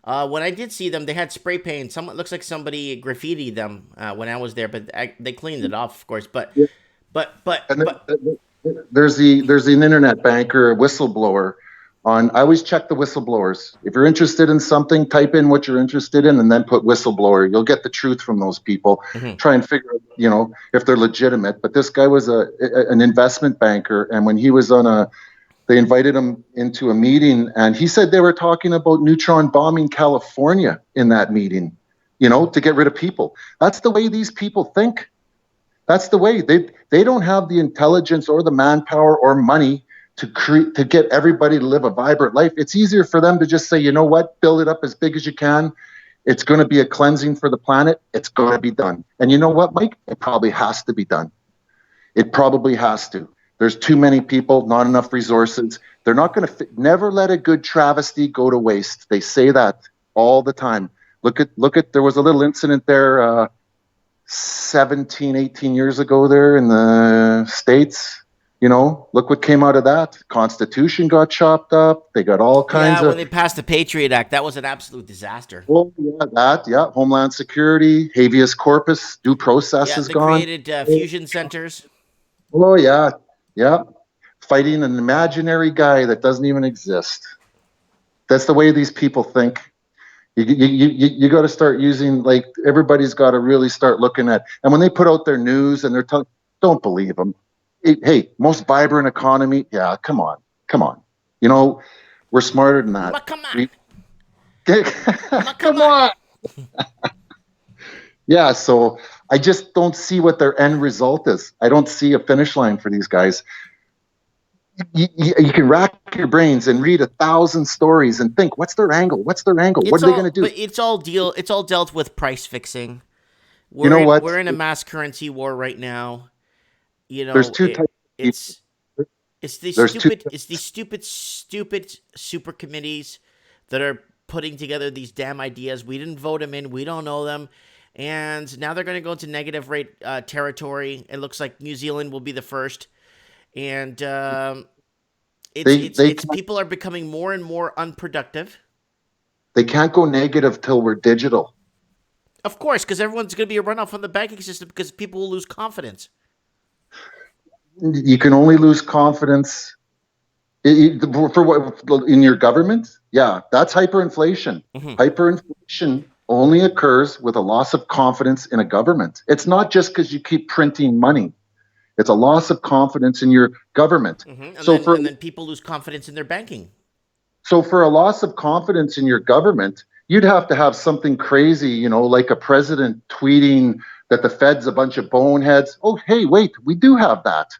B: When I did see them, they had spray paint. It looks like somebody graffitied them when I was there, but they cleaned it off, of course. But
F: there's an internet banker, a whistleblower. I always check the whistleblowers. If you're interested in something, type in what you're interested in and then put whistleblower. You'll get the truth from those people. Mm-hmm. Try and figure out, you know, if they're legitimate. But this guy was an investment banker, and when he was they invited him into a meeting, and he said they were talking about neutron bombing California in that meeting, you know, to get rid of people. That's the way these people think. That's the way. They don't have the intelligence or the manpower or money to get everybody to live a vibrant life. It's easier for them to just say, you know what, build it up as big as you can. It's going to be a cleansing for the planet. It's going to be done. And you know what, Mike? It probably has to be done. It probably has to. There's too many people, not enough resources. They're not going to never let a good travesty go to waste. They say that all the time. Look at there was a little incident there 17, 18 years ago there in the States. You know, look what came out of that. Constitution got chopped up. They got all kinds
B: when
F: of.
B: they passed the Patriot Act, that was an absolute disaster.
F: Oh, yeah, Homeland Security, habeas corpus, due process
B: Yeah,
F: is
B: they
F: gone.
B: created fusion centers.
F: Oh, yeah. Fighting an imaginary guy that doesn't even exist. That's the way these people think. You got to start using, like, everybody's got to really start looking at, and when they put out their news and they're telling, don't believe them. Hey, most vibrant economy. Yeah, come on. You know, we're smarter than that.
B: Come on.
F: Come on. Yeah, so I just don't see what their end result is. I don't see a finish line for these guys. You can rack your brains and read 1,000 stories and think, what's their angle? What are they going to do?
B: But it's all dealt with price fixing.
F: You know what?
B: We're in a mass currency war right now. You know,
F: There's two types.
B: It's these stupid super committees that are putting together these damn ideas. We didn't vote them in. We don't know them. And now they're going to go into negative rate territory. It looks like New Zealand will be the first. And people are becoming more and more unproductive.
F: They can't go negative till we're digital.
B: Of course, because everyone's going to be a runoff from the banking system because people will lose confidence.
F: You can only lose confidence for what in your government. Yeah, that's hyperinflation. Mm-hmm. Hyperinflation only occurs with a loss of confidence in a government. It's not just because you keep printing money. It's a loss of confidence in your government.
B: Mm-hmm. And then people lose confidence in their banking.
F: So for a loss of confidence in your government, you'd have to have something crazy, you know, like a president tweeting that the Fed's a bunch of boneheads. Oh, hey, wait, we do have that.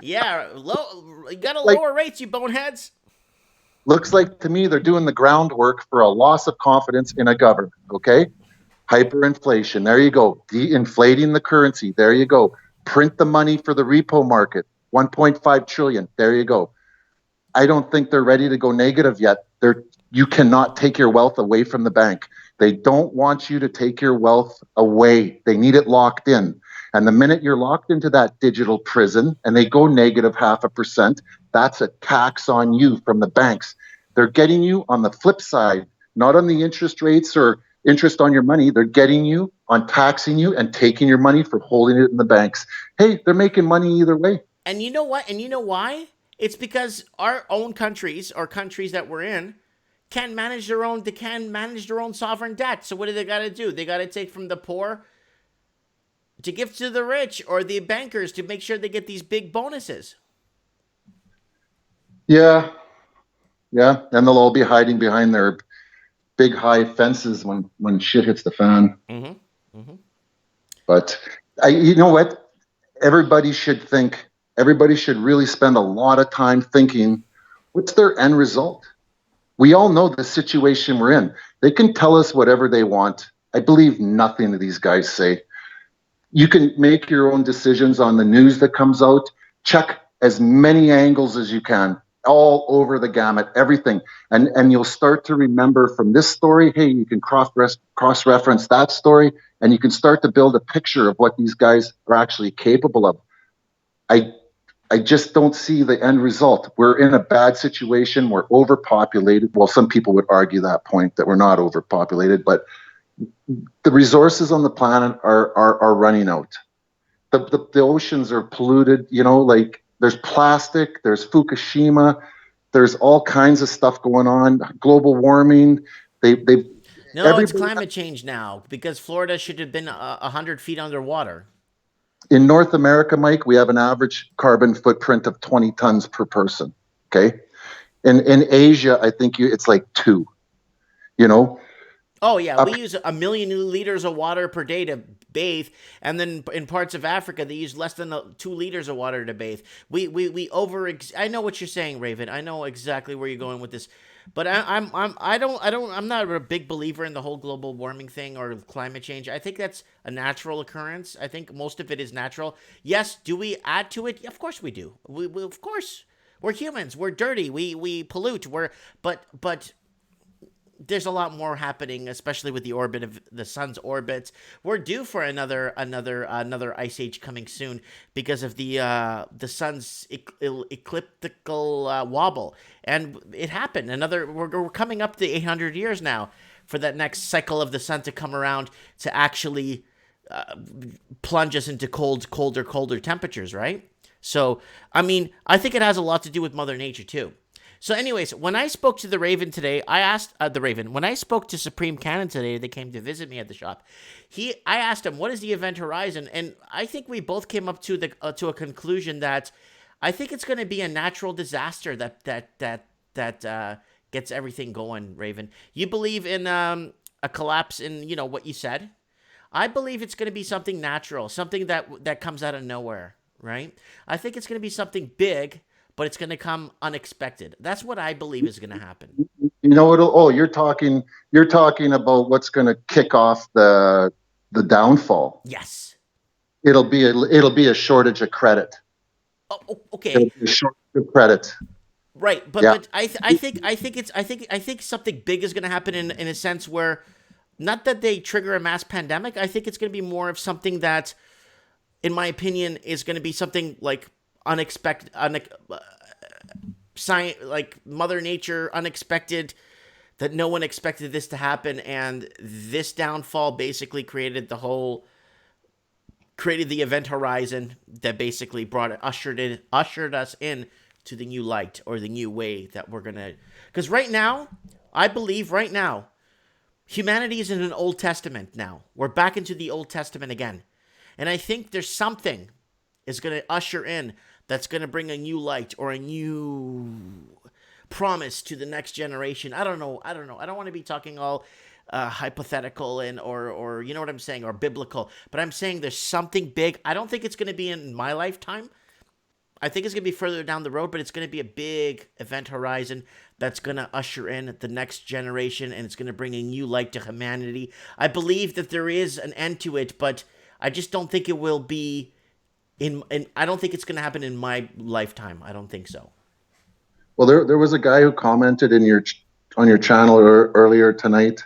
B: Yeah, you got to lower rates, you boneheads.
F: Looks like to me they're doing the groundwork for a loss of confidence in a government, okay? Hyperinflation, there you go. De-inflating the currency, there you go. Print the money for the repo market, 1.5 trillion, there you go. I don't think they're ready to go negative yet. You cannot take your wealth away from the bank. They don't want you to take your wealth away. They need it locked in. And the minute you're locked into that digital prison and they go negative 0.5%, that's a tax on you from the banks. They're getting you on the flip side, not on the interest rates or interest on your money. They're getting you on taxing you and taking your money for holding it in the banks. Hey, they're making money either way.
B: And you know what? And you know why? It's because our own countries or countries that we're in can't manage their own sovereign debt. So what do they got to do? They got to take from the poor to give to the rich or the bankers to make sure they get these big bonuses.
F: Yeah. And they'll all be hiding behind their big high fences when shit hits the fan. Mm-hmm. Mm-hmm. But you know what? Everybody should really spend a lot of time thinking, what's their end result? We all know the situation we're in. They can tell us whatever they want. I believe nothing that these guys say. You can make your own decisions on the news that comes out. Check as many angles as you can, all over the gamut, everything. And you'll start to remember from this story, hey, you can cross-reference that story, and you can start to build a picture of what these guys are actually capable of. I just don't see the end result. We're in a bad situation. We're overpopulated. Well, some people would argue that point, that we're not overpopulated, but the resources on the planet are running out. The oceans are polluted, you know, like there's plastic, there's Fukushima, there's all kinds of stuff going on, global warming.
B: It's climate change now because Florida should have been 100 feet underwater.
F: In North America, Mike, we have an average carbon footprint of 20 tons per person, okay? In Asia, I think it's like 2, you know?
B: Oh, yeah, we use 1 million liters of water per day to bathe, and then in parts of Africa, they use less than 2 liters of water to bathe. I know what you're saying, Raven. I know exactly where you're going with this. But I'm not a big believer in the whole global warming thing or climate change. I think that's a natural occurrence. I think most of it is natural. Yes, do we add to it? Of course we do. We of course. We're humans. We're dirty. We pollute. But there's a lot more happening, especially with the orbit of the sun's orbit. We're due for another ice age coming soon because of the sun's ecliptical wobble, and it happened. We're coming up to 800 years now for that next cycle of the sun to come around to actually plunge us into colder temperatures, right? So, I mean, I think it has a lot to do with Mother Nature too. So anyways, when I spoke to the Raven today, I asked when I spoke to Supreme Canon today, they came to visit me at the shop. I asked him, what is the event horizon? And I think we both came up to to a conclusion that I think it's going to be a natural disaster that gets everything going, Raven. You believe in a collapse in, what you said? I believe it's going to be something natural, something that comes out of nowhere, right? I think it's going to be something big, but it's going to come unexpected. That's what I believe is going to happen.
F: You're talking about what's going to kick off the downfall.
B: Yes.
F: It'll be a shortage of credit.
B: Oh, okay.
F: It'll be a shortage of credit.
B: Right, but I think something big is going to happen in a sense where, not that they trigger a mass pandemic. I think it's going to be more of something that, in my opinion, is going to be something like unexpected, like Mother Nature, unexpected, that no one expected this to happen, and this downfall basically created the event horizon that basically ushered us in to the new light, or the new way that we're gonna. Because I believe right now, humanity is in an Old Testament now. We're back into the Old Testament again, and I think there's something is going to usher in that's going to bring a new light or a new promise to the next generation. I don't know. I don't want to be talking all hypothetical or you know what I'm saying, or biblical. But I'm saying there's something big. I don't think it's going to be in my lifetime. I think it's going to be further down the road, but it's going to be a big event horizon that's going to usher in the next generation, and it's going to bring a new light to humanity. I believe that there is an end to it, but I just don't think it will be I don't think it's going to happen in my lifetime. I don't think so.
F: Well, there was a guy who commented on your channel earlier tonight.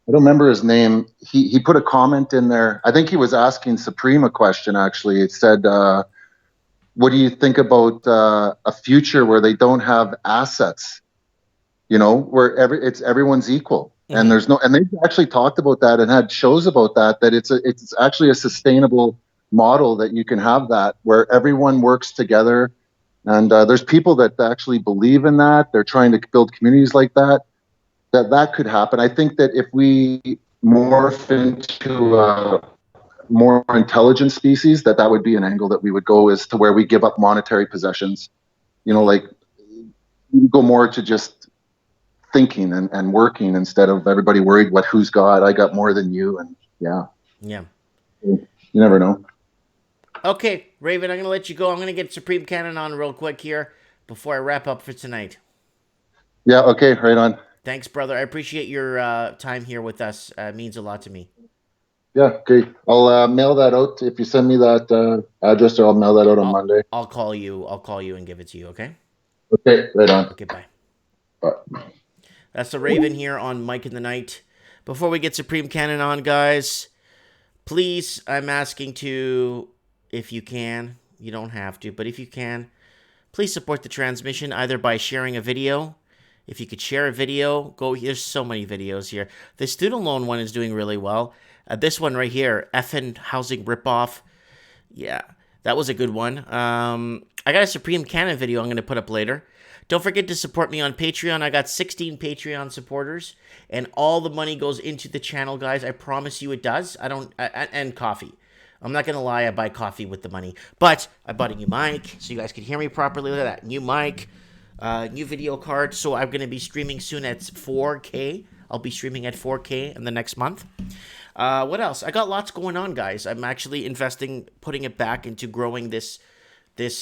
F: I don't remember his name. He put a comment in there. I think he was asking Supreme a question, actually. It said, what do you think about a future where they don't have assets? Where everyone's equal, and and they actually talked about that and had shows about that it's actually a sustainable model that you can have that where everyone works together, and there's people that actually believe in that. They're trying to build communities like that could happen. I think that if we morph into a more intelligent species, that would be an angle that we would go, is to where we give up monetary possessions. Like we go more to just thinking and working, instead of everybody worried who's got. I got more than you, and yeah. You never know.
B: Okay, Raven, I'm going to let you go. I'm going to get Supreme Canon on real quick here before I wrap up for tonight.
F: Yeah, okay, right on.
B: Thanks, brother. I appreciate your time here with us. It means a lot to me.
F: Yeah, okay. I'll mail that out. If you send me that address, I'll mail that out on Monday.
B: I'll call you and give it to you, okay?
F: Okay, right on.
B: Okay, bye.
F: Bye.
B: That's the Raven here on Mike in the Night. Before we get Supreme Canon on, guys, please, I'm asking to, if you can, you don't have to, but if you can, please support the transmission either by sharing a video. If you could share a video, there's so many videos here. The student loan one is doing really well. This one right here, effing housing ripoff. Yeah, that was a good one. I got a Supreme Canon video I'm going to put up later. Don't forget to support me on Patreon. I got 16 Patreon supporters, and all the money goes into the channel, guys. I promise you it does. And coffee. I'm not going to lie, I buy coffee with the money. But I bought a new mic, so you guys can hear me properly. Look at that. New mic, new video card. So I'm going to be streaming soon at 4K. I'll be streaming at 4K in the next month. What else? I got lots going on, guys. I'm actually putting it back into growing this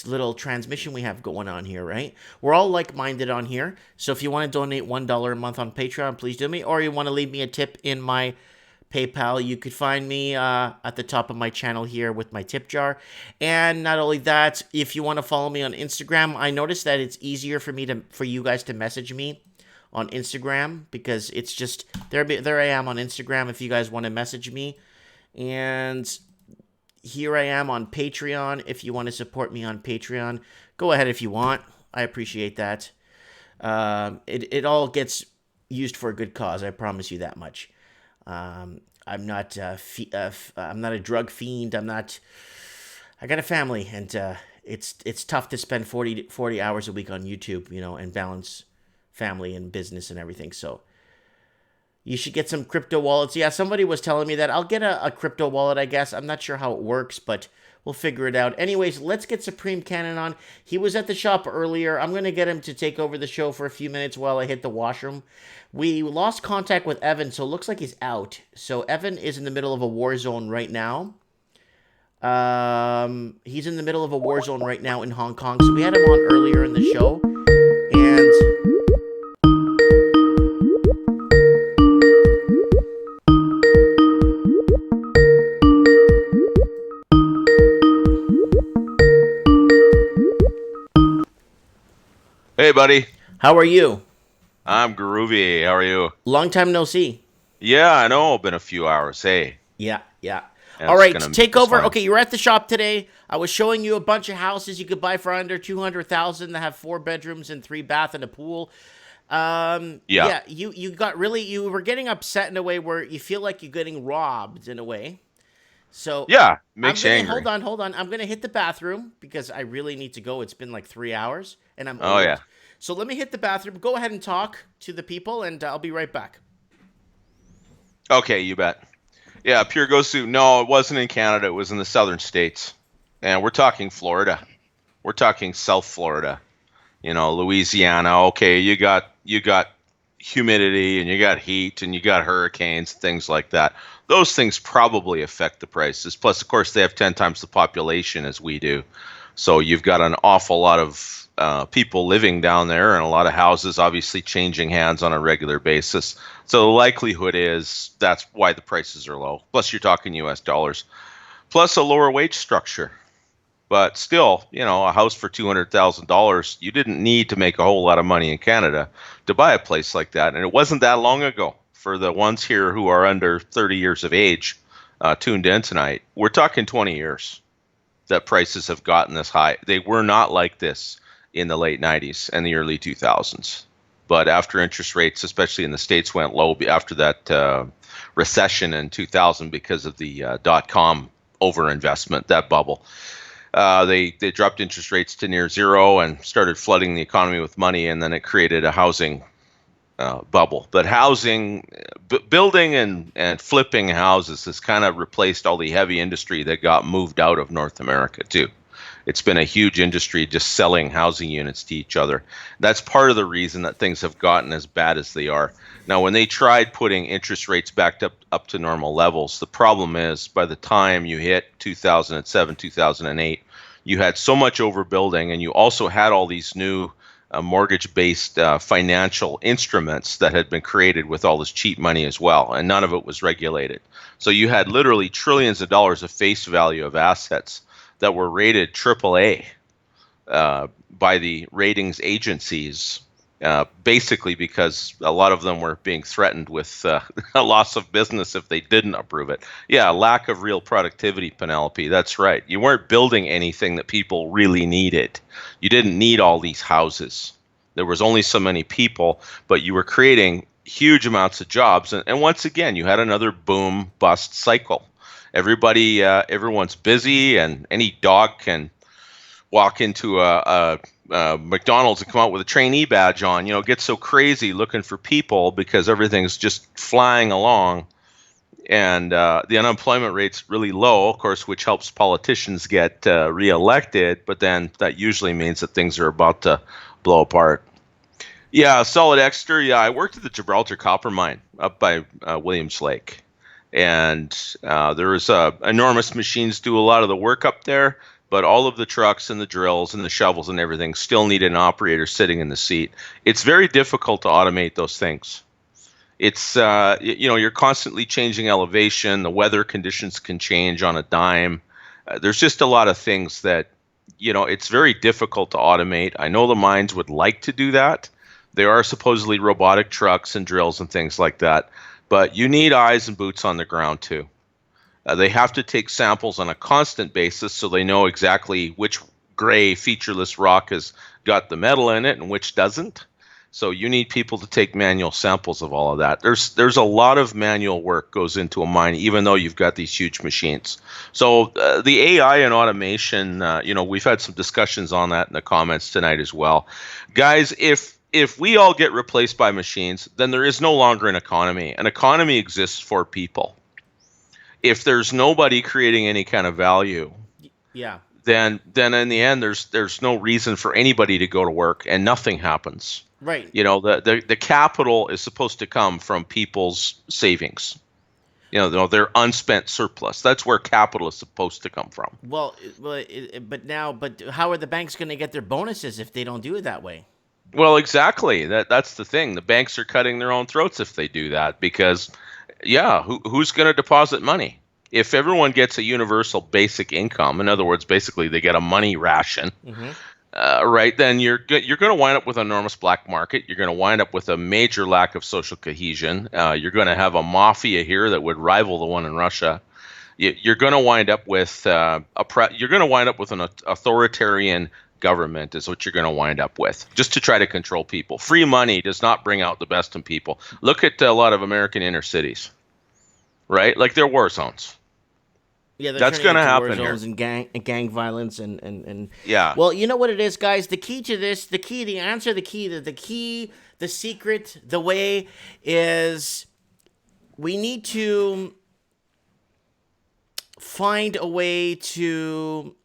B: little transmission we have going on here, right? We're all like-minded on here. So if you want to donate $1 a month on Patreon, please do me. Or you want to leave me a tip in my PayPal. You could find me at the top of my channel here with my tip jar. And not only that, if you want to follow me on Instagram, I noticed that it's easier for you guys to message me on Instagram, because it's just there I am on Instagram if you guys want to message me. And here I am on Patreon if you want to support me on Patreon. Go ahead if you want. I appreciate that. It all gets used for a good cause. I promise you that much. I'm not I'm not a drug fiend. I got a family, and it's tough to spend 40 hours a week on YouTube, and balance family and business and everything. So you should get some crypto wallets. Yeah, somebody was telling me that. I'll get a crypto wallet, I guess. I'm not sure how it works, but we'll figure it out. Anyways, let's get Supreme Cannon on. He was at the shop earlier. I'm going to get him to take over the show for a few minutes while I hit the washroom. We lost contact with Evan, so it looks like he's out. So Evan is in the middle of a war zone right now. He's in the middle of a war zone right now in Hong Kong. So we had him on earlier in the show. And
G: hey, buddy.
B: how are you?
G: I'm groovy. How are you?
B: Long time no see.
G: Yeah, I know. Been a few hours. Hey.
B: Yeah.
G: Yeah,
B: All
G: it's
B: right,
G: gonna
B: take
G: be
B: over.
G: fun.
B: Okay, you were at the shop today. I was showing you a bunch of houses you could buy for under $200,000 that have 4 bedrooms and 3 baths and a pool.
G: Yeah.
B: You were getting upset in a way where you feel like you're getting robbed in a way. So
G: Yeah, makes you angry.
B: Hold on. I'm gonna hit the bathroom because I really need to go. It's been like 3 hours, and I'm
G: Oh,
B: old.
G: yeah.
B: So let me hit the bathroom. Go ahead and talk to the people, and I'll be right back.
G: Okay, you bet. Yeah, Pure Ghost Suit. No, it wasn't in Canada. It was in the southern states. And we're talking Florida. We're talking South Florida. Louisiana. Okay, you got humidity, and you got heat, and you got hurricanes, things like that. Those things probably affect the prices. Plus, of course, they have 10 times the population as we do. So you've got an awful lot of people living down there, and a lot of houses obviously changing hands on a regular basis. So the likelihood is that's why the prices are low. Plus, you're talking US dollars. Plus a lower wage structure. But still, a house for $200,000, you didn't need to make a whole lot of money in Canada to buy a place like that. And it wasn't that long ago. For the ones here who are under 30 years of age tuned in tonight, we're talking 20 years that prices have gotten this high. They were not like this in the late 90s and the early 2000s. But after interest rates, especially in the States, went low after that recession in 2000 because of the dot-com overinvestment, that bubble, they dropped interest rates to near zero and started flooding the economy with money, and then it created a housing bubble. But housing, building and flipping houses has kind of replaced all the heavy industry that got moved out of North America too. It's been a huge industry just selling housing units to each other. That's part of the reason that things have gotten as bad as they are. Now, when they tried putting interest rates back up to normal levels, the problem is by the time you hit 2007, 2008, you had so much overbuilding, and you also had all these new mortgage-based financial instruments that had been created with all this cheap money as well, and none of it was regulated. So you had literally trillions of dollars of face value of assets that were rated AAA by the ratings agencies, basically because a lot of them were being threatened with a loss of business if they didn't approve it. Yeah, lack of real productivity, Penelope. That's right. You weren't building anything that people really needed. You didn't need all these houses. There was only so many people, but you were creating huge amounts of jobs. And once again, you had another boom bust cycle. Everyone's busy, and any dog can walk into a McDonald's and come out with a trainee badge on. Get so crazy looking for people because everything's just flying along, and the unemployment rate's really low, of course, which helps politicians get reelected. But then that usually means that things are about to blow apart. Yeah, Solid Exeter. Yeah, I worked at the Gibraltar Copper Mine up by Williams Lake. And there was enormous machines do a lot of the work up there, but all of the trucks and the drills and the shovels and everything still need an operator sitting in the seat. It's very difficult to automate those things. It's you're constantly changing elevation. The weather conditions can change on a dime. There's just a lot of things that it's very difficult to automate. I know the mines would like to do that. There are supposedly robotic trucks and drills and things like that, but you need eyes and boots on the ground too. They have to take samples on a constant basis so they know exactly which gray featureless rock has got the metal in it and which doesn't. So you need people to take manual samples of all of that. There's a lot of manual work goes into a mine, even though you've got these huge machines. So the AI and automation, we've had some discussions on that in the comments tonight as well. Guys, if we all get replaced by machines, then there is no longer an economy. An economy exists for people. If there's nobody creating any kind of value, then in the end, there's no reason for anybody to go to work, and nothing happens.
B: Right.
G: The capital is supposed to come from people's savings. Their unspent surplus. That's where capital is supposed to come from.
B: But how are the banks going to get their bonuses if they don't do it that way?
G: Well, exactly. That's the thing. The banks are cutting their own throats if they do that because, who's going to deposit money? If everyone gets a universal basic income, in other words, basically they get a money ration, right, then you're going to wind up with an enormous black market. You're going to wind up with a major lack of social cohesion. You're going to have a mafia here that would rival the one in Russia. You're going to wind up with an authoritarian government is what you're going to wind up with, just to try to control people. Free money does not bring out the best in people. Look at a lot of American inner cities, right? Like they're war zones.
B: Yeah,
G: that's going to happen here.
B: And gang violence and
G: yeah.
B: Well, you know what it is, guys. The key to this, the secret, the way is we need to find a way to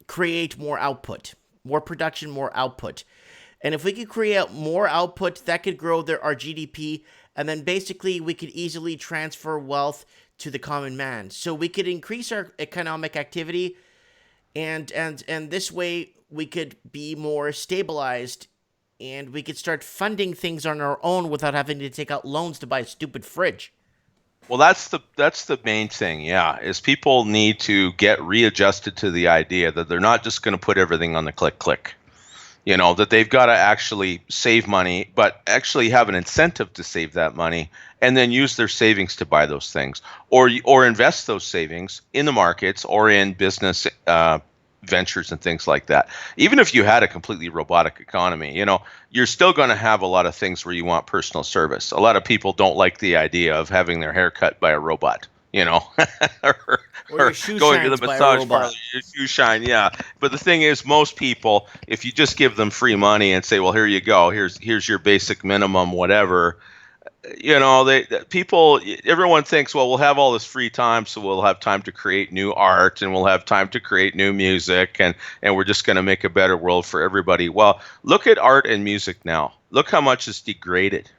B: create more output, more production, more output. And if we could create more output, that could grow our GDP, and then basically we could easily transfer wealth to the common man. So we could increase our economic activity, and this way we could be more stabilized, and we could start funding things on our own without having to take out loans to buy a stupid fridge.
G: Well, that's the main thing, is people need to get readjusted to the idea that they're not just going to put everything on the click. That they've got to actually save money, but actually have an incentive to save that money and then use their savings to buy those things or invest those savings in the markets or in business ventures and things like that. Even if you had a completely robotic economy, you're still going to have a lot of things where you want personal service. A lot of people don't like the idea of having their hair cut by a robot.
B: Or
G: going to the massage parlor, your shoe shine, yeah. But the thing is, most people, if you just give them free money and say, well, here you go, here's your basic minimum, whatever, everyone thinks, well, we'll have all this free time, so we'll have time to create new art and we'll have time to create new music and we're just going to make a better world for everybody. Well, look at art and music now. Look how much it's degraded.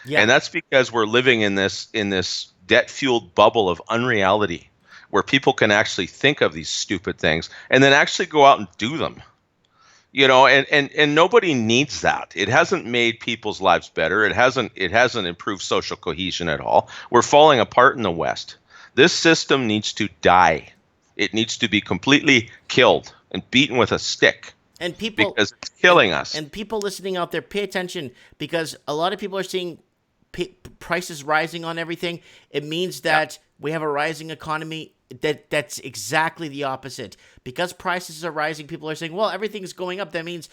G: Yeah. And that's because we're living in this debt-fueled bubble of unreality where people can actually think of these stupid things and then actually go out and do them. And nobody needs that. It hasn't made people's lives better. It hasn't improved social cohesion at all. We're falling apart in the West. This system needs to die. It needs to be completely killed and beaten with a stick.
B: And people,
G: because it's killing us.
B: And people listening out there, pay attention, because a lot of people are seeing prices rising on everything. It means that we have a rising economy. That's exactly the opposite. Because prices are rising, people are saying, well, everything's going up. That means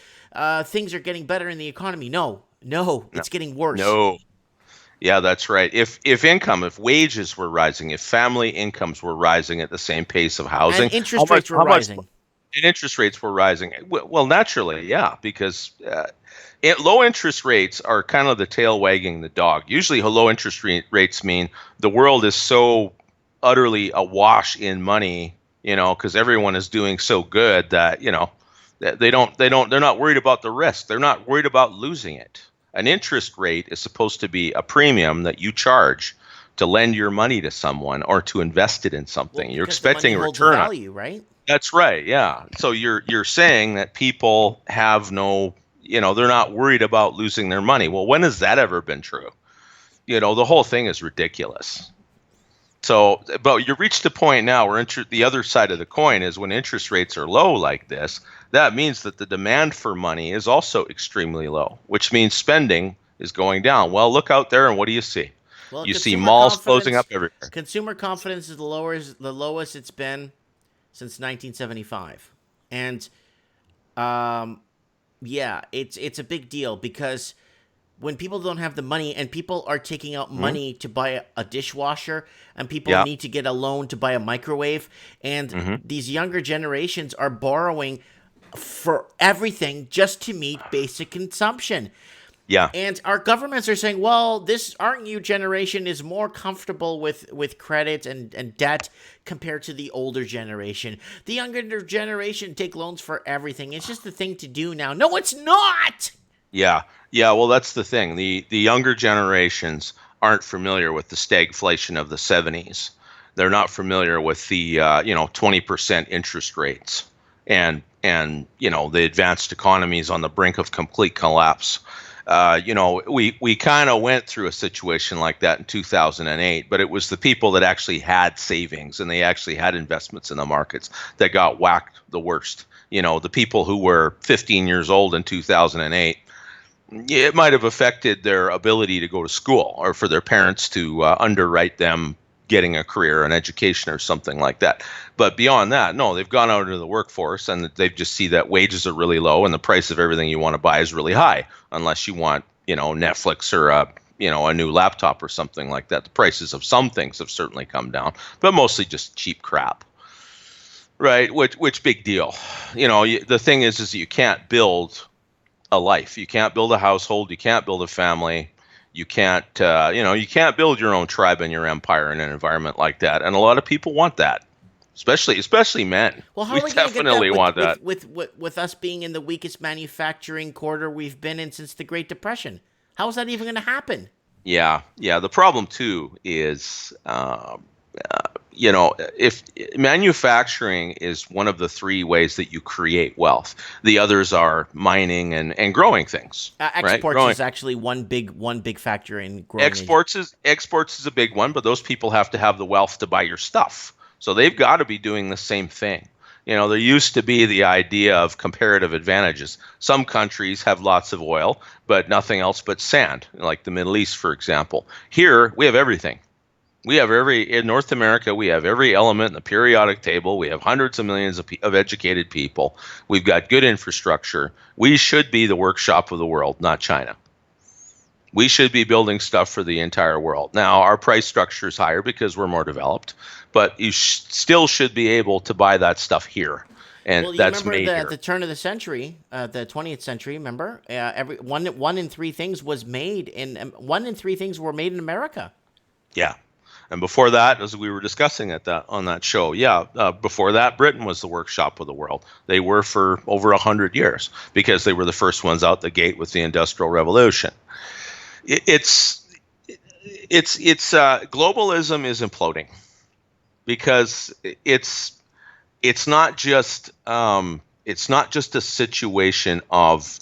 B: things are getting better in the economy. No, it's getting worse.
G: No. Yeah, that's right. If wages were rising, if family incomes were rising at the same pace of housing.
B: And interest rates were rising.
G: And interest rates were rising. Well, naturally, yeah, because low interest rates are kind of the tail wagging the dog. Usually low interest rates mean the world is so utterly awash in money, because everyone is doing so good that, they're not worried about the risk. They're not worried about losing it. An interest rate is supposed to be a premium that you charge to lend your money to someone or to invest it in something.
B: Well,
G: you're expecting a return on
B: value, right?
G: That's right. Yeah. So you're saying that people have no, they're not worried about losing their money. Well, when has that ever been true? the whole thing is ridiculous. So, but you reach the point now where the other side of the coin is when interest rates are low like this, that means that the demand for money is also extremely low, which means spending is going down. Well, look out there and what do you see?
B: Well,
G: You see
B: consumer
G: malls closing
B: confidence-
G: up everywhere.
B: Consumer confidence is the lowest it's been since 1975, and yeah, it's a big deal because when people don't have the money and people are taking out money to buy a dishwasher and people need to get a loan to buy a microwave, and these younger generations are borrowing for everything just to meet basic consumption.
G: Yeah.
B: And our governments are saying, well, this our new generation is more comfortable with credit and debt compared to the older generation. The younger generation take loans for everything. It's just the thing to do now. No, it's not.
G: Yeah. Yeah. Well, that's the thing. The younger generations aren't familiar with the stagflation of the 70s. They're not familiar with the 20% interest rates and the advanced economies on the brink of complete collapse. We kind of went through a situation like that in 2008, but it was the people that actually had savings and they actually had investments in the markets that got whacked the worst. The people who were 15 years old in 2008, it might have affected their ability to go to school or for their parents to underwrite them getting a career, an education or something like that. But beyond that, no, they've gone out into the workforce and they just see that wages are really low and the price of everything you want to buy is really high, unless you want, Netflix or a new laptop or something like that. The prices of some things have certainly come down, but mostly just cheap crap. Right? Which big deal. The thing is you can't build a life. You can't build a household, you can't build a family. You can't, you can't build your own tribe and your empire in an environment like that. And a lot of people want that, especially men.
B: Well, how
G: we
B: are we going to
G: definitely
B: get that
G: want that.
B: with us being in the weakest manufacturing quarter we've been in since the Great Depression? How is that even going to happen?
G: Yeah. The problem too is, if manufacturing is one of the three ways that you create wealth, the others are mining and growing things.
B: Exports
G: right?
B: is actually one big factor in growing.
G: Exports is a big one, but those people have to have the wealth to buy your stuff. So they've got to be doing the same thing. There used to be the idea of comparative advantages. Some countries have lots of oil, but nothing else but sand, like the Middle East, for example. Here, we have everything. In North America, we have every element in the periodic table. We have hundreds of millions of educated people. We've got good infrastructure. We should be the workshop of the world, not China. We should be building stuff for the entire world. Now, our price structure is higher because we're more developed, but you still should be able to buy that stuff here. And
B: well, you
G: that's
B: remember
G: made
B: the turn of the century, the 20th century. Remember, one in three things were made in America.
G: Yeah. And before that, as we were discussing on that show, before that, Britain was the workshop of the world. They were for over 100 years because they were the first ones out the gate with the Industrial Revolution. Globalism is imploding because it's not just a situation of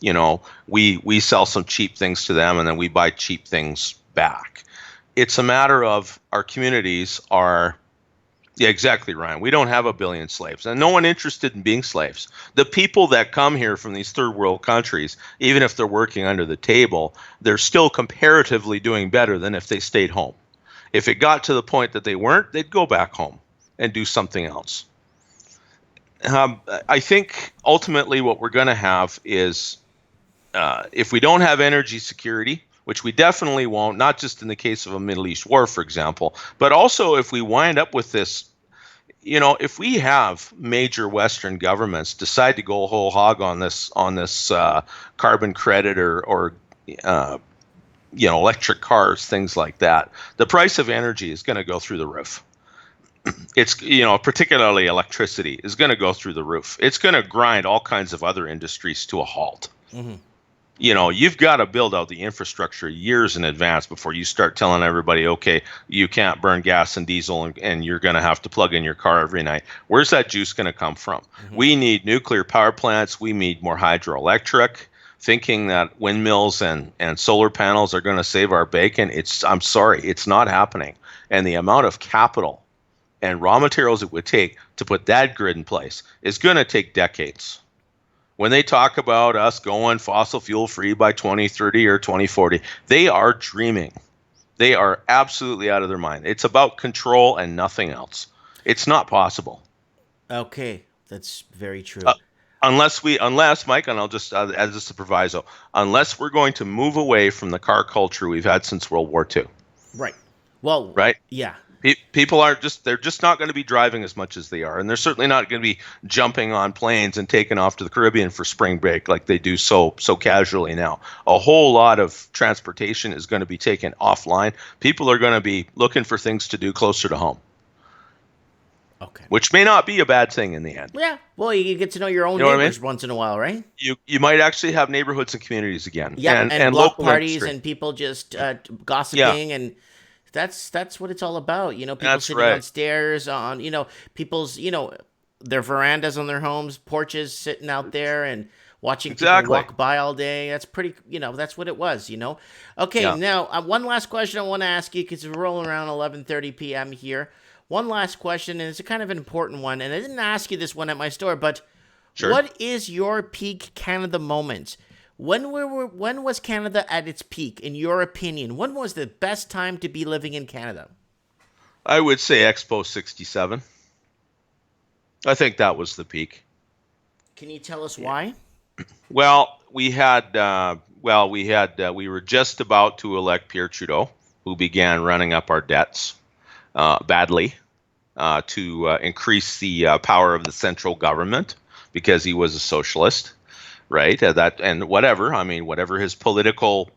G: we sell some cheap things to them and then we buy cheap things back. It's a matter of our communities are, exactly, Ryan. We don't have a billion slaves, and no one interested in being slaves. The people that come here from these third world countries, even if they're working under the table, they're still comparatively doing better than if they stayed home. If it got to the point that they weren't, they'd go back home and do something else. I think ultimately what we're going to have is, if we don't have energy security, which we definitely won't, not just in the case of a Middle East war, for example, but also if we wind up with this, if we have major Western governments decide to go whole hog on this carbon credit or electric cars, things like that, the price of energy is going to go through the roof. It's, particularly electricity is going to go through the roof. It's going to grind all kinds of other industries to a halt. Mm-hmm. You've got to build out the infrastructure years in advance before you start telling everybody, okay, you can't burn gas and diesel and you're going to have to plug in your car every night. Where's that juice going to come from? Mm-hmm. We need nuclear power plants. We need more hydroelectric thinking that windmills and solar panels are going to save our bacon, I'm sorry, it's not happening. And the amount of capital and raw materials it would take to put that grid in place is going to take decades. When they talk about us going fossil fuel free by 2030 or 2040, they are dreaming. They are absolutely out of their mind. It's about control and nothing else. It's not possible.
B: Okay, that's very true.
G: Unless Mike, and I'll just add this a proviso, unless we're going to move away from the car culture we've had since World War II.
B: Right. Well,
G: right?
B: Yeah.
G: People they're just not going to be driving as much as they are. And they're certainly not going to be jumping on planes and taking off to the Caribbean for spring break like they do so casually now. A whole lot of transportation is going to be taken offline. People are going to be looking for things to do closer to home.
B: Okay.
G: Which may not be a bad thing in the end.
B: Yeah. Well, you get to know your own neighbors once in a while, right?
G: You might actually have neighborhoods and communities again.
B: Yeah, and block
G: local
B: parties
G: industry.
B: and people just gossiping and that's what it's all about. You know, people sitting on stairs, on, you know, people's, you know, their verandas on their homes, porches, sitting out there and watching people walk by all day. That's pretty, you know, that's what it was, you know. Okay, now one last question I want to ask you because we're rolling around 11:30 p.m. here. One last question, and it's a kind of an important one, and I didn't ask you this one at my store, but what is your peak Canada moment? When was Canada at its peak, in your opinion? When was the best time to be living in Canada?
G: I would say Expo 67. I think that was the peak.
B: Can you tell us why?
G: Well, we were just about to elect Pierre Trudeau, who began running up our debts badly to increase the power of the central government because he was a socialist. Right, and whatever his political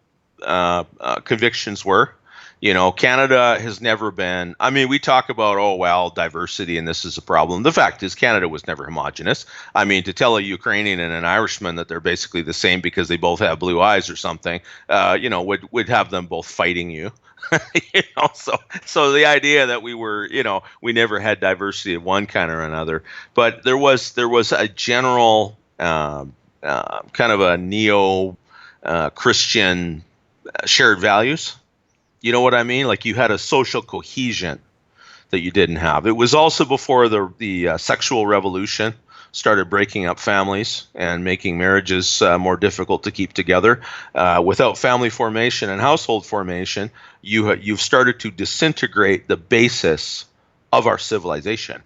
G: convictions were, you know, Canada has never been. I mean, we talk about diversity and this is a problem. The fact is, Canada was never homogenous. I mean, to tell a Ukrainian and an Irishman that they're basically the same because they both have blue eyes or something, you know, would have them both fighting you. You know, so the idea that we were, you know, we never had diversity of one kind or another, but there was a general. Kind of a neo-Christian shared values. You know what I mean? Like you had a social cohesion that you didn't have. It was also before the sexual revolution started breaking up families and making marriages more difficult to keep together. Without family formation and household formation, you've started to disintegrate the basis of our civilization.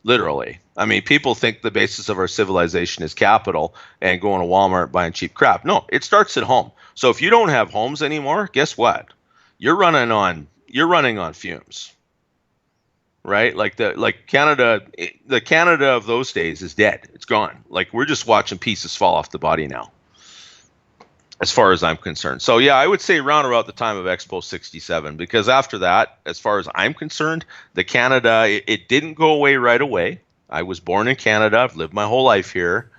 G: Literally. I mean, people think the basis of our civilization is capital and going to Walmart buying cheap crap. No, it starts at home. So if you don't have homes anymore, guess what? You're running on fumes. Right? Like Canada, the Canada of those days is dead. It's gone. Like we're just watching pieces fall off the body now. As far as I'm concerned. So yeah, I would say round about the time of Expo 67, because after that, as far as I'm concerned, the Canada, it didn't go away right away. I was born in Canada. I've lived my whole life here.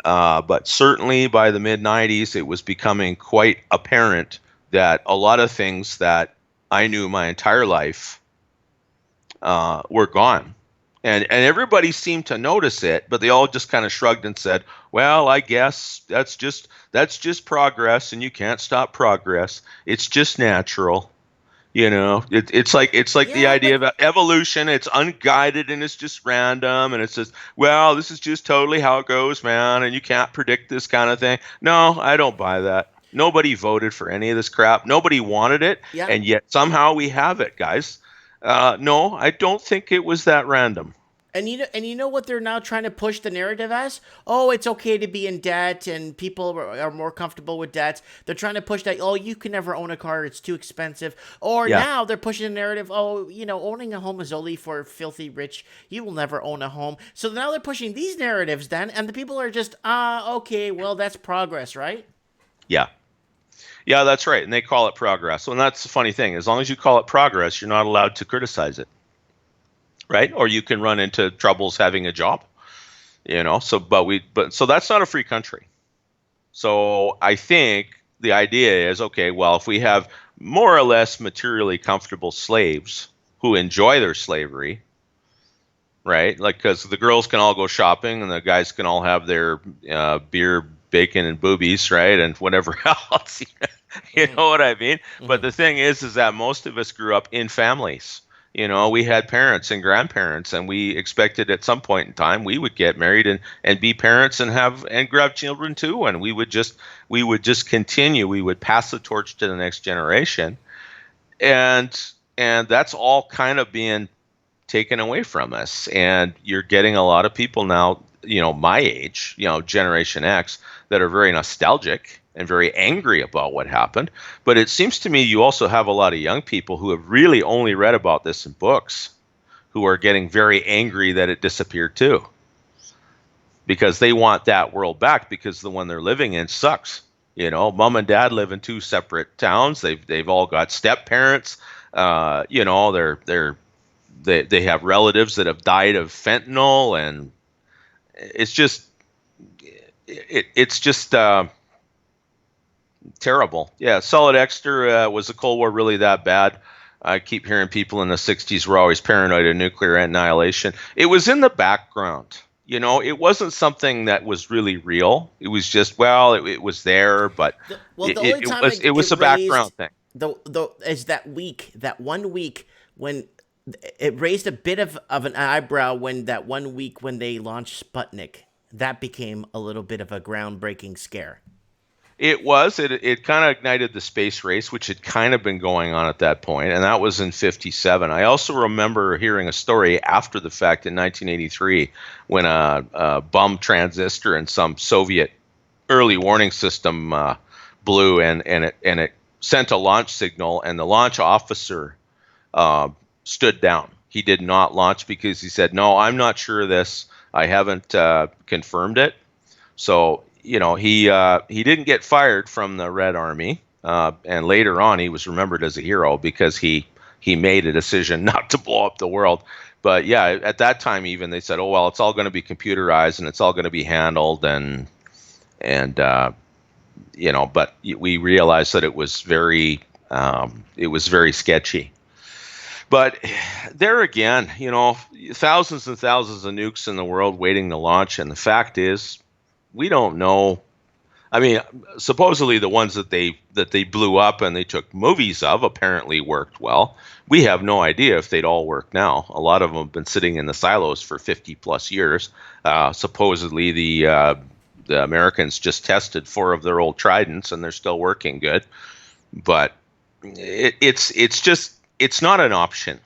G: But certainly by the mid-90s, it was becoming quite apparent that a lot of things that I knew my entire life were gone. And everybody seemed to notice it, but they all just kind of shrugged and said, well, I guess that's just progress, and you can't stop progress. It's just natural. You know, it's like the idea of evolution. It's unguided and it's just random, and it says, well, this is just totally how it goes, man, and you can't predict this kind of thing. No, I don't buy that. Nobody voted for any of this crap. Nobody wanted it, and yet somehow we have it, guys. No, I don't think it was that random.
B: And you know what they're now trying to push the narrative as? Oh, it's okay to be in debt, and people are more comfortable with debts. They're trying to push that. Oh, you can never own a car; it's too expensive. Or now they're pushing the narrative. Oh, you know, owning a home is only for filthy rich. You will never own a home. So now they're pushing these narratives then, and the people are just okay. Well, that's progress, right?
G: Yeah. Yeah, that's right. And they call it progress. And that's the funny thing. As long as you call it progress, you're not allowed to criticize it. Right? Or you can run into troubles having a job. You know, so that's not a free country. So I think the idea is, okay, well, if we have more or less materially comfortable slaves who enjoy their slavery, right? Like, because the girls can all go shopping and the guys can all have their beer bacon and boobies, right, and whatever else. You know what I mean? But the thing is that most of us grew up in families. You know, we had parents and grandparents, and we expected at some point in time we would get married and be parents and grab children too, and we would just continue. We would pass the torch to the next generation, and that's all kind of being taken away from us. And you're getting a lot of people now, you know, my age, you know, Generation X, that are very nostalgic and very angry about what happened. But it seems to me you also have a lot of young people who have really only read about this in books, who are getting very angry that it disappeared too, because they want that world back, because the one they're living in sucks. You know, mom and dad live in two separate towns. They've all got step parents. You know, they have relatives that have died of fentanyl, and it's just terrible. Yeah, Solid Exeter, was the Cold War really that bad? I keep hearing people in the 60s were always paranoid of nuclear annihilation. It was in the background. You know, it wasn't something that was really real. It was just, well, it was there, but it was a background thing.
B: Is that 1 week when it raised a bit of an eyebrow when that 1 week when they launched Sputnik, that became a little bit of a groundbreaking scare.
G: It was. It kind of ignited the space race, which had kind of been going on at that point, and that was in 1957. I also remember hearing a story after the fact in 1983 when a bum transistor in some Soviet early warning system blew, and it sent a launch signal, and the launch officer stood down. He did not launch because he said, "No, I'm not sure of this. I haven't confirmed it." So, you know, he didn't get fired from the Red Army, and later on he was remembered as a hero because he made a decision not to blow up the world. But yeah, at that time even they said, "Oh well, it's all going to be computerized and it's all going to be handled," and you know, but we realized that it was very sketchy. But there again, you know, thousands and thousands of nukes in the world waiting to launch, and the fact is, we don't know. I mean, supposedly the ones that they blew up and they took movies of apparently worked well. We have no idea if they'd all work now. A lot of them have been sitting in the silos for 50 plus years. Supposedly the Americans just tested 4 of their old Tridents and they're still working good. But it's not an option.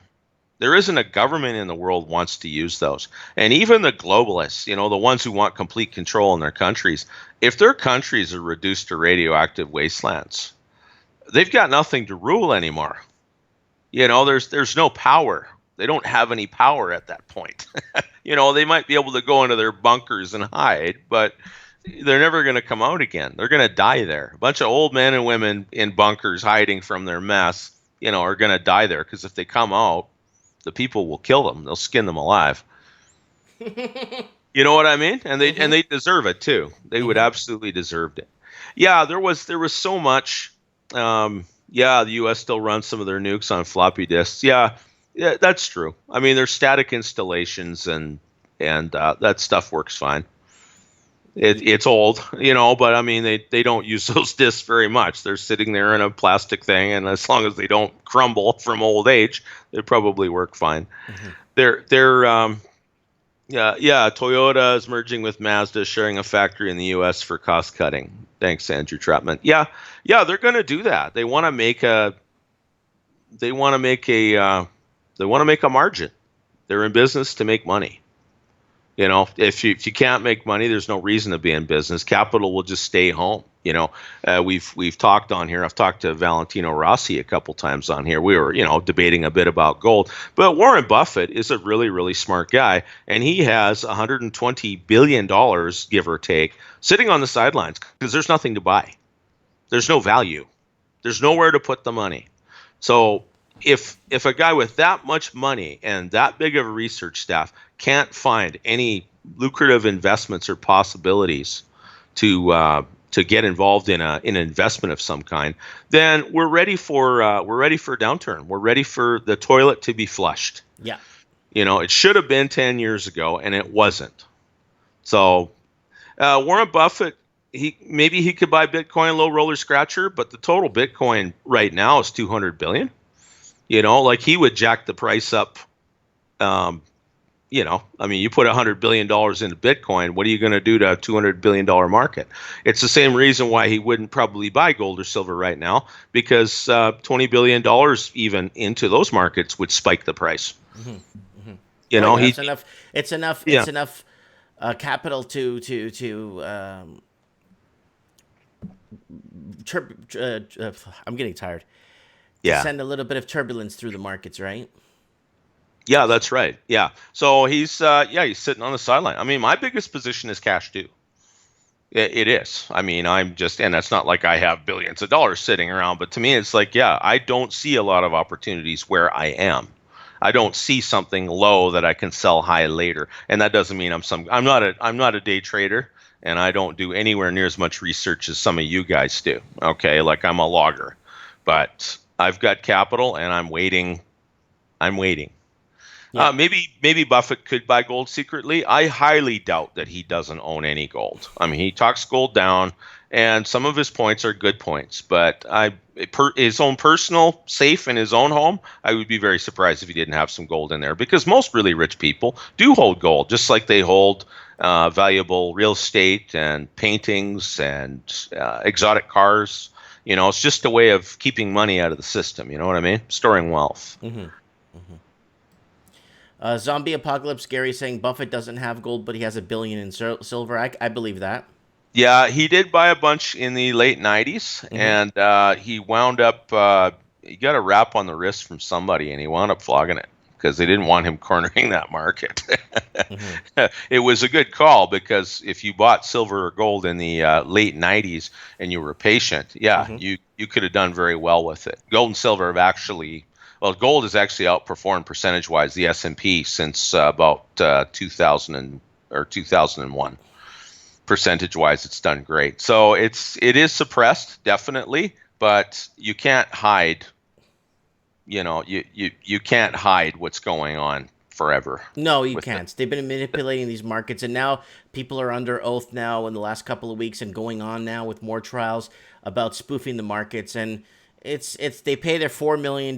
G: There isn't a government in the world wants to use those. And even the globalists, you know, the ones who want complete control in their countries, if their countries are reduced to radioactive wastelands, they've got nothing to rule anymore. You know, there's no power. They don't have any power at that point. You know, they might be able to go into their bunkers and hide, but they're never going to come out again. They're going to die there. A bunch of old men and women in bunkers hiding from their mess, you know, are going to die there, because if they come out, the people will kill them. They'll skin them alive. You know what I mean? And they deserve it too. They would absolutely deserve it. Yeah, there was so much. The U.S. still runs some of their nukes on floppy disks. Yeah, that's true. I mean, they're static installations, and that stuff works fine. It's old, you know, but I mean, they don't use those disks very much. They're sitting there in a plastic thing, and as long as they don't crumble from old age, they probably work fine. Mm-hmm. Toyota is merging with Mazda, sharing a factory in the U.S. for cost cutting. Thanks, Andrew Trapman. Yeah, they're going to do that. They want to make a margin. They're in business to make money. You know, if you can't make money, there's no reason to be in business. Capital will just stay home. You know, we've talked on here. I've talked to Valentino Rossi a couple times on here. We were, you know, debating a bit about gold. But Warren Buffett is a really, really smart guy, and he has $120 billion, give or take, sitting on the sidelines because there's nothing to buy. There's no value. There's nowhere to put the money. So if a guy with that much money and that big of a research staff can't find any lucrative investments or possibilities to get involved in an investment of some kind, then we're ready for a downturn. We're ready for the toilet to be flushed.
B: Yeah,
G: you know, it should have been 10 years ago, and it wasn't. So Warren Buffett, maybe he could buy Bitcoin low roller scratcher, but the total Bitcoin right now is 200 billion. Like he would jack the price up. You put $100 billion into Bitcoin, what are you going to do to a $200 billion market? It's the same reason why he wouldn't probably buy gold or silver right now, because $20 billion even into those markets would spike the price.
B: It's enough. It's enough.
G: Yeah.
B: It's enough capital to I'm getting tired. To send a little bit of turbulence through the markets, right?
G: Yeah, that's right. Yeah. So he's sitting on the sideline. I mean, my biggest position is cash too. It is. I mean, and that's not like I have billions of dollars sitting around, but to me, it's like, I don't see a lot of opportunities where I am. I don't see something low that I can sell high later. And that doesn't mean I'm not a day trader, and I don't do anywhere near as much research as some of you guys do. Okay. Like I'm a logger, but I've got capital and I'm waiting. Yeah. Maybe Buffett could buy gold secretly. I highly doubt that he doesn't own any gold. I mean, he talks gold down, and some of his points are good points. But his own personal safe in his own home, I would be very surprised if he didn't have some gold in there, because most really rich people do hold gold, just like they hold valuable real estate and paintings and exotic cars. It's just a way of keeping money out of the system. You know what I mean? Storing wealth.
B: Mm-hmm. Zombie Apocalypse Gary saying Buffett doesn't have gold, but he has $1 billion in silver. I believe that.
G: Yeah, he did buy a bunch in the late 90s, and he wound up, he got a rap on the wrist from somebody, and he wound up flogging it because they didn't want him cornering that market. It was a good call, because if you bought silver or gold in the late 90s and you were patient, you could have done very well with it. Gold and silver have actually... Well, gold has actually outperformed percentage-wise the S&P since about 2000 or 2001. Percentage-wise, it's done great. So it is suppressed, definitely, but you can't hide. You can't hide what's going on forever.
B: No, you can't. They've been manipulating these markets, and now people are under oath now in the last couple of weeks, and going on now with more trials about spoofing the markets. And It's they pay their $4 million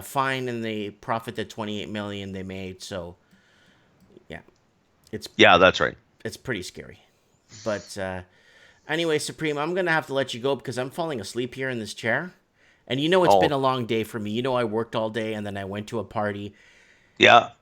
B: fine, and they profit the $28 million they made. So,
G: that's right.
B: It's pretty scary. But anyway, Supreme, I'm gonna have to let you go because I'm falling asleep here in this chair, and it's been a long day for me. I worked all day, and then I went to a party.
G: Yeah.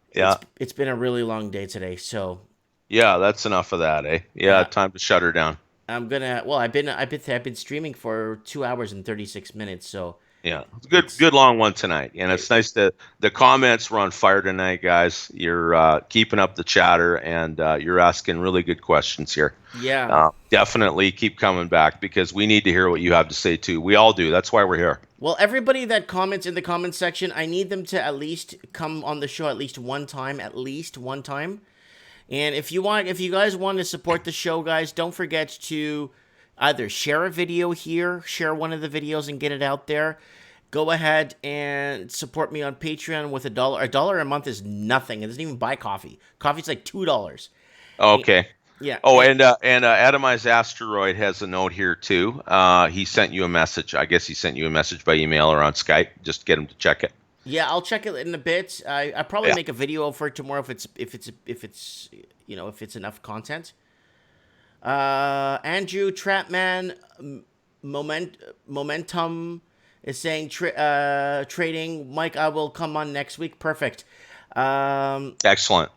B: It's been a really long day today. So.
G: Yeah, that's enough of that, eh? Yeah, time to shut her down.
B: I'm gonna. Well, I've been streaming for 2 hours and 36 minutes. So
G: yeah, good long one tonight, and it's nice that the comments were on fire tonight, guys. You're keeping up the chatter, and you're asking really good questions here.
B: Yeah,
G: definitely keep coming back, because we need to hear what you have to say too. We all do. That's why we're here.
B: Well, everybody that comments in the comment section, I need them to at least come on the show at least one time. And if you guys want to support the show, guys, don't forget to either share a video here, share one of the videos and get it out there. Go ahead and support me on Patreon with $1. $1 a month is nothing. It doesn't even buy coffee. Coffee's like $2.
G: Okay.
B: Yeah.
G: Oh, and Atomized Asteroid has a note here too. He sent you a message. I guess he sent you a message by email or on Skype. Just get him to check it.
B: Yeah, I'll check it in a bit. I probably make a video for it tomorrow if it's enough content. Andrew Trapman Momentum is saying trading. Mike, I will come on next week. Perfect.
G: Excellent.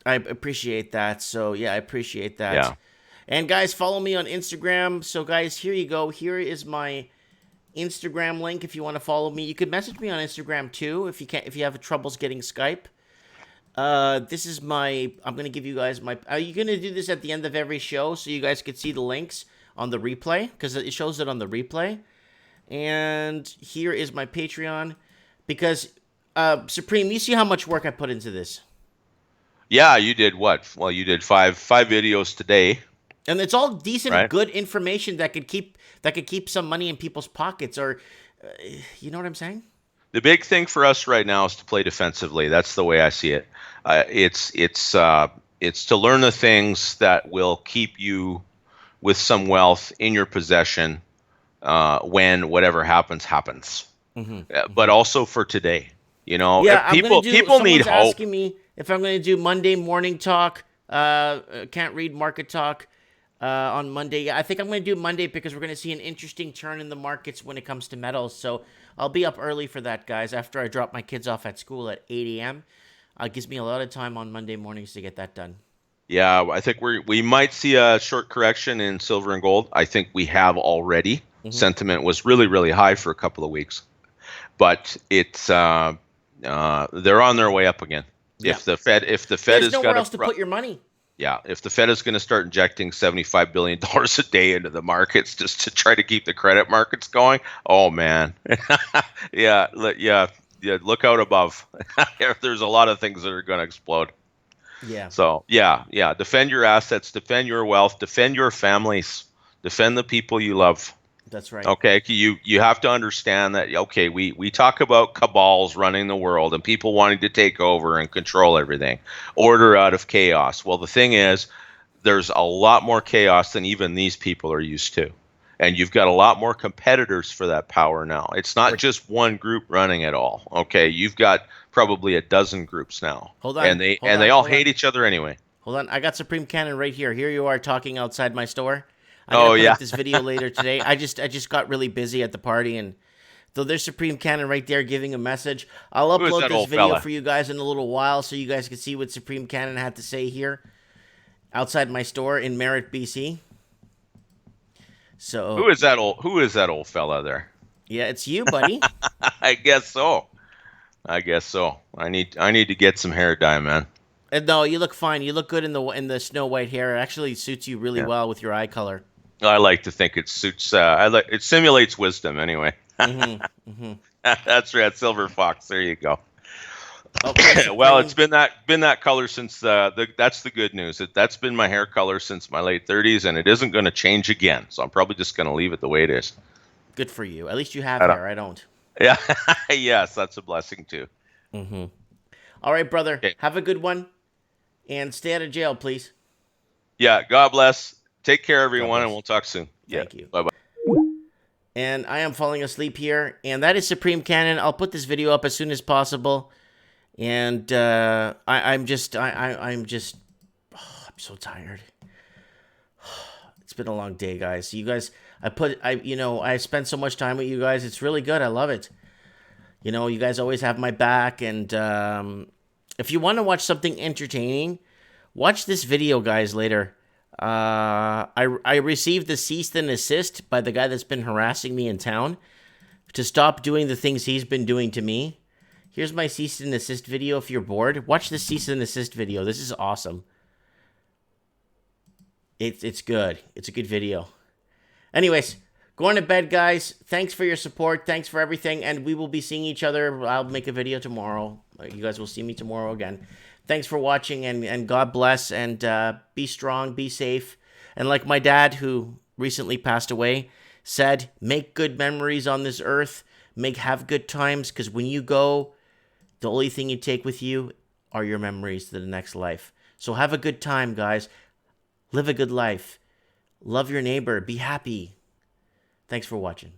B: I appreciate that. So I appreciate that.
G: Yeah. And
B: guys, follow me on Instagram. So guys, here you go. Here is my Instagram link if you want to follow me. You could message me on Instagram too if you have troubles getting Skype. This is I'm gonna give you guys my. Are you gonna do this at the end of every show so you guys could see the links on the replay, because it shows it on the replay? And here is my Patreon, because Supreme, you see how much work I put into this.
G: Yeah, you did what? Well, you did five videos today.
B: And it's all decent, good information that could keep some money in people's pockets, or you know what I'm saying?
G: The big thing for us right now is to play defensively. That's the way I see it. It's to learn the things that will keep you with some wealth in your possession when whatever happens. But also for today. You know,
B: Yeah,
G: people need
B: someone's
G: hope.
B: asking me if I'm going to do Monday morning talk. Can't read market talk on Monday. Yeah, I think I'm going to do Monday because we're going to see an interesting turn in the markets when it comes to metals. So I'll be up early for that, guys, after I drop my kids off at school at 8 a.m. It gives me a lot of time on Monday mornings to get that done.
G: Yeah, I think we might see a short correction in silver and gold. I think we have already. Sentiment was really, really high for a couple of weeks, but it's they're on their way up again.
B: Yeah.
G: If the Fed
B: There's
G: is
B: nowhere else to put your money.
G: Yeah, if the Fed is going to start injecting $75 billion a day into the markets just to try to keep the credit markets going, oh man, yeah, look out above. There's a lot of things that are going to explode.
B: Yeah.
G: So yeah, defend your assets, defend your wealth, defend your families, defend the people you love.
B: That's right.
G: Okay, you have to understand that. Okay, we talk about cabals running the world and people wanting to take over and control everything, order out of chaos. Well, the thing is, there's a lot more chaos than even these people are used to, and you've got a lot more competitors for that power now. It's not just one group running it all. Okay, you've got probably a dozen groups now.
B: Hold on,
G: and they all hate each other anyway.
B: Hold on, I got Supreme Cannon right here. Here you are talking outside my store. I'm gonna put up this video later today. I just got really busy at the party, and so there's Supreme Cannon right there giving a message. I'll upload this video for you guys in a little while so you guys can see what Supreme Cannon had to say here outside my store in Merritt, BC. So
G: who is that old fella there?
B: Yeah, it's you, buddy.
G: I guess so. I need to get some hair dye, man.
B: No, you look fine. You look good in the snow white hair. It actually suits you really well with your eye color.
G: I like to think it suits. It simulates wisdom anyway. That's right, Silver Fox. There you go. Okay, well, it's been that color since that's the good news. That's been my hair color since my late 30s, and it isn't going to change again. So I'm probably just going to leave it the way it is.
B: Good for you. At least you have hair. I don't.
G: Yeah. Yes, that's a blessing too.
B: All right, brother. Okay. Have a good one, and stay out of jail, please.
G: Yeah. God bless. Take care, everyone, and we'll talk soon.
B: Thank you.
G: Bye-bye.
B: And I am falling asleep here, and that is Supreme Cannon. I'll put this video up as soon as possible. And I'm so tired. It's been a long day, guys. You guys, I spent so much time with you guys. It's really good. I love it. You know, you guys always have my back. And if you want to watch something entertaining, watch this video, guys, later. I received the cease and desist by the guy that's been harassing me in town to stop doing the things he's been doing to me. Here's my cease and desist video. If you're bored, watch the cease and desist video. This is awesome. It's good. It's a good video. Anyways, going to bed, guys. Thanks for your support. Thanks for everything. And we will be seeing each other. I'll make a video tomorrow. You guys will see me tomorrow again. Thanks for watching, and God bless, and be strong, be safe. And like my dad, who recently passed away, said, make good memories on this earth. Have good times, because when you go, the only thing you take with you are your memories to the next life. So have a good time, guys. Live a good life. Love your neighbor. Be happy. Thanks for watching.